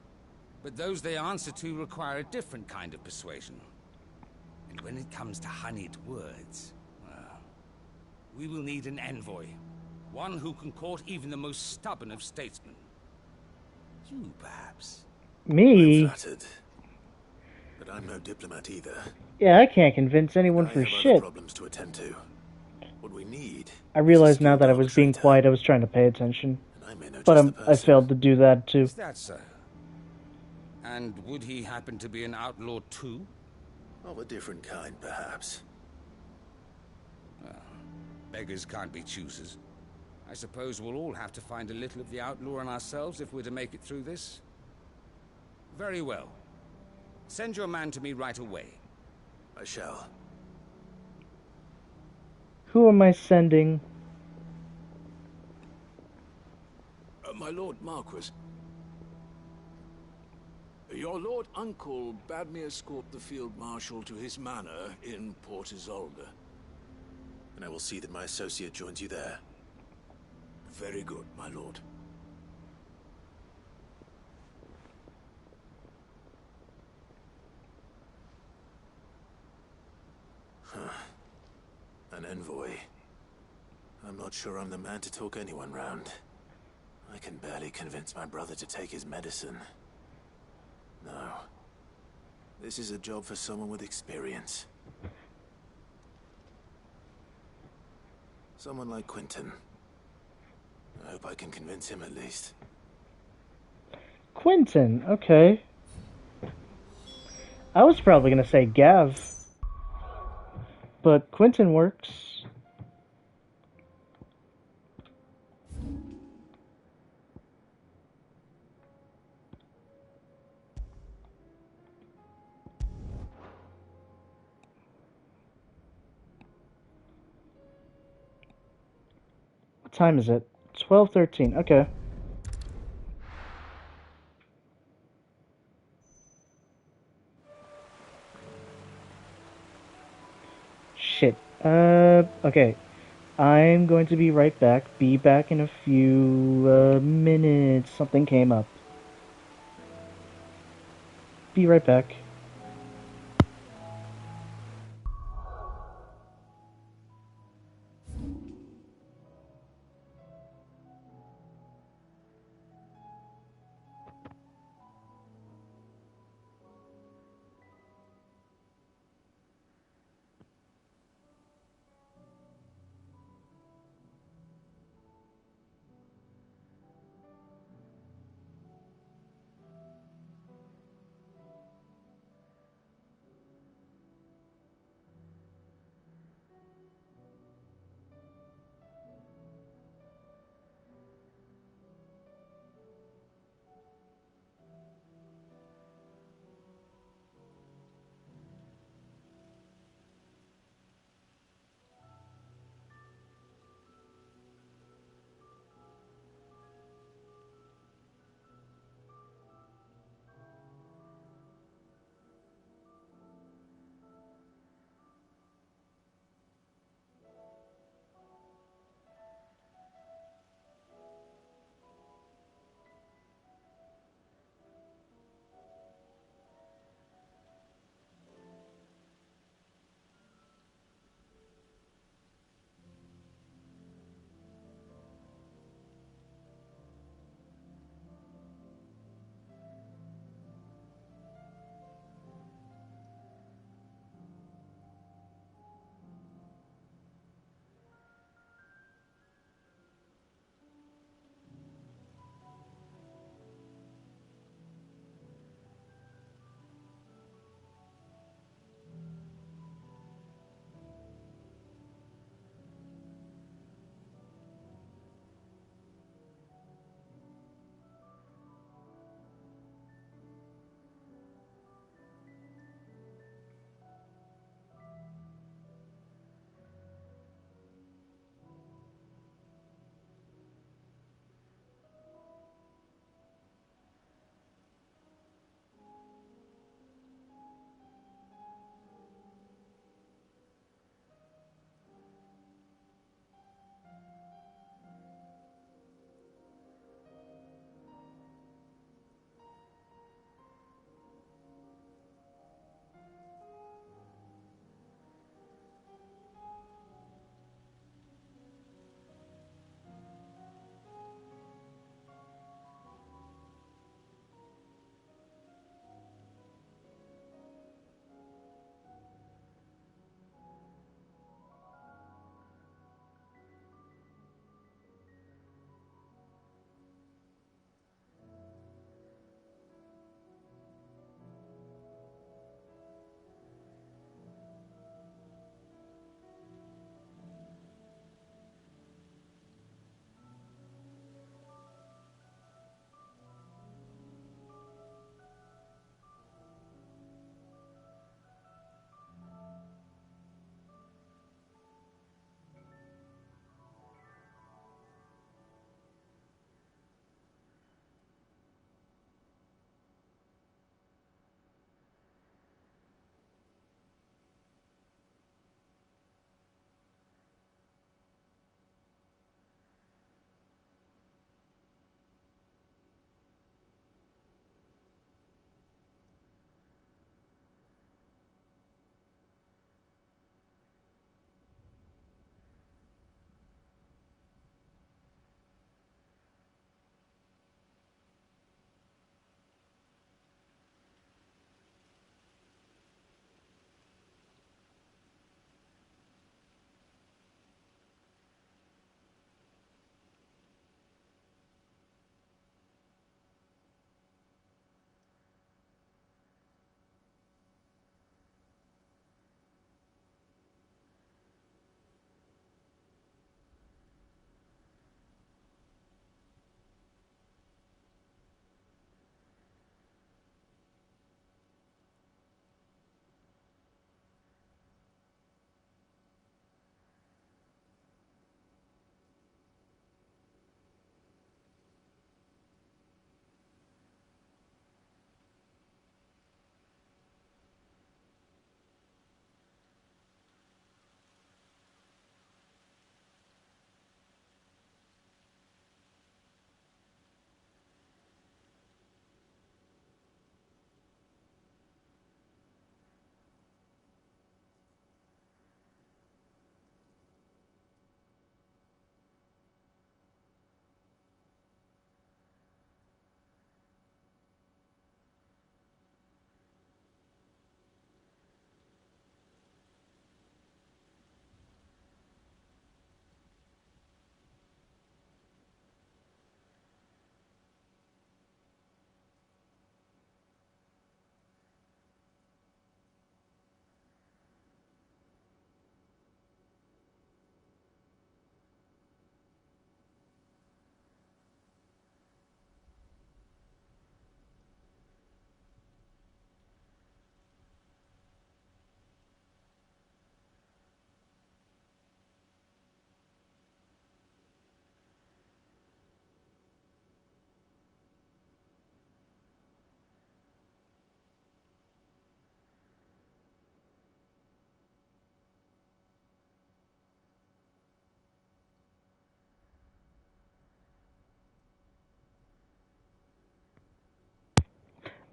But those they answer to require a different kind of persuasion. And when it comes to honeyed words, well, we will need an envoy. One who can court even the most stubborn of statesmen. You, perhaps. Me? I'm flattered. But I'm no diplomat either. Yeah, I can't convince anyone for I have shit. other problems to attend to. What we need. I realized now that I was being quiet, I was trying to pay attention. But I failed to do that too. Is that so? And would he happen to be an outlaw too? Of a different kind, perhaps. Well, beggars can't be choosers. I suppose we'll all have to find a little of the outlaw in ourselves if we're to make it through this. Very well. Send your man to me right away. I shall. Who am I sending? My Lord Marquis. Your Lord Uncle bade me escort the Field Marshal to his manor in Port Isolde. And I will see that my associate joins you there. Very good, my lord. An envoy. I'm not sure I'm the man to talk anyone round. I can barely convince my brother to take his medicine. No. This is a job for someone with experience. Someone like Quentin. I hope I can convince him at least. Quentin, okay. I was probably gonna say Gav. But Quentin works. What time is it? 12:13. Okay. Shit. Okay. I'm going to be right back. Be back in a few minutes. Something came up. Be right back.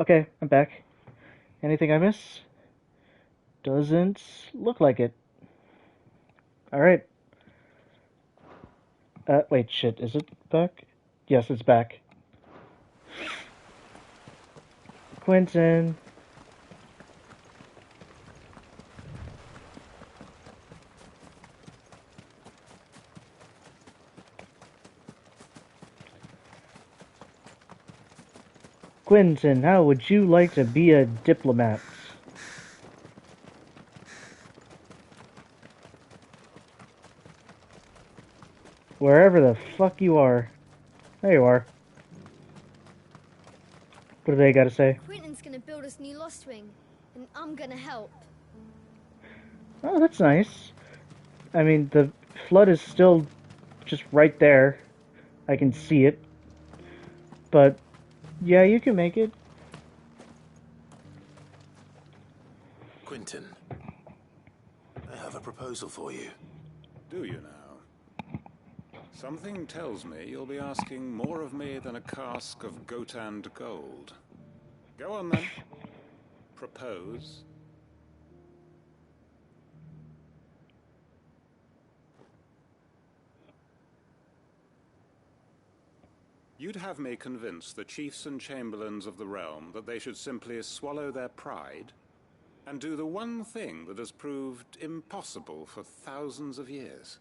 Okay, I'm back. Anything I miss? Doesn't look like it. Alright. Wait, shit, is it back? Yes, it's back. Quentin. Quentin, how would you like to be a diplomat? Wherever the fuck you are. There you are. What do they gotta say? Quentin's gonna build us new Lost Wing, and I'm gonna help. Oh, that's nice. I mean, the flood is still just right there. I can see it. But, yeah, you can make it. Quentin, I have a proposal for you. Do you now? Something tells me you'll be asking more of me than a cask of Gotand gold. Go on then. Propose. You'd have me convince the chiefs and chamberlains of the realm that they should simply swallow their pride and do the one thing that has proved impossible for thousands of years.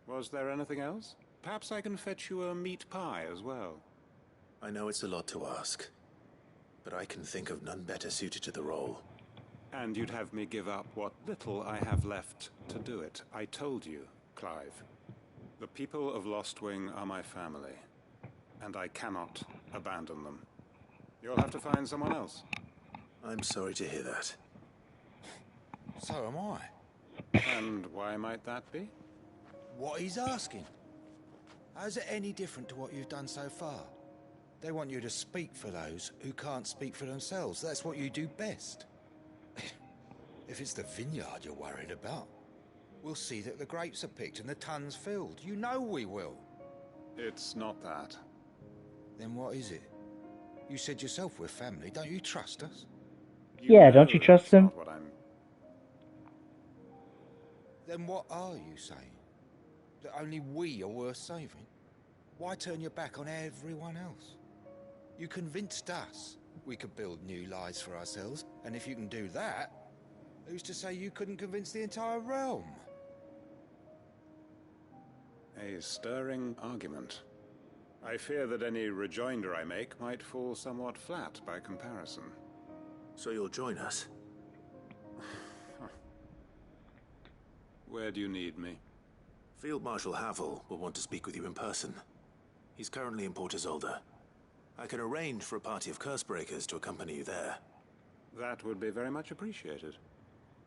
Was there anything else? Perhaps I can fetch you a meat pie as well. I know it's a lot to ask, but I can think of none better suited to the role. And you'd have me give up what little I have left to do it. I told you, Clive. The people of Lostwing are my family, and I cannot abandon them. You'll have to find someone else. I'm sorry to hear that. So am I. And why might that be? What he's asking. How's it any different to what you've done so far? They want you to speak for those who can't speak for themselves. That's what you do best. If it's the vineyard you're worried about, we'll see that the grapes are picked and the tons filled. You know we will. It's not that. Then what is it? You said yourself we're family. Don't you trust us? Yeah, don't you trust them? What I'm... Then what are you saying? That only we are worth saving? Why turn your back on everyone else? You convinced us we could build new lives for ourselves, and if you can do that, who's to say you couldn't convince the entire realm? A stirring argument. I fear that any rejoinder I make might fall somewhat flat by comparison. So you'll join us? Where do you need me? Field Marshal Havel will want to speak with you in person. He's currently in Port Isolde. I can arrange for a party of Cursebreakers to accompany you there. That would be very much appreciated.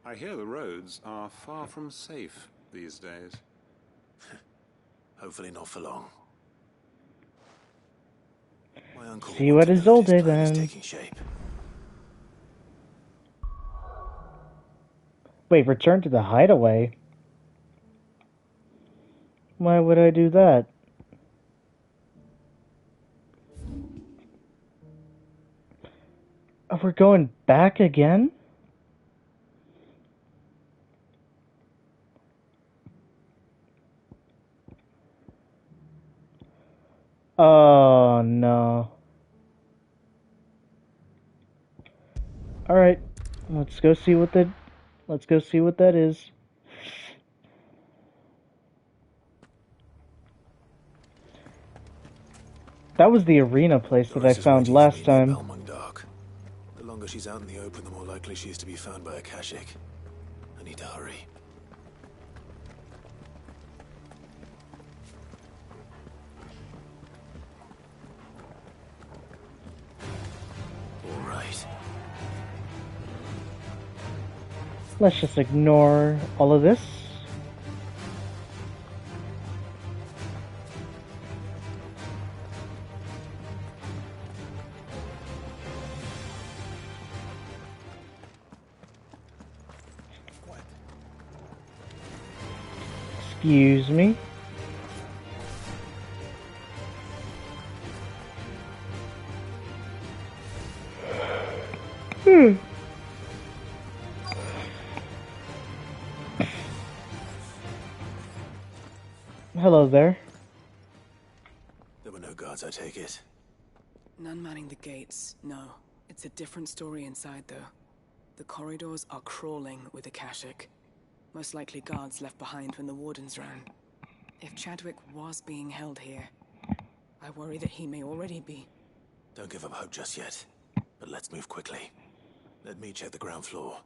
I hear the roads are far from safe these days. Hopefully not for long. My uncle See what Isolde then. taking shape. Wait, return to the hideaway? Why would I do that? Oh, we're going back again? Oh no. Alright. Let's go see what that is. That was the arena place that I found last time. The longer she's out in the open, the more likely she is to be found by a Kashik. I need to hurry. All right. Let's just ignore all of this. Excuse me. Hello there. There were no guards, I take it. None manning the gates, no. It's a different story inside, though. The corridors are crawling with Akashic. Most likely guards left behind when the wardens ran. If Chadwick was being held here, I worry that he may already be. Don't give up hope just yet. But let's move quickly. Let me check the ground floor.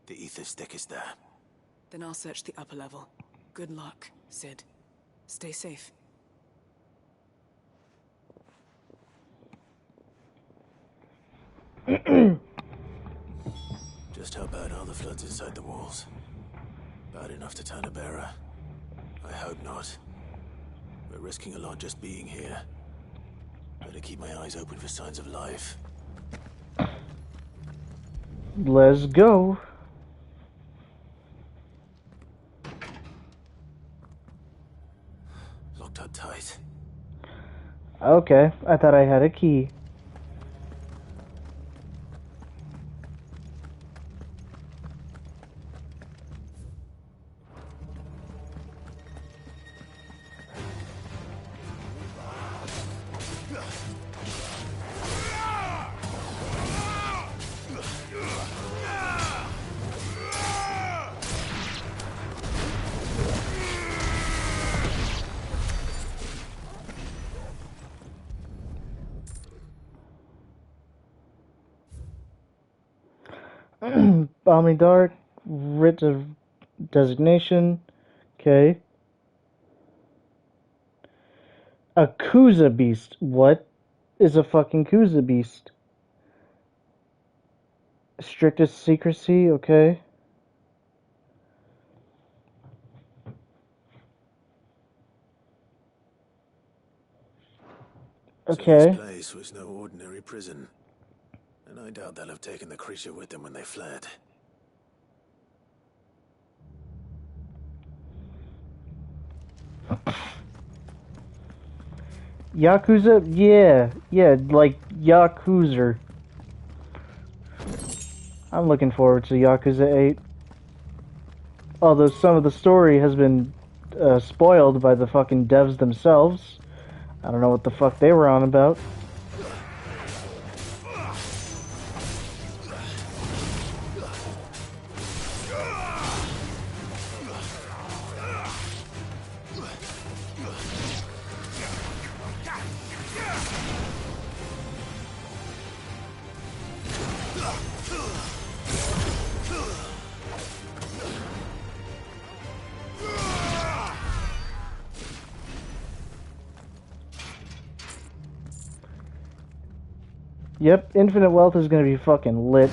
The ether stick is there. Then I'll search the upper level. Good luck, Sid. Stay safe. Just how bad are the floods inside the walls? Bad enough to turn a bearer? I hope not. We're risking a lot just being here. Better keep my eyes open for signs of life. Let's go. Locked up tight. Okay, I thought I had a key. Bombing dart, writ of designation. Okay. A Kuza beast. What is a fucking Kuza beast? Strictest secrecy. Okay. Okay. So this place was no ordinary prison. And I doubt they'll have taken the creature with them when they fled. Yakuza? Yeah, like Yakuza. I'm looking forward to Yakuza 8. Although some of the story has been spoiled by the fucking devs themselves. I don't know what the fuck they were on about. Yep, Infinite Wealth is gonna be fucking lit.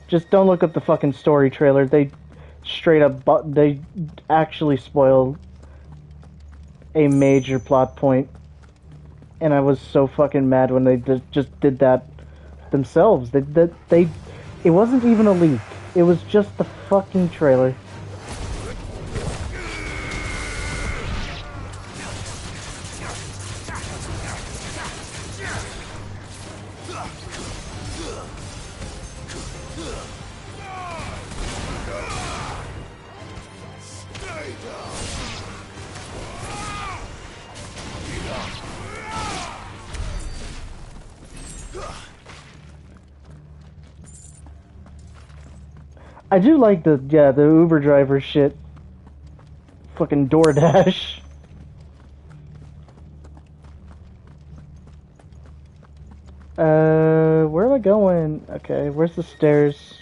Just don't look up the fucking story trailer. They straight up, they actually spoiled a major plot point. And I was so fucking mad when they just did that themselves. It wasn't even a leak. It was just the fucking trailer. I do like the Uber driver shit. Fucking DoorDash. Where am I going? Okay, where's the stairs?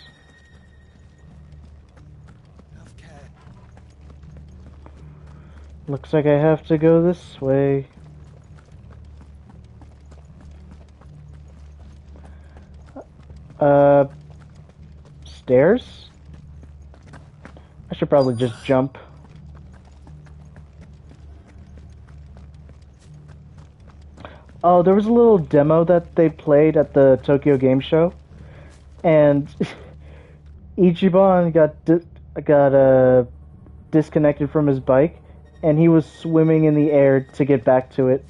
Looks like I have to go this way. Stairs? I should probably just jump. Oh, there was a little demo that they played at the Tokyo Game Show, and Ichiban got disconnected from his bike, and he was swimming in the air to get back to it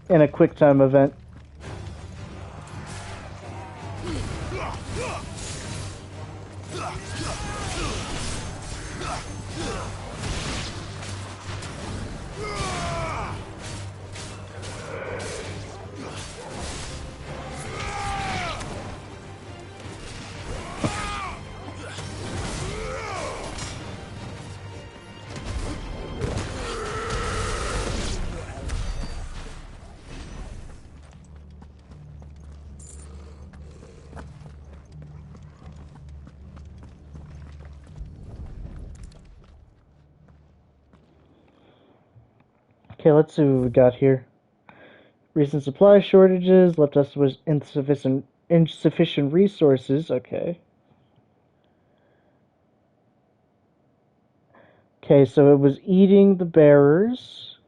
in a quick time event. Okay, let's see what we got here. Recent supply shortages left us with insufficient resources. Okay. Okay, so it was eating the bearers.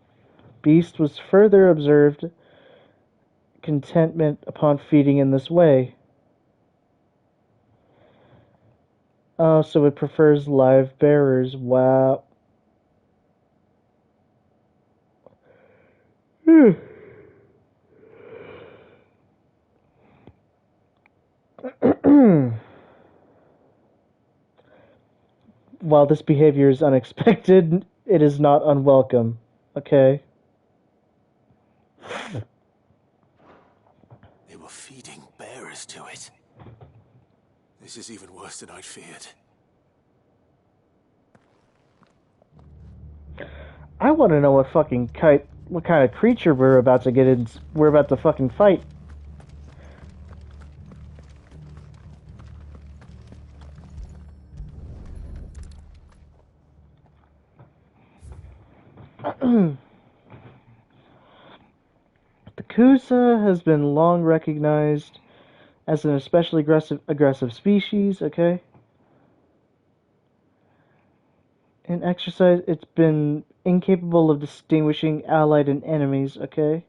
Beast was further observed contentment upon feeding in this way. Oh, so it prefers live bearers. Wow. While this behavior is unexpected, it is not unwelcome. Okay. They were feeding bearers to it. This is even worse than I'd feared. I want to know what kind of creature we're about to get in. We're about to fucking fight. The Kusa has been long recognized as an especially aggressive species. Okay. In exercise, it's been incapable of distinguishing allied and enemies. Okay.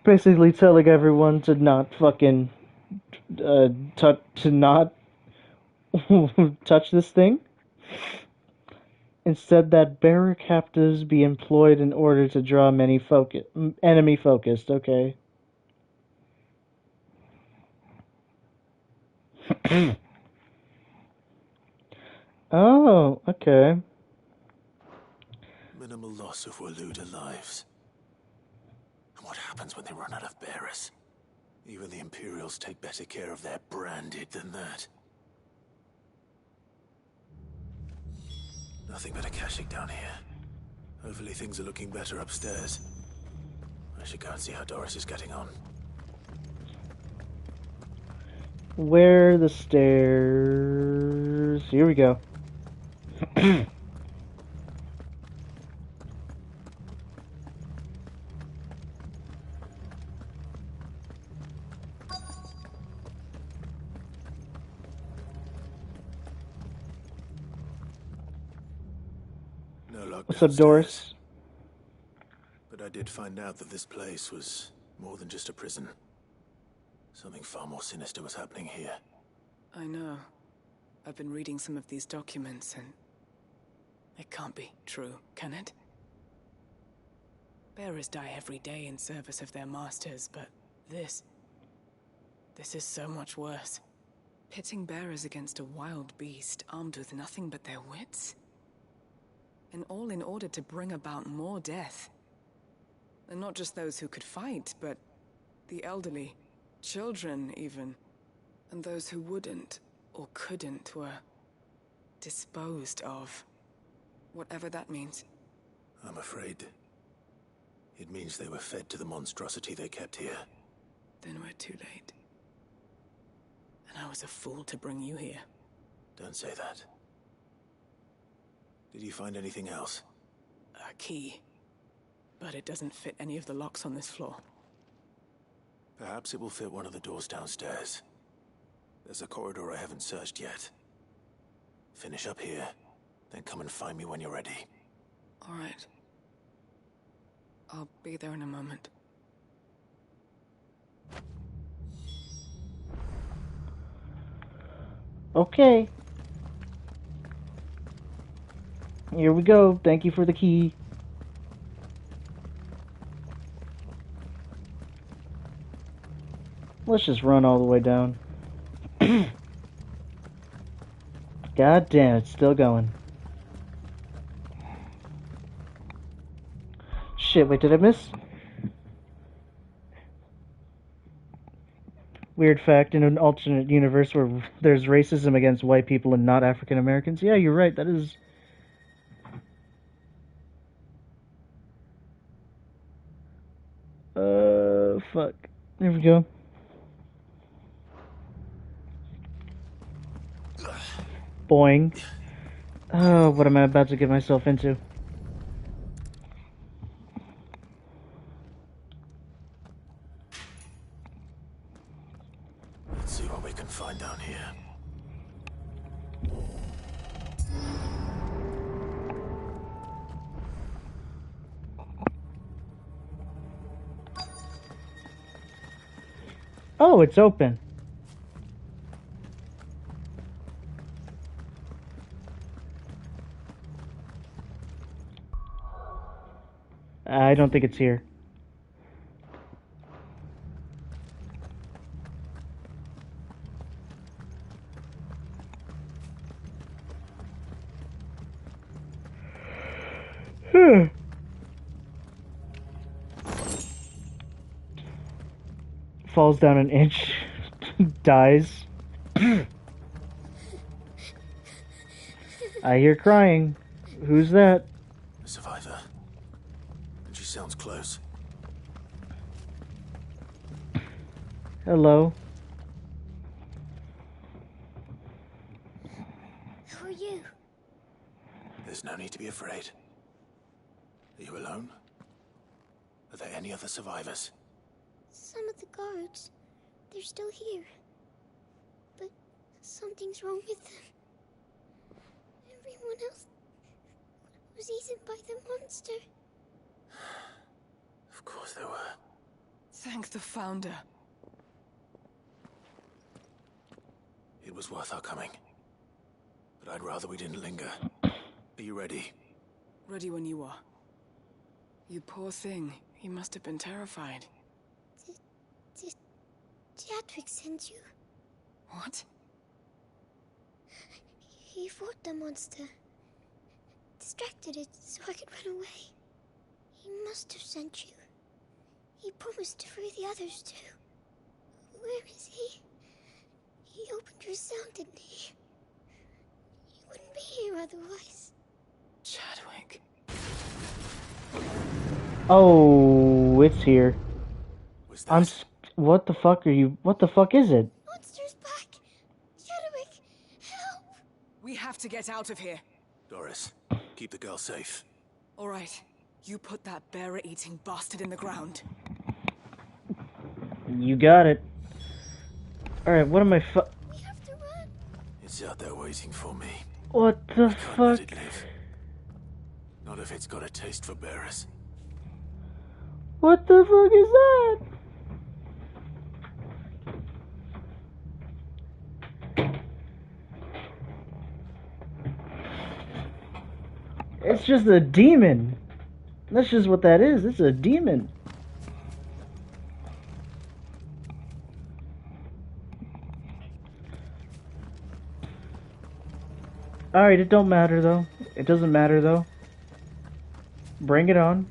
Basically telling everyone to not fucking to not touch this thing. Instead, that bearer captives be employed in order to draw enemy focused. Okay. Oh, okay. Minimal loss of Waluda lives. And what happens when they run out of bearers? Even the Imperials take better care of their branded than that. Nothing but a caching down here. Hopefully things are looking better upstairs. I should go and see how Doris is getting on. Where are the stairs? Here we go. No luck What's up, downstairs. Doris? But I did find out that this place was more than just a prison. Something far more sinister was happening here. I know. I've been reading some of these documents and... it can't be true, can it? Bearers die every day in service of their masters, but this is so much worse. Pitting bearers against a wild beast armed with nothing but their wits? And all in order to bring about more death. And not just those who could fight, but the elderly, children even. And those who wouldn't or couldn't were disposed of. Whatever that means. I'm afraid it means they were fed to the monstrosity they kept here. Then we're too late. And I was a fool to bring you here. Don't say that. Did you find anything else? A key. But it doesn't fit any of the locks on this floor. Perhaps it will fit one of the doors downstairs. There's a corridor I haven't searched yet. Finish up here, then come and find me when you're ready. All right. I'll be there in a moment. Okay. Here we go. Thank you for the key. Let's just run all the way down. God damn, it's still going. Shit, wait, did I miss? Weird fact, in an alternate universe where there's racism against white people and not African Americans. Yeah, you're right, that is... fuck. There we go. Boing. Oh, what am I about to get myself into? Let's see what we can find down here. Oh, it's open. I don't think it's here. Falls down an inch, dies. I hear crying. Who's that? A survivor. And she sounds close. Hello. Who are you? There's no need to be afraid. Are you alone? Are there any other survivors? Some of the guards. They're still here. But something's wrong with them. Everyone else was eaten by the monster. Of course there were. Thank the Founder. It was worth our coming. But I'd rather we didn't linger. Are you ready? Ready when you are. You poor thing. He must have been terrified. Did Teatric send you? What? He fought the monster. Distracted it so I could run away. He must have sent you. He promised to free the others too. Where is he? He opened your cell, didn't he? He wouldn't be here otherwise. Chadwick. Oh, it's here. What the fuck are you? What the fuck is it? Monster's back! Chadwick, help! We have to get out of here. Doris, keep the girl safe. All right. You put that bearer-eating bastard in the ground. You got it. Alright, what am I We have to run. It's out there waiting for me. What the I can't let fuck? it live. Not if it's got a taste for bearers. What the fuck is that? It's just a demon. That's just what that is. It's a demon. Alright, it don't matter though. It doesn't matter though. Bring it on.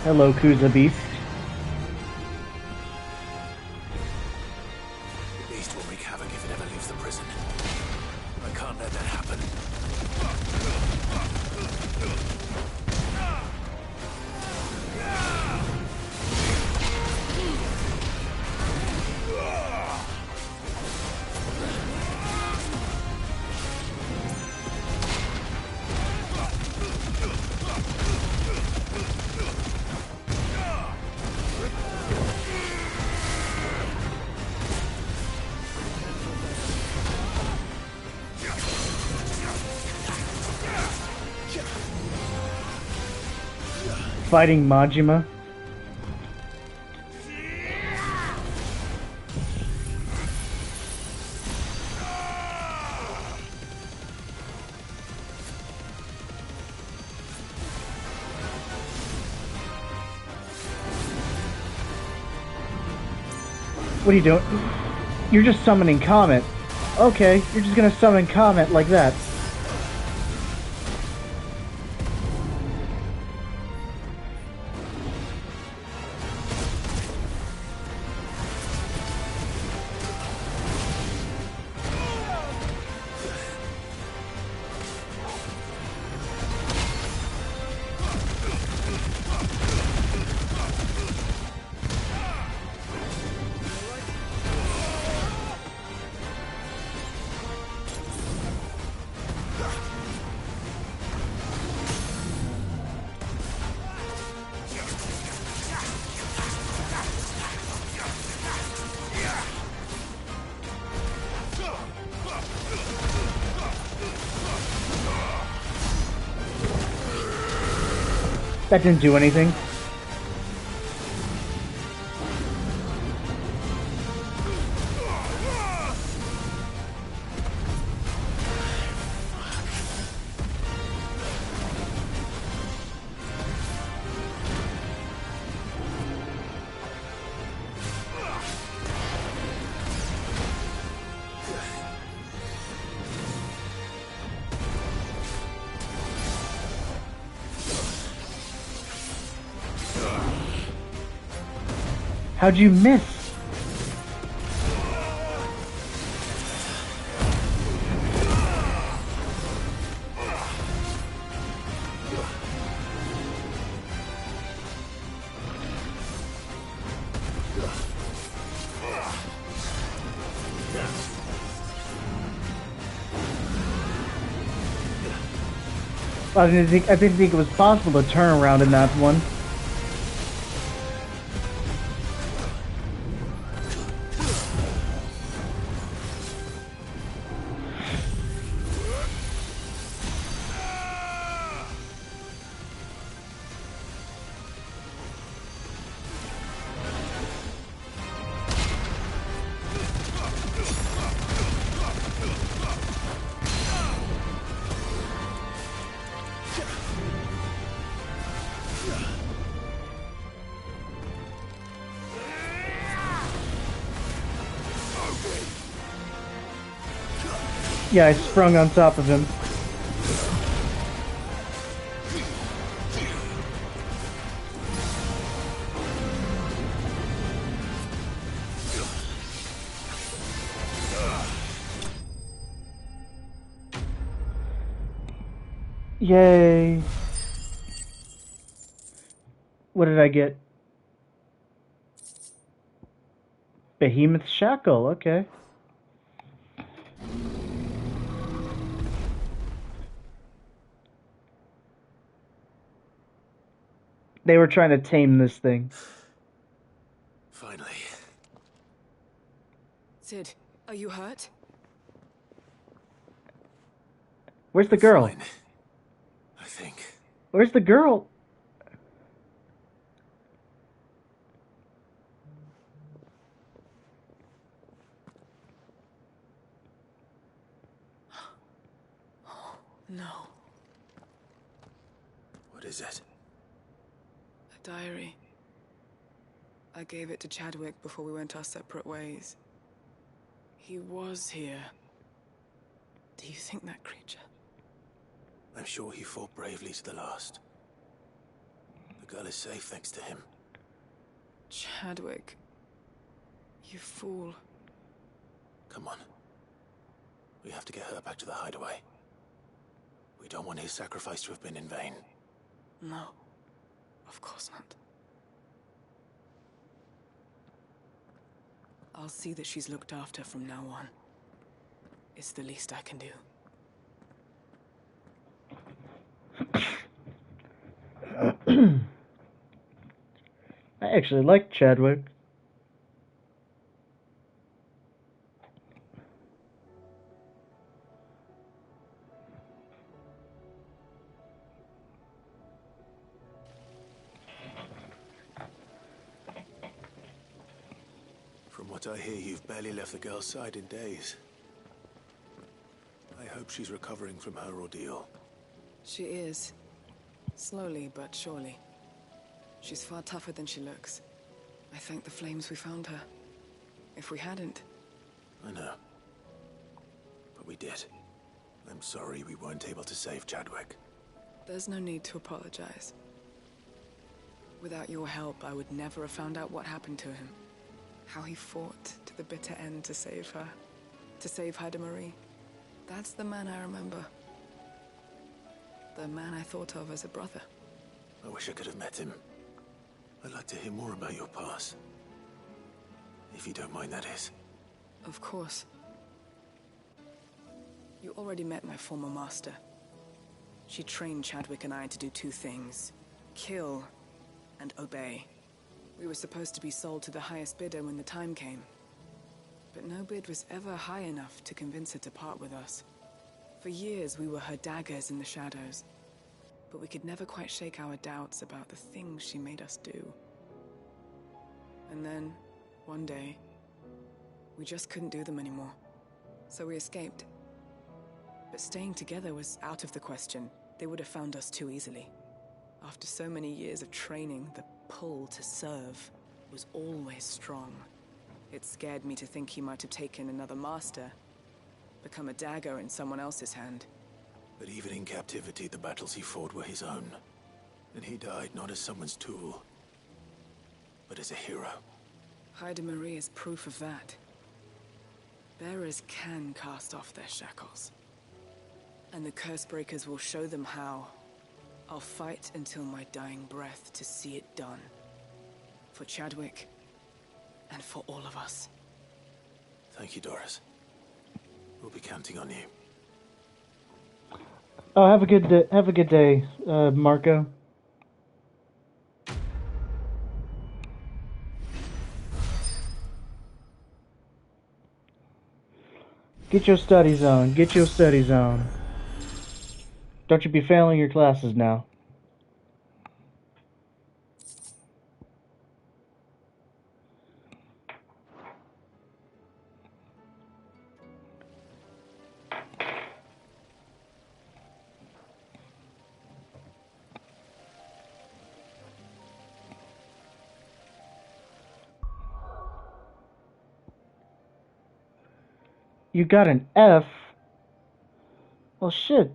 Hello, Kuza Beast. The beast will wreak havoc if it ever leaves the prison. I can't let that happen. Fighting Majima. What are you doing? You're just summoning Comet. Okay, you're just gonna summon Comet like that. That didn't do anything. How'd you miss? I didn't think it was possible to turn around in that one. Yeah, I sprung on top of him. Yay. What did I get? Behemoth Shackle, okay. They were trying to tame this thing. Finally. Sid, are you hurt? Where's the girl? Fine, I think. Where's the girl? No. What is it? A diary. I gave it to Chadwick before we went our separate ways. He was here. Do you think that creature? I'm sure he fought bravely to the last. The girl is safe thanks to him. Chadwick. You fool. Come on. We have to get her back to the hideaway. We don't want his sacrifice to have been in vain. No. Of course not. I'll see that she's looked after from now on. It's the least I can do. I actually like Chadwick. From what I hear, you've barely left the girl's side in days. I hope she's recovering from her ordeal. She is. Slowly but surely. She's far tougher than she looks. I thank the flames we found her. If we hadn't... I know. But we did. I'm sorry we weren't able to save Chadwick. There's no need to apologize. Without your help, I would never have found out what happened to him. How he fought to the bitter end to save her. To save Haida Marie. That's the man I remember. The man I thought of as a brother. I wish I could have met him. I'd like to hear more about your past. If you don't mind, that is. Of course. You already met my former master. She trained Chadwick and I to do two things. Kill and obey. We were supposed to be sold to the highest bidder when the time came. But no bid was ever high enough to convince her to part with us. For years we were her daggers in the shadows. but we could never quite shake our doubts about the things she made us do. And then, one day, we just couldn't do them anymore. So we escaped. But staying together was out of the question. They would have found us too easily. After so many years of training, the pull to serve was always strong. It scared me to think he might have taken another master, become a dagger in someone else's hand. But even in captivity, the battles he fought were his own. And he died not as someone's tool, but as a hero. Haida Marie is proof of that. Bearers can cast off their shackles. And the Cursebreakers will show them how. I'll fight until my dying breath to see it done. For Chadwick, and for all of us. Thank you, Doris. We'll be counting on you. Oh, have a good day, Marco. Get your studies on. Get your studies on. Don't you be failing your classes now. You got an F? Well, shit.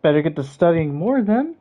Better get to studying more then.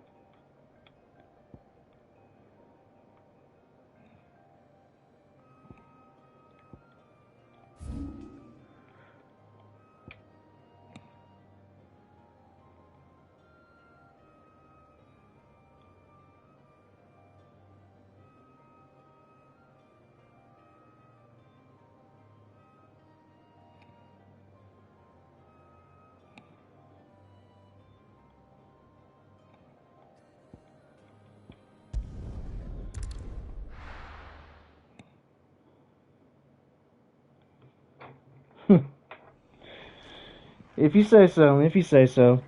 If you say so, if you say so.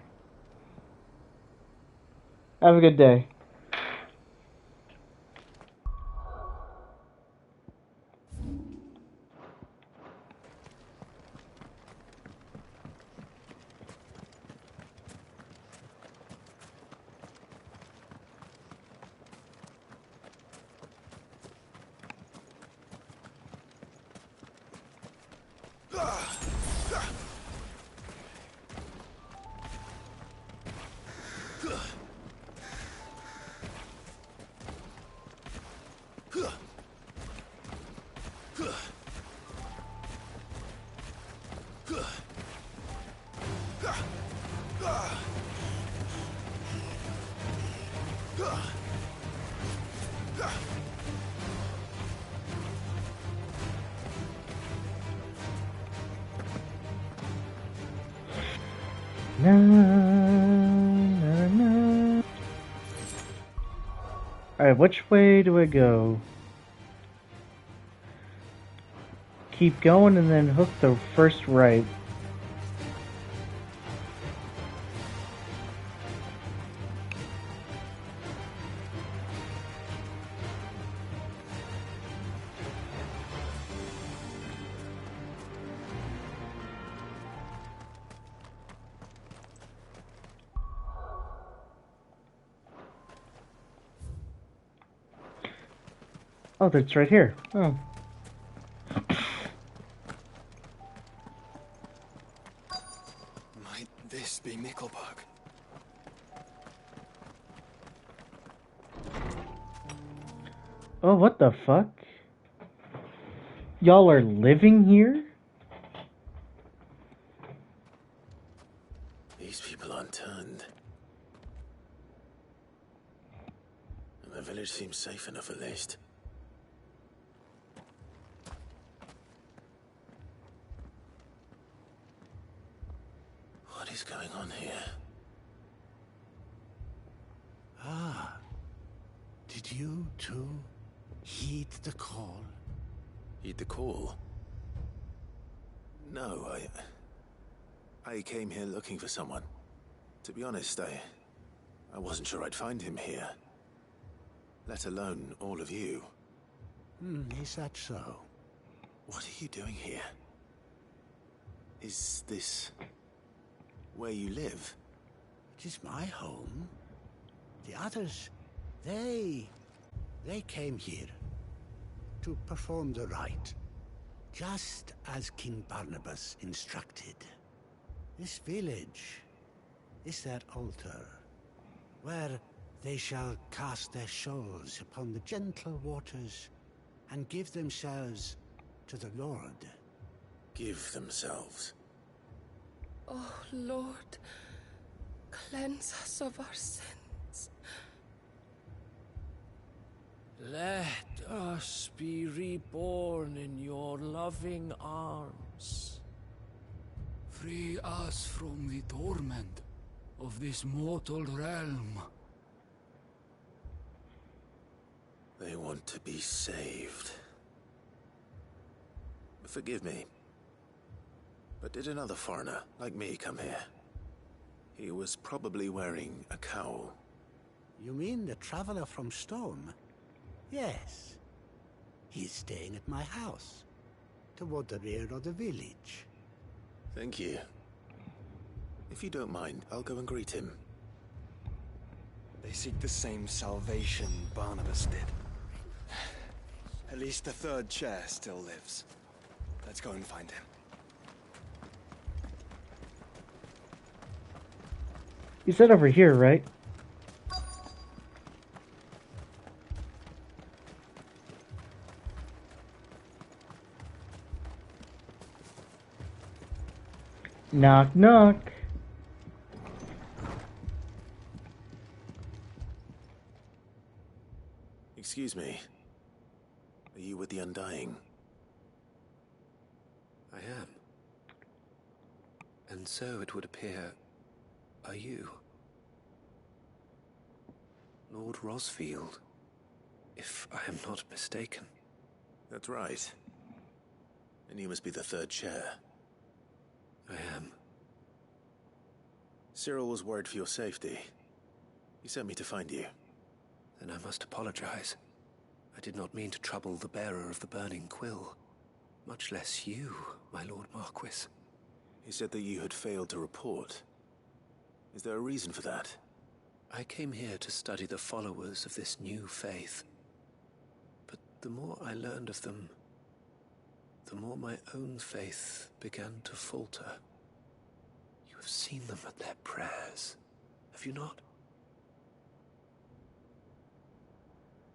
Have a good day. Na, na, na. Alright, which way do I go? Keep going and then hook the first right. Oh, that's right here. Oh. Might this be Nickelberg? Oh, what the fuck? Y'all are living here? These people aren't turned. And the village seems safe enough at least. What is going on here? Ah. Did you, too, heed the call? Heed the call? No, I came here looking for someone. To be honest, I wasn't sure I'd find him here. Let alone all of you. Is that so? What are you doing here? Is this where you live? It is my home. The others, they came here to perform the rite, just as King Barnabas instructed. This village is their altar, where they shall cast their souls upon the gentle waters and give themselves to the Lord. Give themselves? Oh, Lord, cleanse us of our sins. Let us be reborn in your loving arms. Free us from the torment of this mortal realm. They want to be saved. Forgive me, but did another foreigner like me come here? He was probably wearing a cowl. You mean the traveler from Storm? Yes. He's staying at my house, toward the rear of the village. Thank you. If you don't mind, I'll go and greet him. They seek the same salvation Barnabas did. At least the third chair still lives. Let's go and find him. You said over here, right? Knock, knock. Excuse me. Are you with the Undying? I am. And so it would appear, are you? Lord Rosfield, if I am not mistaken. That's right. And you must be the third chair. I am. Cyril was worried for your safety. He sent me to find you. Then I must apologize. I did not mean to trouble the bearer of the burning quill. Much less you, my Lord Marquis. He said that you had failed to report. Is there a reason for that? I came here to study the followers of this new faith. But the more I learned of them, the more my own faith began to falter. You have seen them at their prayers, have you not?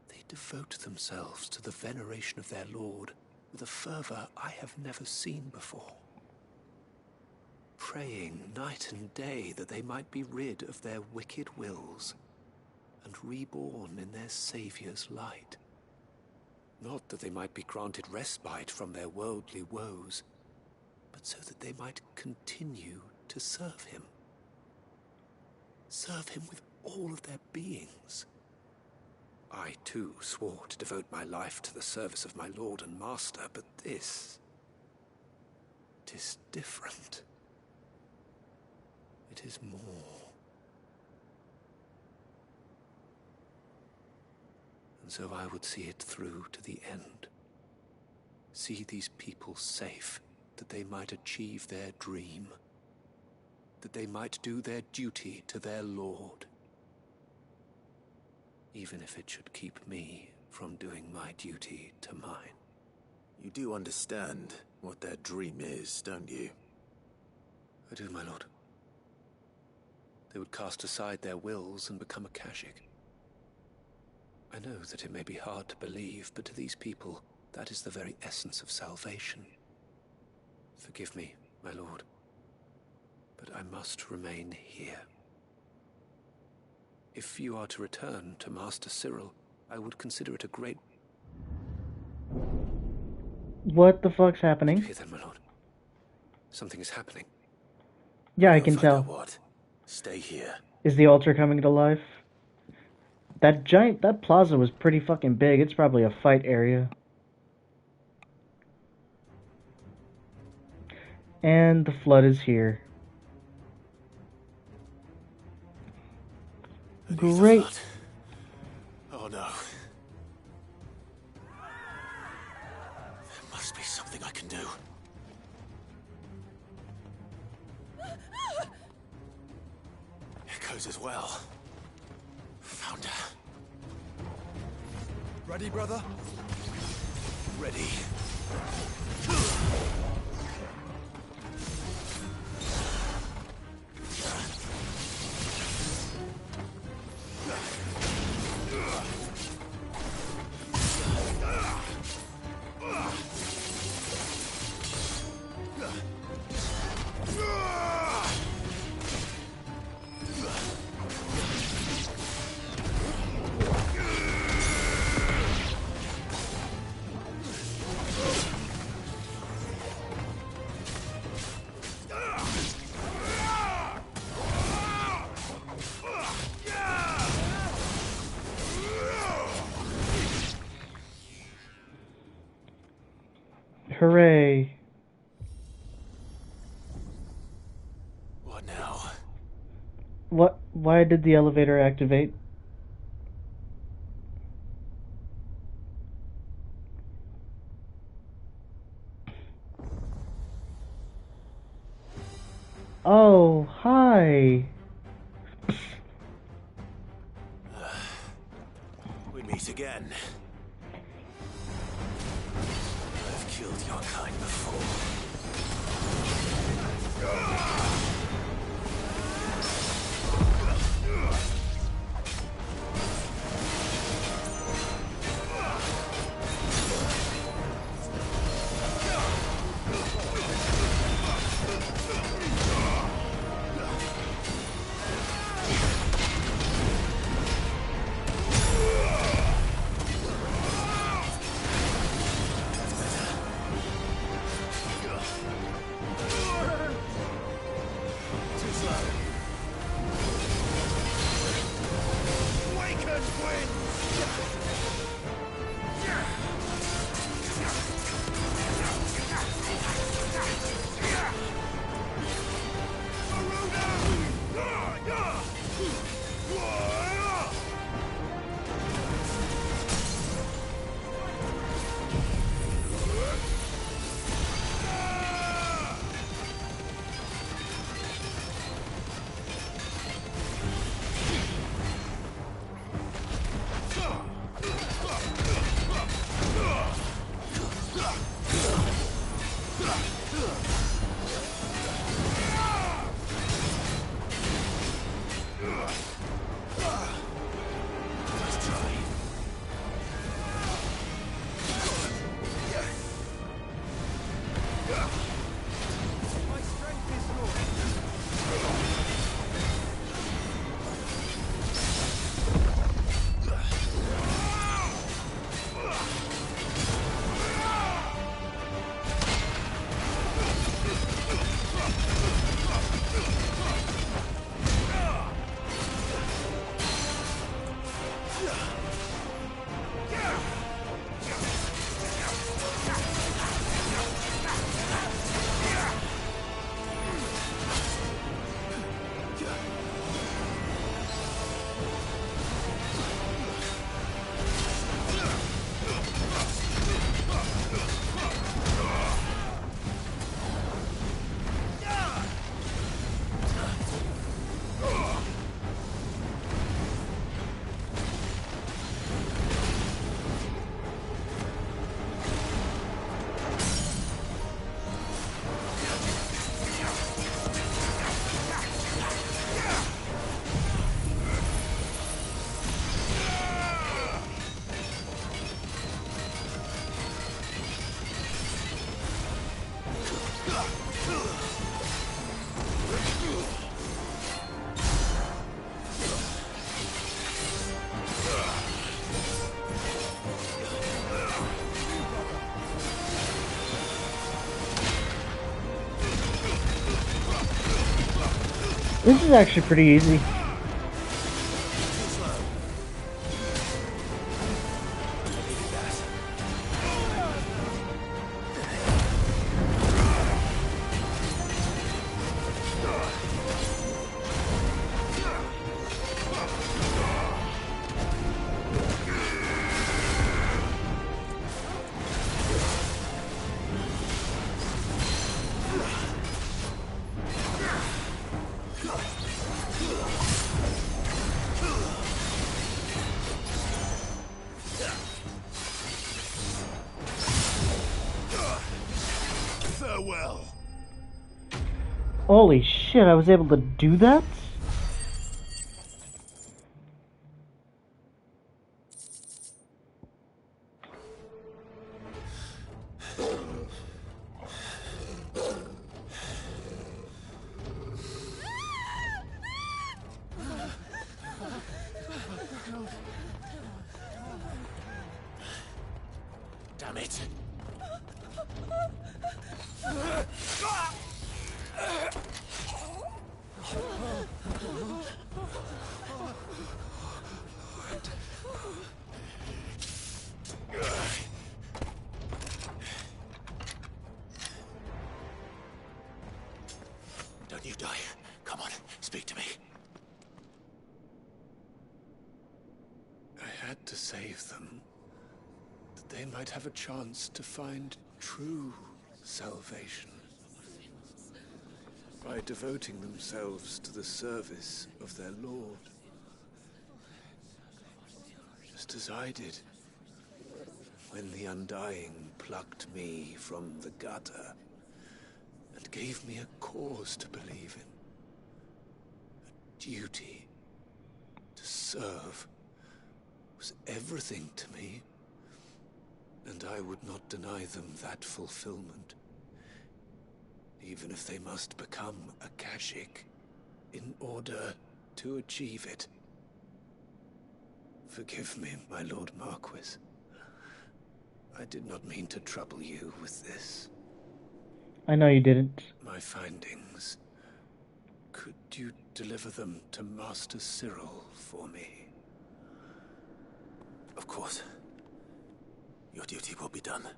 They devote themselves to the veneration of their Lord with a fervor I have never seen before. Praying night and day that they might be rid of their wicked wills and reborn in their Saviour's light. Not that they might be granted respite from their worldly woes, but so that they might continue to serve him. Serve him with all of their beings. I, too, swore to devote my life to the service of my Lord and Master, but this... 'tis different. It is more. And so I would see it through to the end. See these people safe, that they might achieve their dream. That they might do their duty to their Lord. Even if it should keep me from doing my duty to mine. You do understand what their dream is, don't you? I do, my lord. They would cast aside their wills and become a Kashik. I know that it may be hard to believe, but to these people, that is the very essence of salvation. Forgive me, my lord, but I must remain here. If you are to return to Master Cyril, I would consider it a great... What the fuck's happening? Here then, my lord. Something is happening. Yeah, I can tell. What? Stay here. Is the altar coming to life? That plaza was pretty fucking big. It's probably a fight area. And the flood is here. Great. Oh no. There must be something I can do. Echoes as well. Found her. Ready, brother? Ready. Hooray. What now? What? Why did the elevator activate? Oh, hi. We meet again. I've killed your kind before. This is actually pretty easy. Farewell. Holy shit, I was able to do that? Damn it. Don't you die. Come on, speak to me. I had to save them, that they might have a chance to find true salvation. By devoting themselves to the service of their Lord. Just as I did, when the Undying plucked me from the gutter and gave me a cause to believe in. A duty to serve was everything to me, and I would not deny them that fulfillment, even if they must become a Kashik in order to achieve it. Forgive me, my Lord Marquis. I did not mean to trouble you with this. I know you didn't. My findings. Could you deliver them to Master Cyril for me? Of course. Your duty will be done.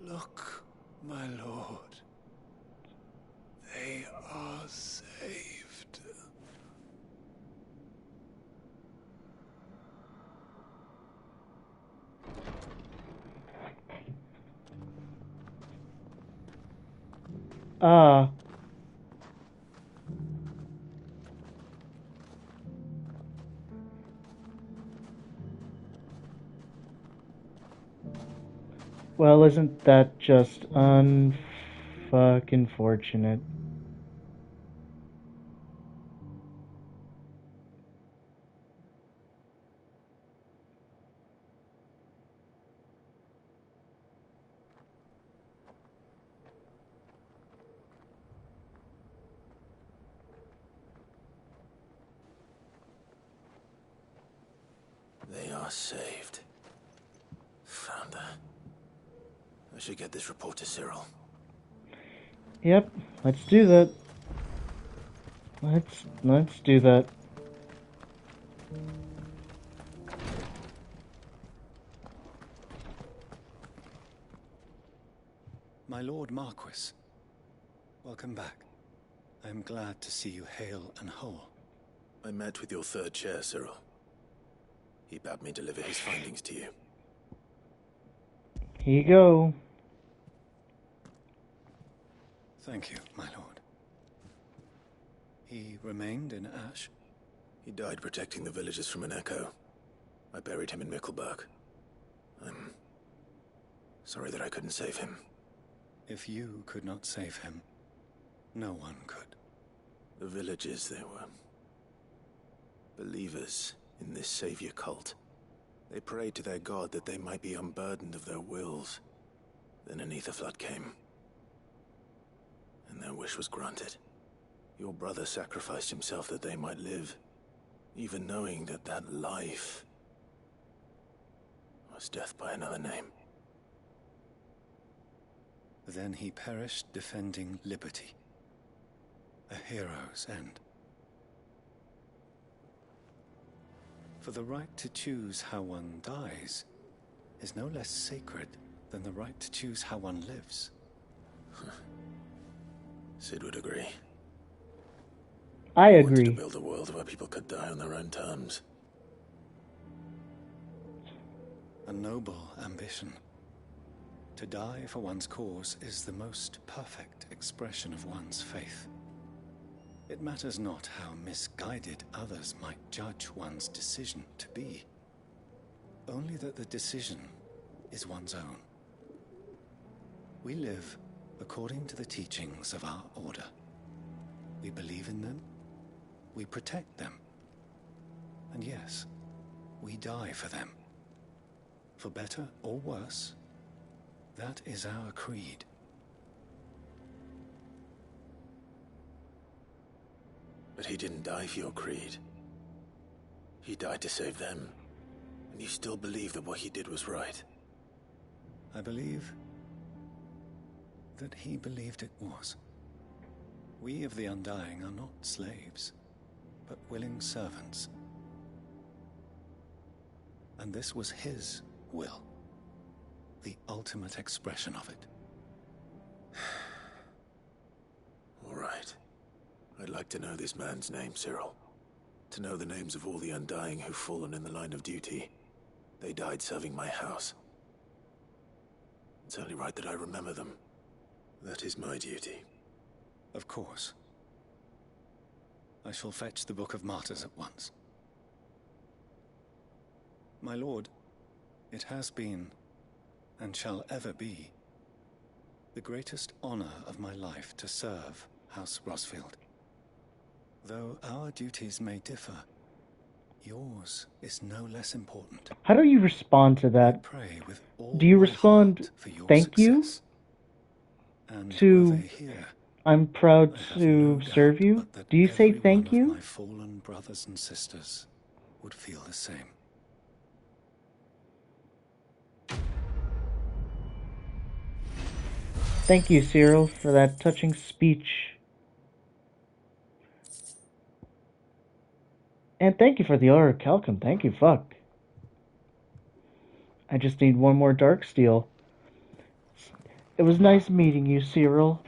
Look, my lord. They are saved. Well, isn't that just unfucking fortunate? They are saved. Founder. I should get this report to Cyril. Yep, let's do that. Let's do that. My Lord Marquis, welcome back. I am glad to see you hale and whole. I met with your third chair, Cyril. He bade me deliver his findings to you. Here you go. Thank you, my lord. He remained in Ash? He died protecting the villagers from an echo. I buried him in Mickelberg. I'm sorry that I couldn't save him. If you could not save him, no one could. The villagers, they were believers in this savior cult. They prayed to their god that they might be unburdened of their wills. Then an ether flood came, and their wish was granted. Your brother sacrificed himself that they might live, even knowing that that life was death by another name. Then he perished defending liberty. A hero's end. For the right to choose how one dies is no less sacred than the right to choose how one lives. Sid would agree. I wanted agree. to build a world where people could die on their own terms. A noble ambition. To die for one's cause is the most perfect expression of one's faith. It matters not how misguided others might judge one's decision to be, only that the decision is one's own. We live according to the teachings of our order. We believe in them, we protect them, and yes, we die for them. For better or worse, that is our creed. But he didn't die for your creed. He died to save them. And you still believe that what he did was right. I believe that he believed it was. We of the Undying are not slaves, but willing servants. And this was his will, the ultimate expression of it. All right. I'd like to know this man's name, Cyril. To know the names of all the Undying who've fallen in the line of duty. They died serving my house. It's only right that I remember them. That is my duty. Of course. I shall fetch the Book of Martyrs at once. My lord, it has been, and shall ever be, the greatest honor of my life to serve House Rosfield. Though our duties may differ, yours is no less important. How do you respond to that? Do you respond, thank you? To, I'm proud to serve you? Do you say thank you? My fallen brothers and sisters would feel the same. Thank you, Cyril, for that touching speech. And thank you for the Order of Calcum. Thank you, fuck. I just need one more Darksteel. It was nice meeting you, Cyril.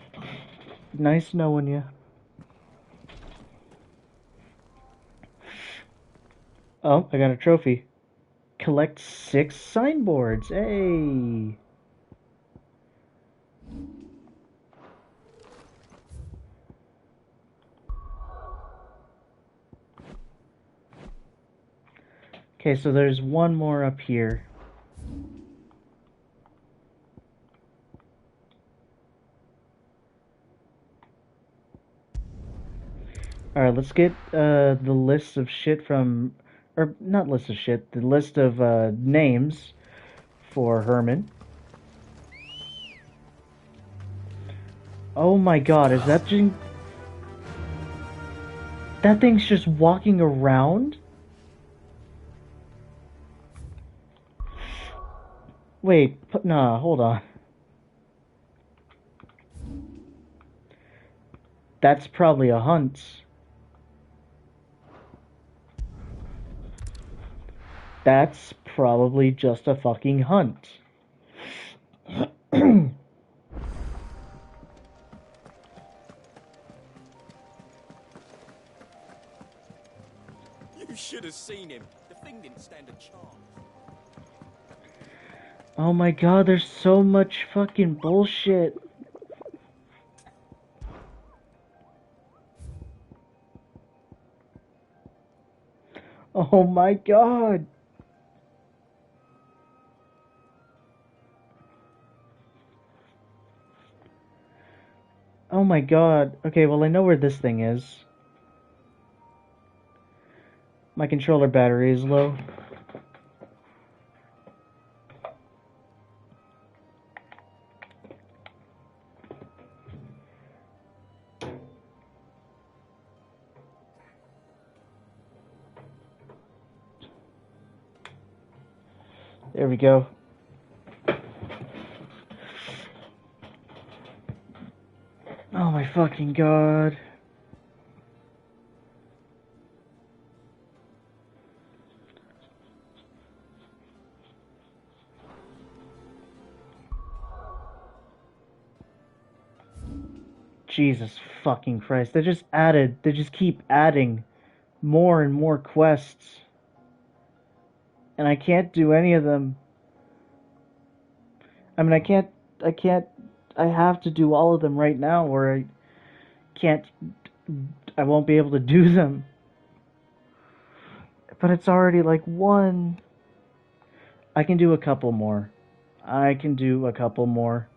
Nice knowing you. Oh, I got a trophy. Collect 6 signboards. Hey! Okay, so there's one more up here. Alright, let's get the list of shit from... Or, not list of shit, the list of names for Herman. Oh my god, is that just... That thing's just walking around? Wait, nah, hold on. That's probably a hunt. That's probably just a fucking hunt. You should have seen him. The thing didn't stand a chance. Oh my god, there's so much fucking bullshit. Oh my god. Oh my god. Okay, well I know where this thing is. My controller battery is low. There we go. Oh my fucking god. Jesus fucking Christ. They just keep adding more and more quests. And I can't do any of them. I mean, I can't I can't. I have to do all of them right now, or I can't. I won't be able to do them. But it's already like 1. I can do a couple more. I can do a couple more.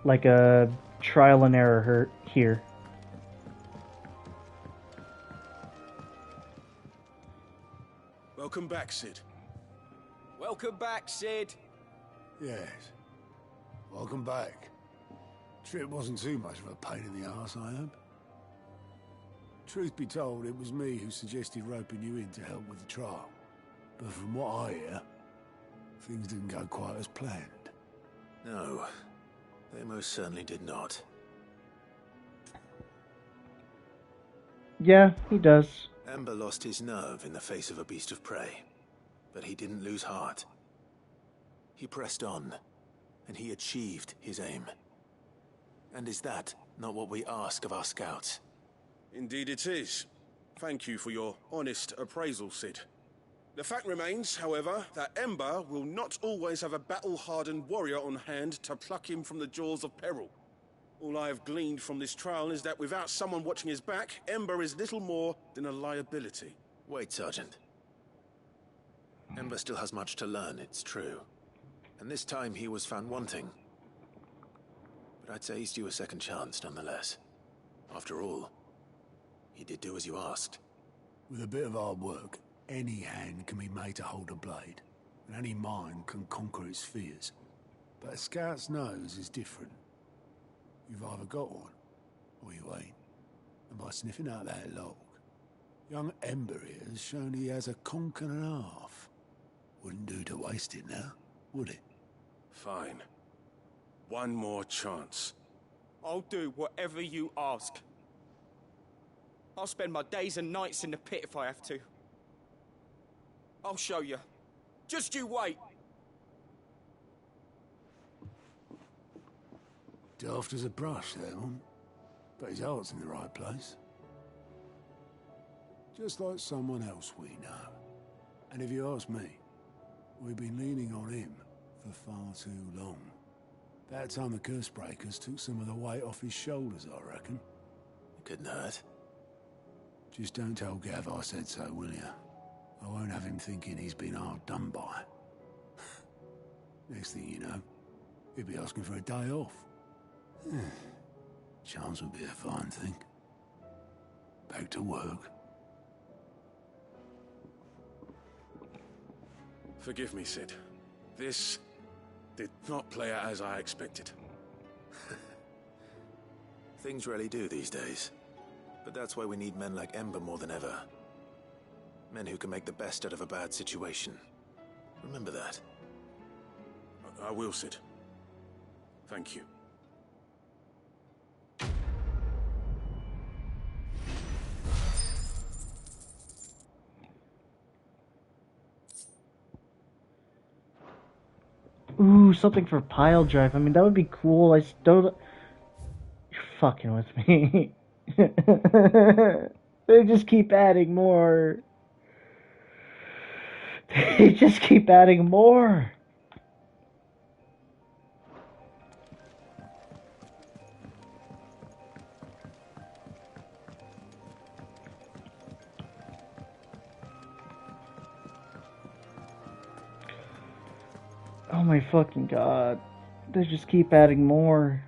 Like a trial and error here. Welcome back, Sid. Welcome back, Sid. Yes. Welcome back. Trip wasn't too much of a pain in the arse, I hope. Truth be told, it was me who suggested roping you in to help with the trial. But from what I hear, things didn't go quite as planned. No, they most certainly did not. Yeah, he does. Ember lost his nerve in the face of a beast of prey, but he didn't lose heart. He pressed on, and he achieved his aim. And is that not what we ask of our scouts? Indeed it is. Thank you for your honest appraisal, Sid. The fact remains, however, that Ember will not always have a battle-hardened warrior on hand to pluck him from the jaws of peril. All I have gleaned from this trial is that without someone watching his back, Ember is little more than a liability. Wait, Sergeant. Ember still has much to learn, it's true. And this time he was found wanting. But I'd say he's due a second chance, nonetheless. After all, he did do as you asked. With a bit of hard work, any hand can be made to hold a blade, and any mind can conquer its fears. But a scout's nose is different. You've either got one, or you ain't. And by sniffing out that log, young Ember here has shown he has a conch and a half. Wouldn't do to waste it now, would it? Fine. One more chance. I'll do whatever you ask. I'll spend my days and nights in the pit if I have to. I'll show you. Just you wait. Daft as a brush, that one. But his heart's in the right place. Just like someone else we know. And if you ask me, we've been leaning on him for far too long. That time the Cursebreakers took some of the weight off his shoulders, I reckon. It couldn't hurt. Just don't tell Gav I said so, will you? I won't have him thinking he's been hard done by. Next thing you know, he'll be asking for a day off. Chance would be a fine thing. Back to work. Forgive me, Sid. This did not play out as I expected. Things rarely do these days. But that's why we need men like Ember more than ever. Men who can make the best out of a bad situation. Remember that. I will, Sid. Thank you. Ooh, something for pile drive. I mean, that would be cool. I still... You're fucking with me. They just keep adding more. They just keep adding more. Oh my fucking god. They just keep adding more.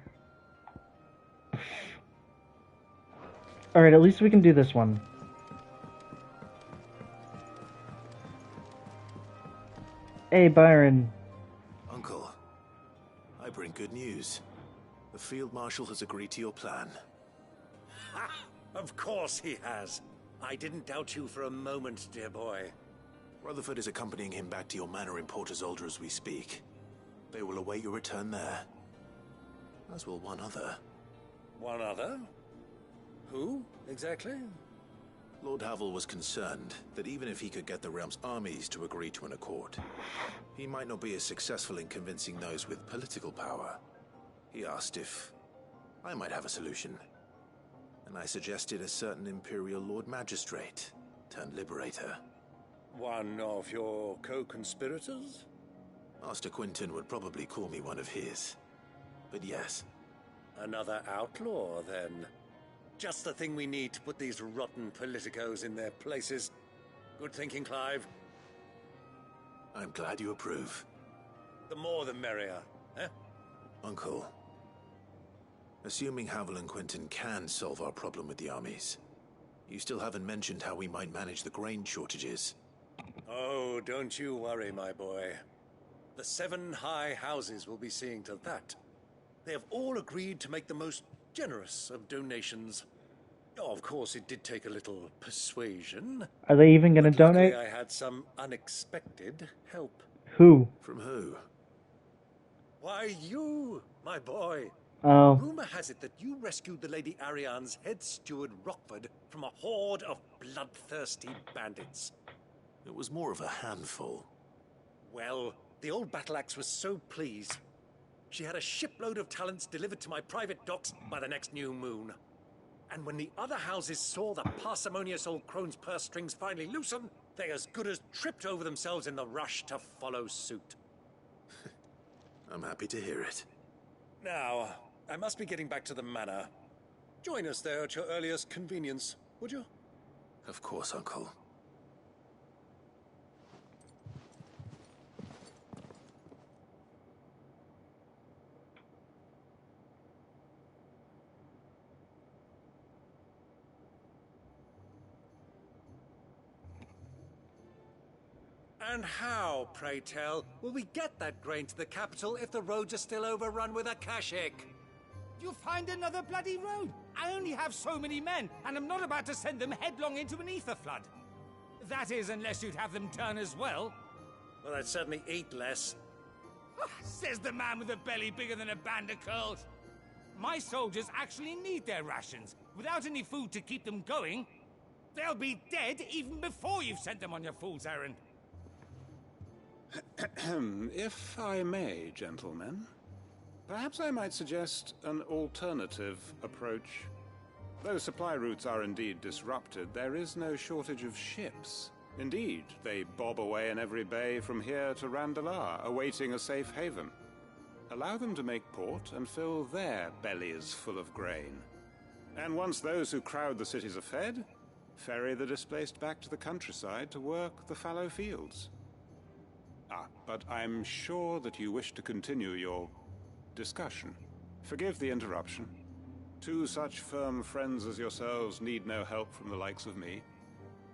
Alright, at least we can do this one. Hey, Byron. Uncle, I bring good news. The Field Marshal has agreed to your plan. Ha! Of course he has. I didn't doubt you for a moment, dear boy. Rutherford is accompanying him back to your manor in Port Isolde as we speak. They will await your return there. As will one other. One other? Who, exactly? Lord Havel was concerned that even if he could get the realm's armies to agree to an accord, he might not be as successful in convincing those with political power. He asked if I might have a solution, and I suggested a certain Imperial Lord Magistrate turned Liberator. One of your co-conspirators? Master Quinton would probably call me one of his. But yes. Another outlaw, then. Just the thing we need to put these rotten politicos in their places. Good thinking, Clive. I'm glad you approve. The more the merrier, eh? Uncle, assuming Havel and Quinton can solve our problem with the armies, you still haven't mentioned how we might manage the grain shortages. Oh, don't you worry, my boy. The 7 high houses will be seeing to that. They have all agreed to make the most generous of donations. Oh, of course, it did take a little persuasion. Are they even going to donate? I had some unexpected help. Who? From who? Why, you, my boy. Oh. Rumor has it that you rescued the Lady Ariane's head steward Rockford from a horde of bloodthirsty bandits. It was more of a handful. Well, the old battle axe was so pleased. She had a shipload of talents delivered to my private docks by the next new moon. And when the other houses saw the parsimonious old crone's purse strings finally loosen, they as good as tripped over themselves in the rush to follow suit. I'm happy to hear it. Now, I must be getting back to the manor. Join us there at your earliest convenience, would you? Of course, Uncle. And how, pray tell, will we get that grain to the capital if the roads are still overrun with Akashic? You'll find another bloody road. I only have so many men, and I'm not about to send them headlong into an ether flood. That is, unless you'd have them turn as well. Well, I'd certainly eat less. Says the man with a belly bigger than a band of curls. My soldiers actually need their rations. Without any food to keep them going, they'll be dead even before you've sent them on your fool's errand. If I may, gentlemen, perhaps I might suggest an alternative approach. Though supply routes are indeed disrupted, there is no shortage of ships. Indeed, they bob away in every bay from here to Randalar, awaiting a safe haven. Allow them to make port and fill their bellies full of grain. And once those who crowd the cities are fed, ferry the displaced back to the countryside to work the fallow fields. But I'm sure that you wish to continue your discussion. Forgive the interruption. 2 such firm friends as yourselves need no help from the likes of me.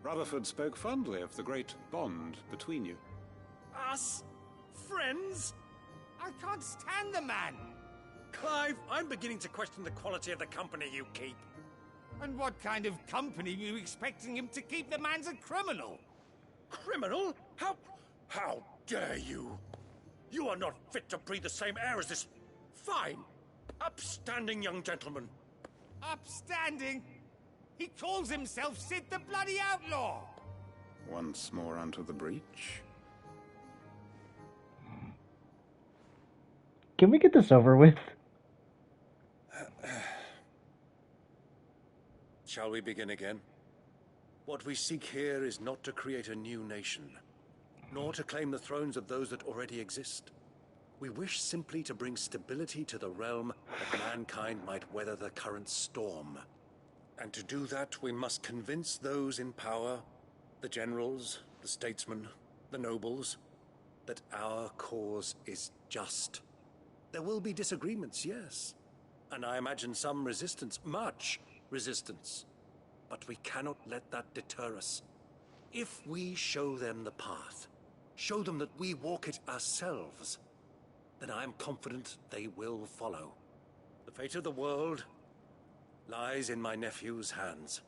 Rutherford spoke fondly of the great bond between you. Us? Friends? I can't stand the man! Clive, I'm beginning to question the quality of the company you keep. And what kind of company were you expecting him to keep? The man's a criminal! Criminal? How dare you? You are not fit to breathe the same air as this fine, upstanding young gentleman. Upstanding? He calls himself Sid the Bloody Outlaw! Once more onto the breach. Can we get this over with? Shall we begin again? What we seek here is not to create a new nation, nor to claim the thrones of those that already exist. We wish simply to bring stability to the realm that mankind might weather the current storm. And to do that, we must convince those in power, the generals, the statesmen, the nobles, that our cause is just. There will be disagreements, yes. And I imagine some resistance, much resistance. But we cannot let that deter us. If we show them the path, show them that we walk it ourselves, then I am confident they will follow. The fate of the world lies in my nephew's hands,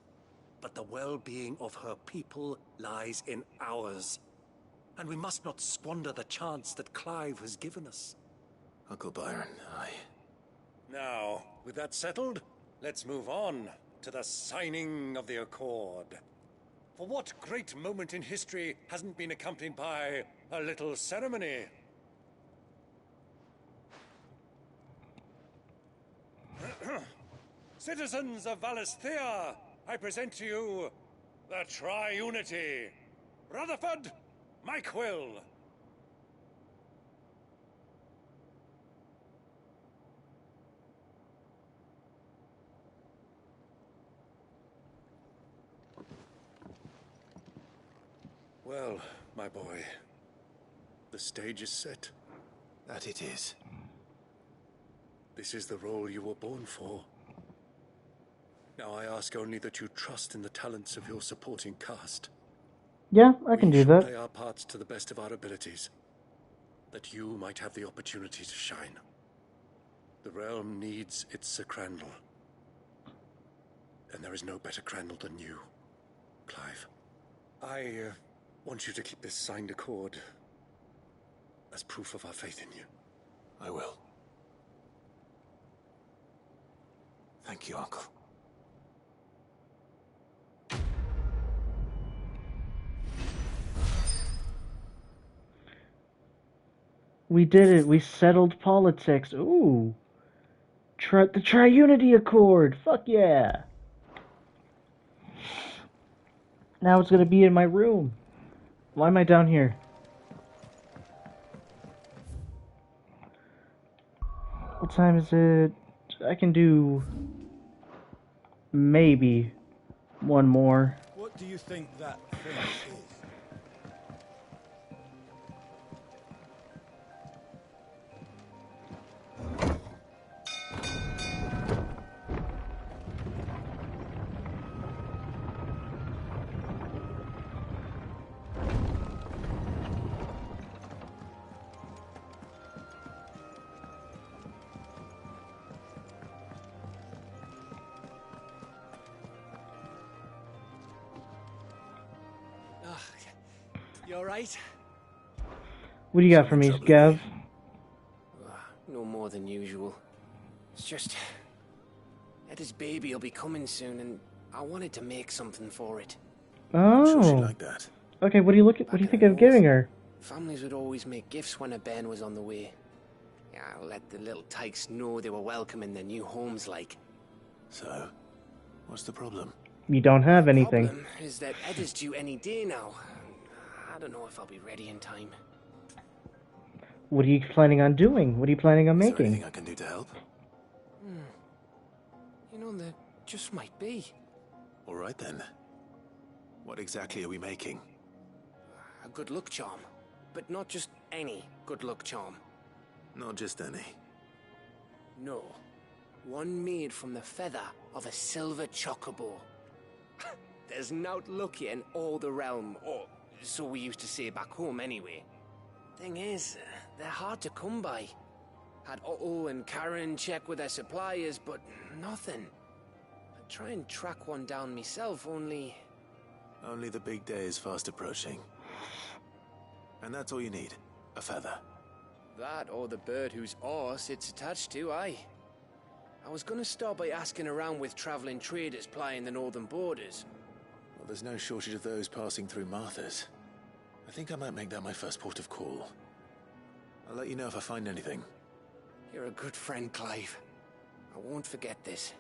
but the well-being of her people lies in ours. And we must not squander the chance that Clive has given us. Uncle Byron, Now, with that settled, let's move on to the signing of the Accord. For what great moment in history hasn't been accompanied by a little ceremony? Citizens of Valisthea, I present to you the Triunity. Rutherford, Mike Will. Well, my boy, the stage is set. That it is. This is the role you were born for. Now I ask only that you trust in the talents of your supporting cast. Yeah, I can We do shall that. play our parts to the best of our abilities, that you might have the opportunity to shine. The realm needs its Sir Crandall. And there is no better Crandall than you, Clive. I want you to keep this signed accord as proof of our faith in you. I will. Thank you, Uncle. We did it. We settled politics. Ooh. The Triunity Accord. Fuck yeah. Now it's gonna be in my room. Why am I down here? What time is it? I can do maybe one more. What do you think that thing is? You alright? What do you got for me, Gav? No more than usual. It's just... Etta's baby will be coming soon, and I wanted to make something for it. Oh. I'm sure she'd like that. Okay, what do you think of giving her? Families would always make gifts when a bairn was on the way. Yeah, I'll let the little tykes know they were welcome in their new homes, like. So, what's the problem? You don't have anything. Problem is that Etta's due any day now. I don't know if I'll be ready in time. What are you planning on doing? What are you planning on Is there making? anything I can do to help? You know, there just might be. All right then. What exactly are we making? A good luck charm. But not just any good luck charm. Not just any. No. One made from the feather of a silver chocobo. There's naught luckier in all the realm, or so we used to say back home anyway. Thing is, they're hard to come by. Had Otto and Karen check with their suppliers, but nothing. I'd try and track one down myself, only... Only the big day is fast approaching. And that's all you need. A feather. That or the bird whose horse it's attached to, aye. I was gonna start by asking around with traveling traders plying the northern borders. Well, there's no shortage of those passing through Martha's. I think I might make that my first port of call. I'll let you know if I find anything. You're a good friend, Clive. I won't forget this.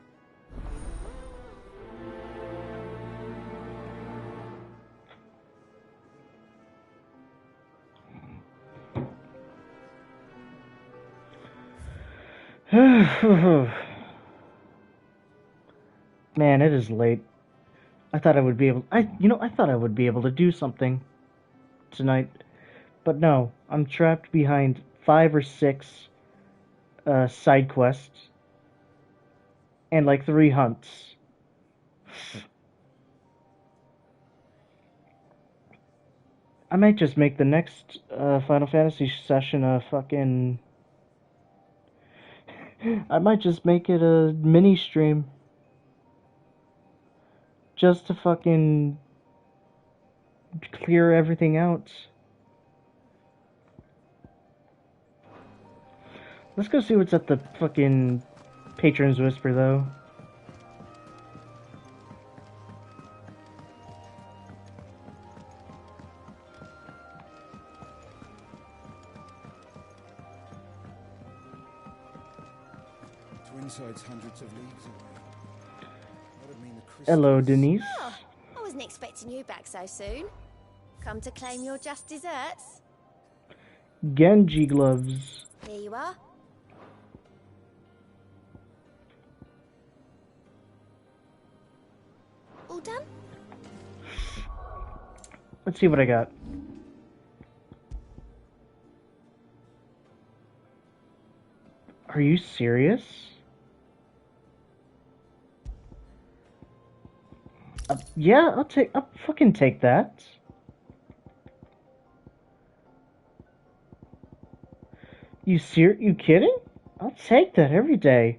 Man, it is late. I thought I would be able I thought I would be able to do something tonight. But no, I'm trapped behind 5 or 6 side quests and like 3 hunts. I might just make the next Final Fantasy session a fucking... I might just make it a mini stream. Just to fucking clear everything out. Let's go see what's at the fucking Patron's Whisper, though. Twinside's hundreds of leagues away. That'd mean the Hello, Denise. Oh, I wasn't expecting you back so soon. Come to claim your just desserts? Genji gloves. Here you are. All done? Let's see what I got. Are you serious? Yeah, I'll fucking take that. You kidding? I'll take that every day.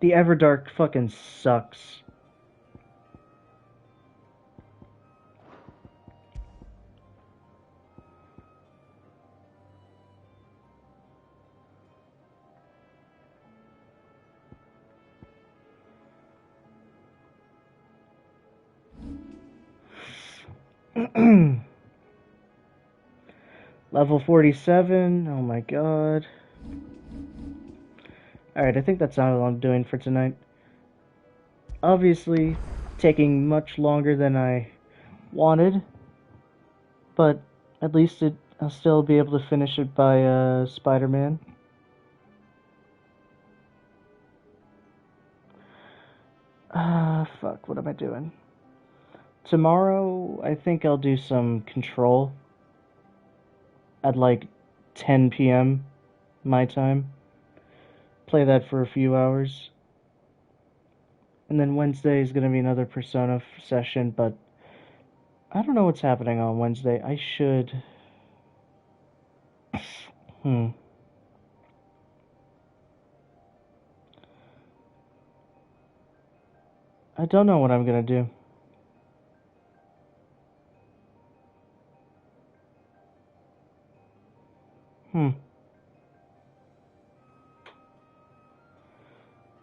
The Everdark fucking sucks. Level 47, oh my god. Alright, I think that's all I'm doing for tonight. Obviously, taking much longer than I wanted, but at least I'll still be able to finish it by Spider-Man. Fuck, what am I doing? Tomorrow, I think I'll do some Control at like 10 p.m. my time. Play that for a few hours. And then Wednesday is going to be another Persona session, but I don't know what's happening on Wednesday. I should... I don't know what I'm going to do.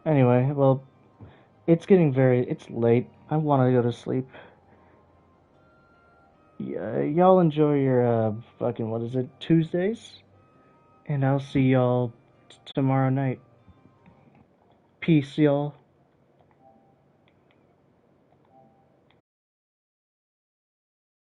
Anyway, well, it's late. I want to go to sleep. Yeah, y'all enjoy your, fucking, what is it, Tuesdays? And I'll see y'all tomorrow night. Peace, y'all.